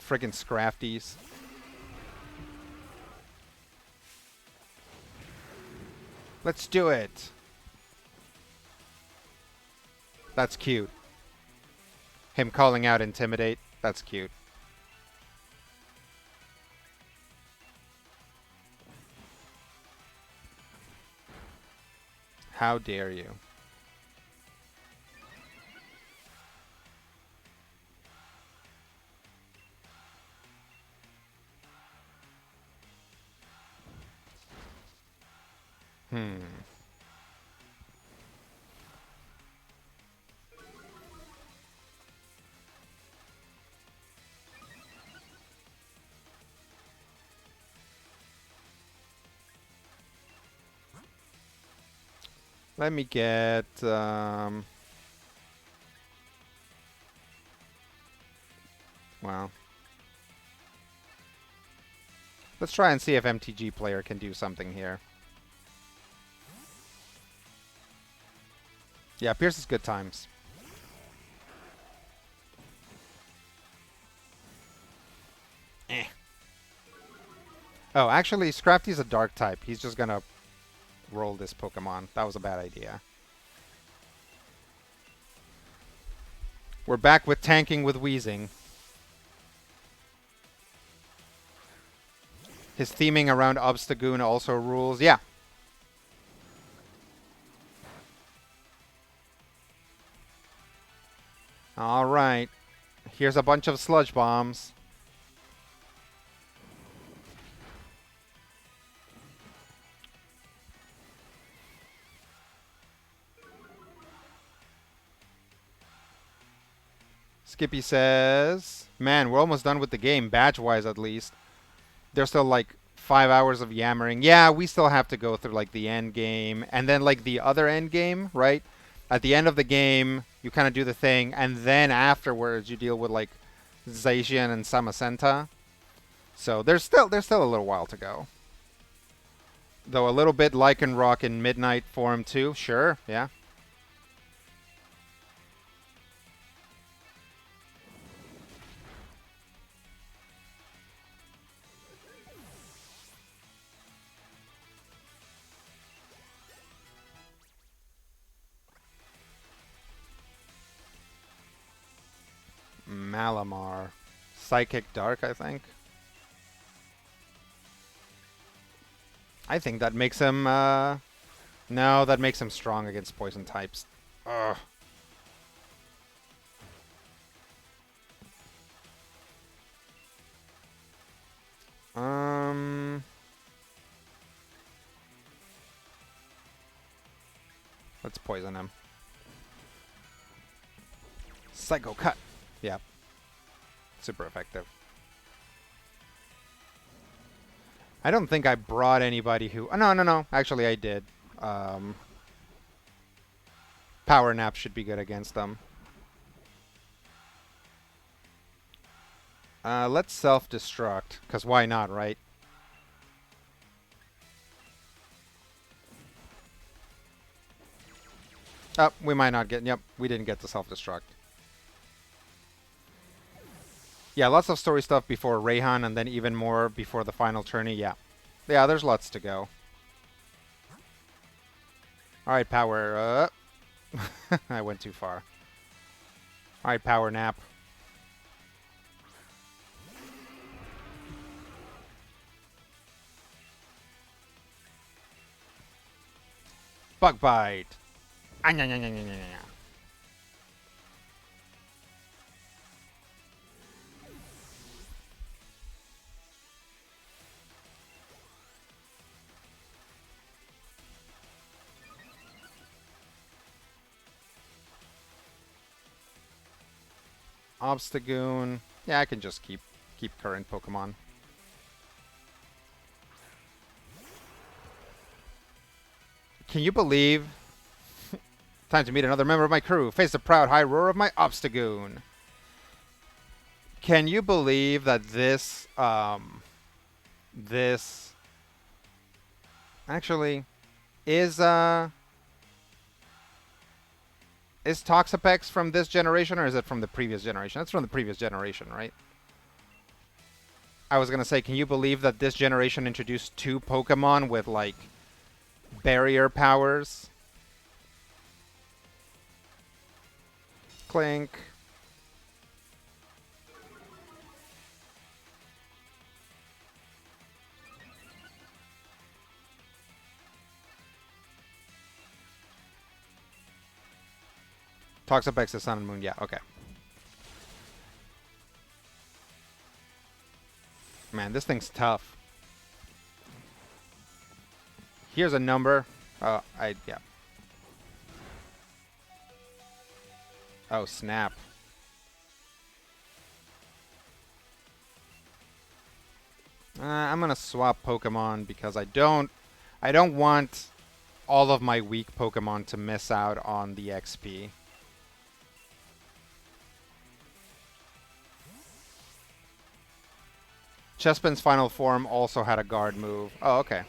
friggin' Scrafties. Let's do it. That's cute. Him calling out Intimidate. That's cute. How dare you? Let me get... well... let's try and see if MTG player can do something here. Yeah, Pierce is good times. Eh. Oh, actually, Scrafty's a dark type. He's just gonna roll this Pokemon. That was a bad idea. We're back with tanking with Wheezing. His theming around Obstagoon also rules. Yeah. Alright. Here's a bunch of Sludge Bombs. Skippy says, man, we're almost done with the game, badge-wise at least. There's still like 5 hours of yammering. Yeah, we still have to go through like the end game and then like the other end game, right? At the end of the game, you kind of do the thing, and then afterwards you deal with like Zacian and Samacenta. So there's still a little while to go. Though a little bit Lycanroc in Midnight form too. Sure, yeah. Malamar. Psychic Dark, I think. I think that makes him, no, that makes him strong against poison types. Ugh. Let's poison him. Psycho Cut. Yep. Super effective. I don't think I brought anybody who... oh, no. Actually, I did. Power Nap should be good against them. Let's self-destruct, because why not, right? Oh, we might not get... yep, we didn't get the self-destruct. Yeah, lots of story stuff before Rayhan, and then even more before the final tourney. Yeah. Yeah, there's lots to go. Alright, Power... I went too far. Alright, Power Nap. Bug Bite. Obstagoon. Yeah, I can just keep current Pokemon. Can you believe? Time to meet another member of my crew. Face the proud high roar of my Obstagoon. Can you believe that this this actually is Toxapex from this generation, or is it from the previous generation? That's from the previous generation, right? I was gonna say, can you believe that this generation introduced two Pokemon with like barrier powers? Clink. Toxapex is Sun and Moon. Yeah, okay. Man, this thing's tough. Here's a number. Yeah. Oh, snap. I'm gonna swap Pokemon because I don't want all of my weak Pokemon to miss out on the XP. Chespin's final form also had a guard move. Oh, okay.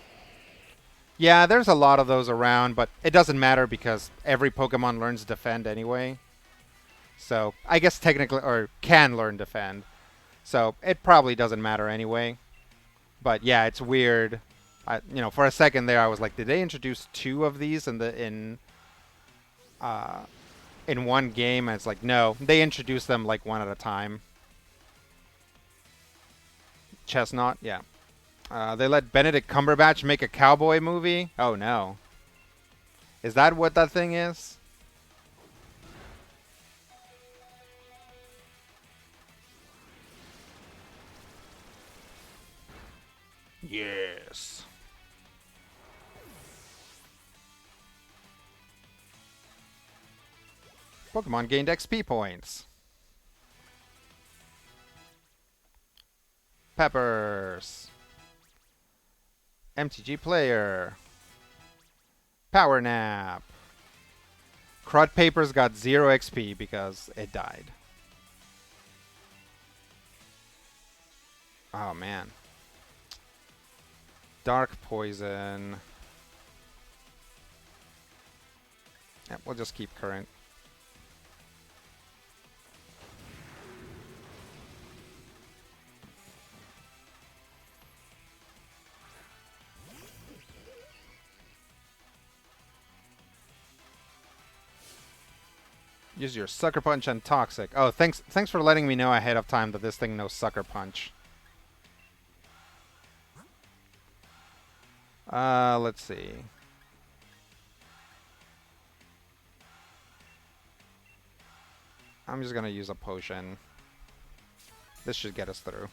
Yeah, there's a lot of those around, but it doesn't matter because every Pokemon learns defend anyway. So, I guess technically, or can learn defend. So, it probably doesn't matter anyway. But yeah, it's weird. For a second there, I was like, did they introduce two of these uh, in one game? And it's like, no, they introduced them like one at a time. Chestnut, yeah. They let Benedict Cumberbatch make a cowboy movie? Oh no. Is that what that thing is? Yes. Pokemon gained XP points. Peppers. MTG player. Power nap. Crud Papers got 0 XP because it died. Oh man. Dark Poison. Yep, we'll just keep current. Use your Sucker Punch and Toxic. Oh, thanks for letting me know ahead of time that this thing knows Sucker Punch. Let's see. I'm just gonna use a potion. This should get us through.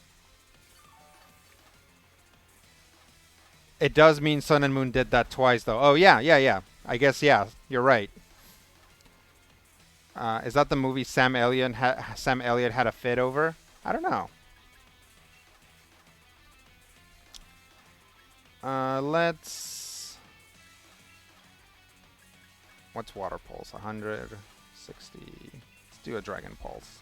It does mean Sun and Moon did that twice, though. Oh, yeah. I guess, yeah, you're right. Is that the movie Sam Elliott had a fit over? I don't know. Let's... What's Water Pulse? 160. Let's do a Dragon Pulse.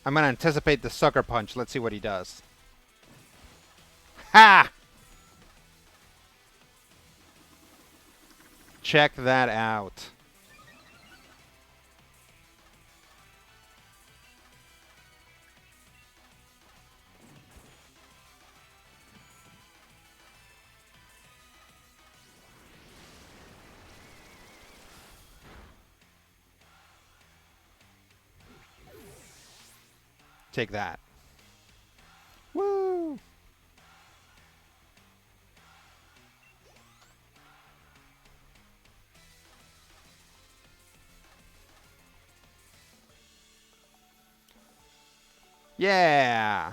I'm going to anticipate the Sucker Punch. Let's see what he does. Ha! Check that out. Take that. Woo! Yeah!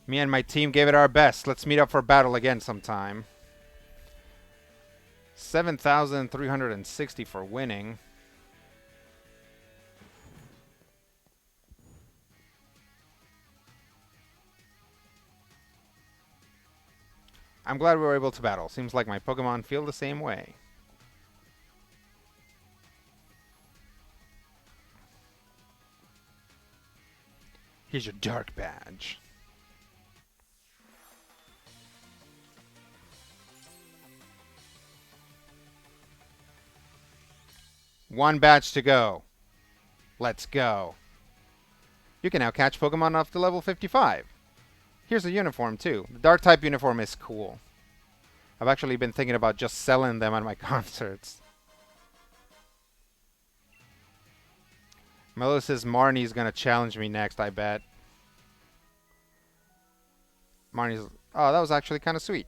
Me and my team gave it our best. Let's meet up for battle again sometime. 7,360 for winning. I'm glad we were able to battle. Seems like my Pokemon feel the same way. Here's your dark badge. One badge to go. Let's go. You can now catch Pokemon up to level 55. Here's a uniform too. The dark type uniform is cool. I've actually been thinking about just selling them at my concerts. Melo says Marnie's gonna challenge me next, I bet. Marnie's... Oh, that was actually kind of sweet.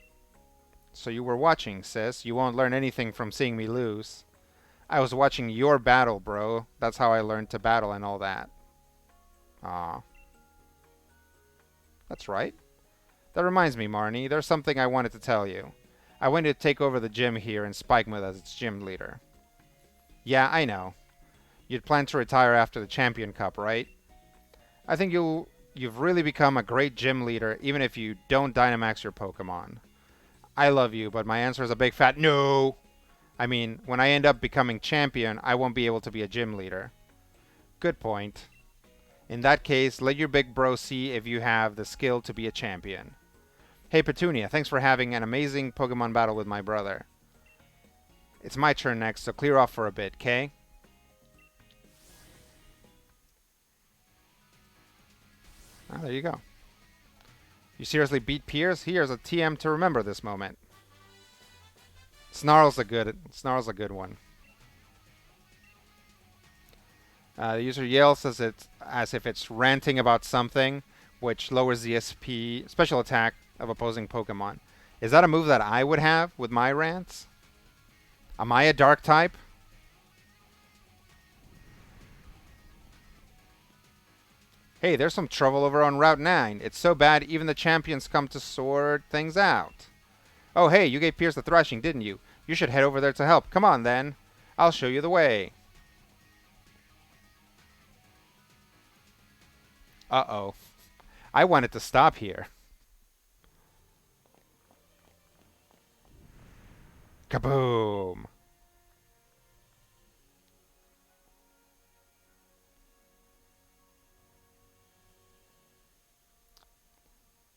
So you were watching, sis. You won't learn anything from seeing me lose. I was watching your battle, bro. That's how I learned to battle and all that. Aw. That's right. That reminds me, Marnie. There's something I wanted to tell you. I wanted to take over the gym here in Spikemuth as its gym leader. Yeah, I know. You'd plan to retire after the Champion Cup, right? I think you've really become a great gym leader, even if you don't Dynamax your Pokemon. I love you, but my answer is a big fat no. I mean, when I end up becoming champion, I won't be able to be a gym leader. Good point. In that case, let your big bro see if you have the skill to be a champion. Hey Petunia, thanks for having an amazing Pokemon battle with my brother. It's my turn next, so clear off for a bit, okay? Ah, there you go. You seriously beat Pierce? Here's a TM to remember this moment. Snarl's a good one. The user yells as if it's ranting about something, which lowers the SP special attack of opposing Pokemon. Is that a move that I would have with my rants? Am I a dark type? Hey, there's some trouble over on Route 9. It's so bad even the champions come to sort things out. Oh, hey, you gave Pierce the thrashing, didn't you? You should head over there to help. Come on, then. I'll show you the way. Uh-oh. I wanted to stop here. Kaboom!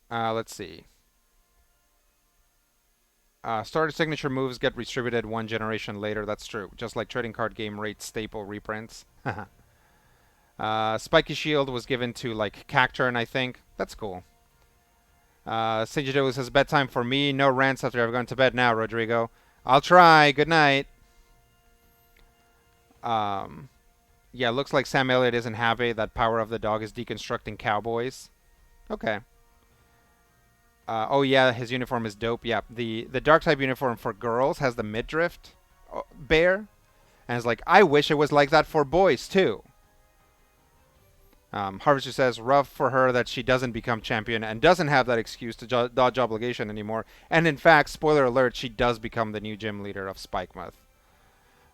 Let's see. Starter signature moves get distributed one generation later. That's true. Just like trading card game rate staple reprints. Spiky Shield was given to, like, Cacturn, I think. That's cool. Sagittarius says, bedtime for me. No rants after I've gone to bed now, Rodrigo. I'll try. Good night. Yeah, looks like Sam Elliott isn't happy that Power of the Dog is deconstructing cowboys. Okay. Oh yeah, his uniform is dope. Yeah, the dark type uniform for girls has the midriff bear, and it's like, I wish it was like that for boys too. Harvester says, rough for her that she doesn't become champion and doesn't have that excuse to dodge obligation anymore. And in fact, spoiler alert, she does become the new gym leader of Spikemuth.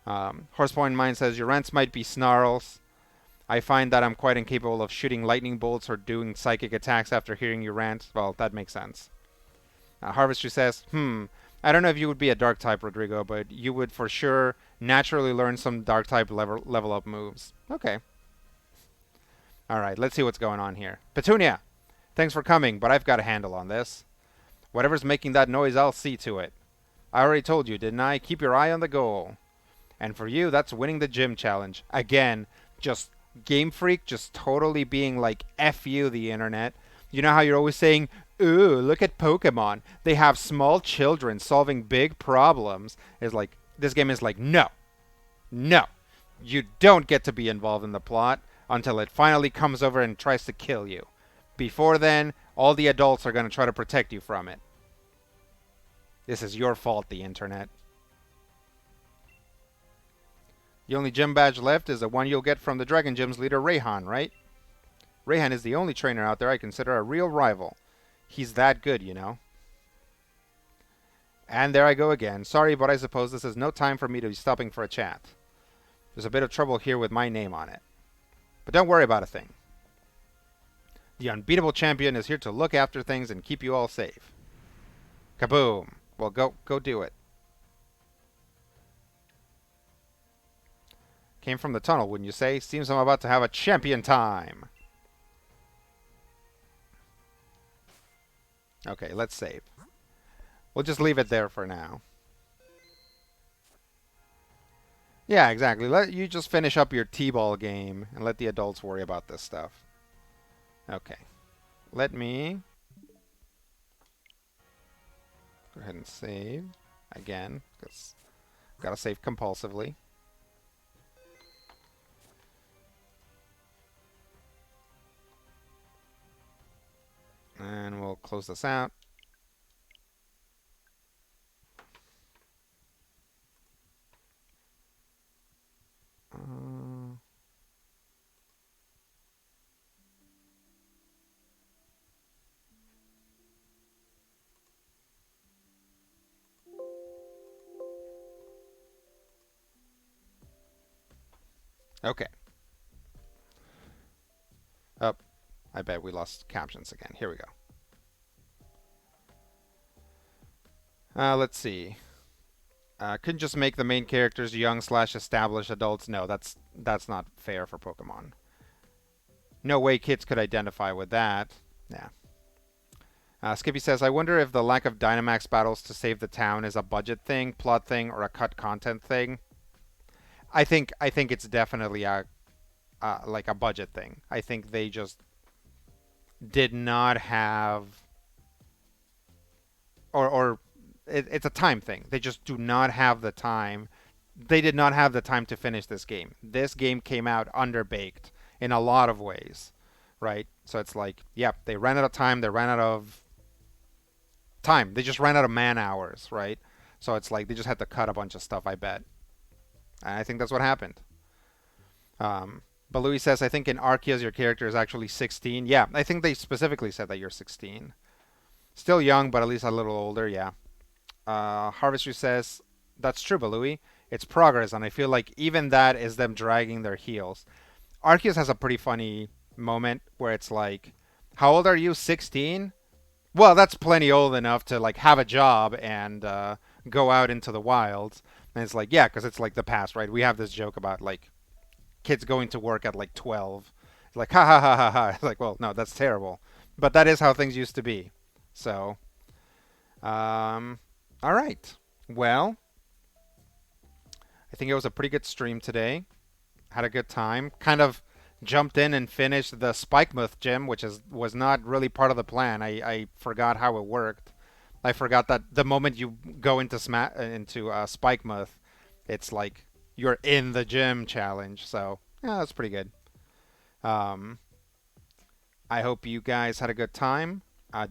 Horsepoint Mind says, your rants might be snarls. I find that I'm quite incapable of shooting lightning bolts or doing psychic attacks after hearing you rant. Well, that makes sense. Harvester says, I don't know if you would be a dark type, Rodrigo, but you would for sure naturally learn some dark type level up moves. Okay. Alright, let's see what's going on here. Petunia! Thanks for coming, but I've got a handle on this. Whatever's making that noise, I'll see to it. I already told you, didn't I? Keep your eye on the goal. And for you, that's winning the gym challenge. Again, just Game Freak just totally being like, F you, the internet. You know how you're always saying, ooh, look at Pokemon. They have small children solving big problems. It's like, this game is like, no. No. You don't get to be involved in the plot until it finally comes over and tries to kill you. Before then, all the adults are going to try to protect you from it. This is your fault, the internet. The only gym badge left is the one you'll get from the Dragon Gym's leader, Rayhan, right? Rayhan is the only trainer out there I consider a real rival. He's that good, you know. And there I go again. Sorry, but I suppose this is no time for me to be stopping for a chat. There's a bit of trouble here with my name on it. But don't worry about a thing. The unbeatable champion is here to look after things and keep you all safe. Kaboom. Well, go do it. Came from the tunnel, wouldn't you say? Seems I'm about to have a champion time. Okay, let's save. We'll just leave it there for now. Yeah, exactly. Let you just finish up your T-ball game and let the adults worry about this stuff. Okay. Let me go ahead and save again, because gotta save compulsively. And we'll close this out. Uh, okay. Up. I bet we lost captions again. Here we go. Let's see. Couldn't just make the main characters young slash established adults. No, that's not fair for Pokemon. No way kids could identify with that. Yeah. Skippy says, I wonder if the lack of Dynamax battles to save the town is a budget thing, plot thing, or a cut content thing. I think it's definitely a like a budget thing. I think they just did not have, or it's a time thing. They just do not have the time. They did not have the time to finish this game. This game came out underbaked in a lot of ways, right? So it's like, yep, they ran out of time. They ran out of time. They just ran out of man hours, right? So it's like they just had to cut a bunch of stuff, I bet. And I think that's what happened. But Louis says, I think in Arceus your character is actually 16. Yeah, I think they specifically said that you're 16. Still young, but at least a little older, yeah. Harvester says, that's true, Balui. It's progress, and I feel like even that is them dragging their heels. Arceus has a pretty funny moment where it's like, how old are you? 16? Well, that's plenty old enough to like have a job and go out into the wilds. And it's like, yeah, because it's like the past, right? We have this joke about like kids going to work at like 12. It's like, ha ha ha ha ha. It's like, well, no, that's terrible. But that is how things used to be. So, um, all right. Well, I think it was a pretty good stream today. Had a good time. Kind of jumped in and finished the Spikemuth gym, which was not really part of the plan. I forgot how it worked. I forgot that the moment you go into Spikemuth, it's like you're in the gym challenge. So yeah, that's pretty good. Um, I hope you guys had a good time.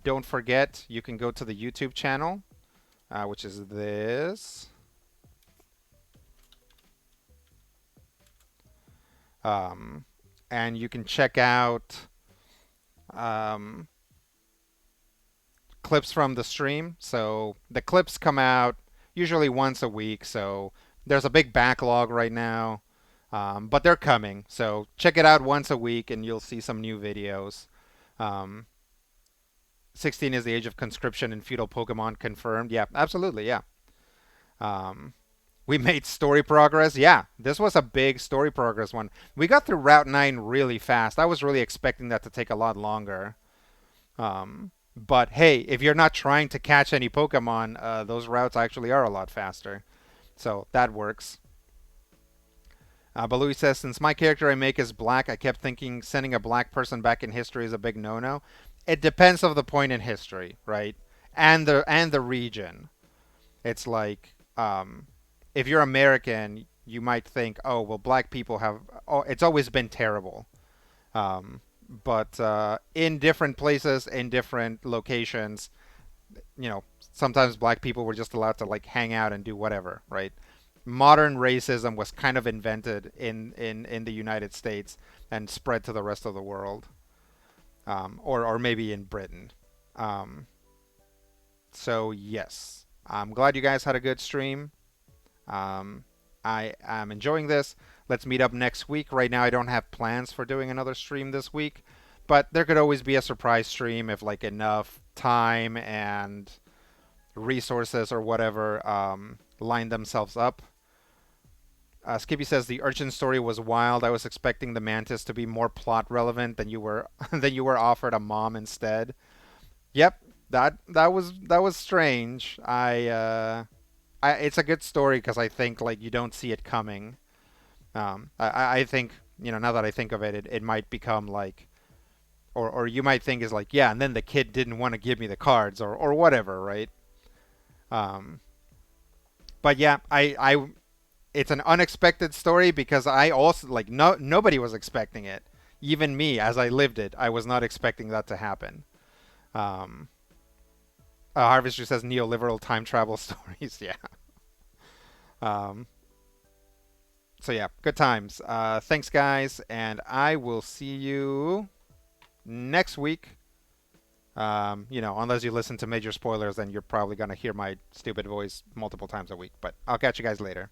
Don't forget, you can go to the YouTube channel, which is this. Um, and you can check out um, clips from the stream. So the clips come out usually once a week. So there's a big backlog right now, but they're coming. So check it out once a week, and you'll see some new videos. Um, 16 is the age of conscription in feudal Pokemon confirmed. Yeah, absolutely. Yeah. Um, we made story progress. Yeah, this was a big story progress one. We got through Route 9 really fast. I was really expecting that to take a lot longer. But hey, if you're not trying to catch any Pokemon, those routes actually are a lot faster. So that works. But Louis says, since my character I make is black, I kept thinking sending a black person back in history is a big no-no. It depends of the point in history, right? And the region. It's like if you're American, you might think, oh well, black people have. Oh, it's always been terrible. But in different places, in different locations, sometimes black people were just allowed to like hang out and do whatever, right? Modern racism was kind of invented in the United States and spread to the rest of the world, or maybe in Britain. Um, so yes, I'm glad you guys had a good stream. Um, I am enjoying this. Let's meet up next week. Right now, I don't have plans for doing another stream this week, but there could always be a surprise stream if like enough time and resources or whatever line themselves up. Skippy says the urchin story was wild. I was expecting the mantis to be more plot relevant than you were than you were offered a mom instead. Yep, that was strange. It's a good story because I think like you don't see it coming. I think now that I think of it, it might become like, or you might think is like, yeah, and then the kid didn't want to give me the cards or whatever, right? Um, but yeah, it's an unexpected story because I also like nobody was expecting it. Even me, as I lived it, I was not expecting that to happen. Um, Harvester says neoliberal time travel stories. Yeah. Um, so yeah, good times. Thanks, guys, and I will see you next week. Unless you listen to major spoilers, then you're probably gonna hear my stupid voice multiple times a week. But I'll catch you guys later.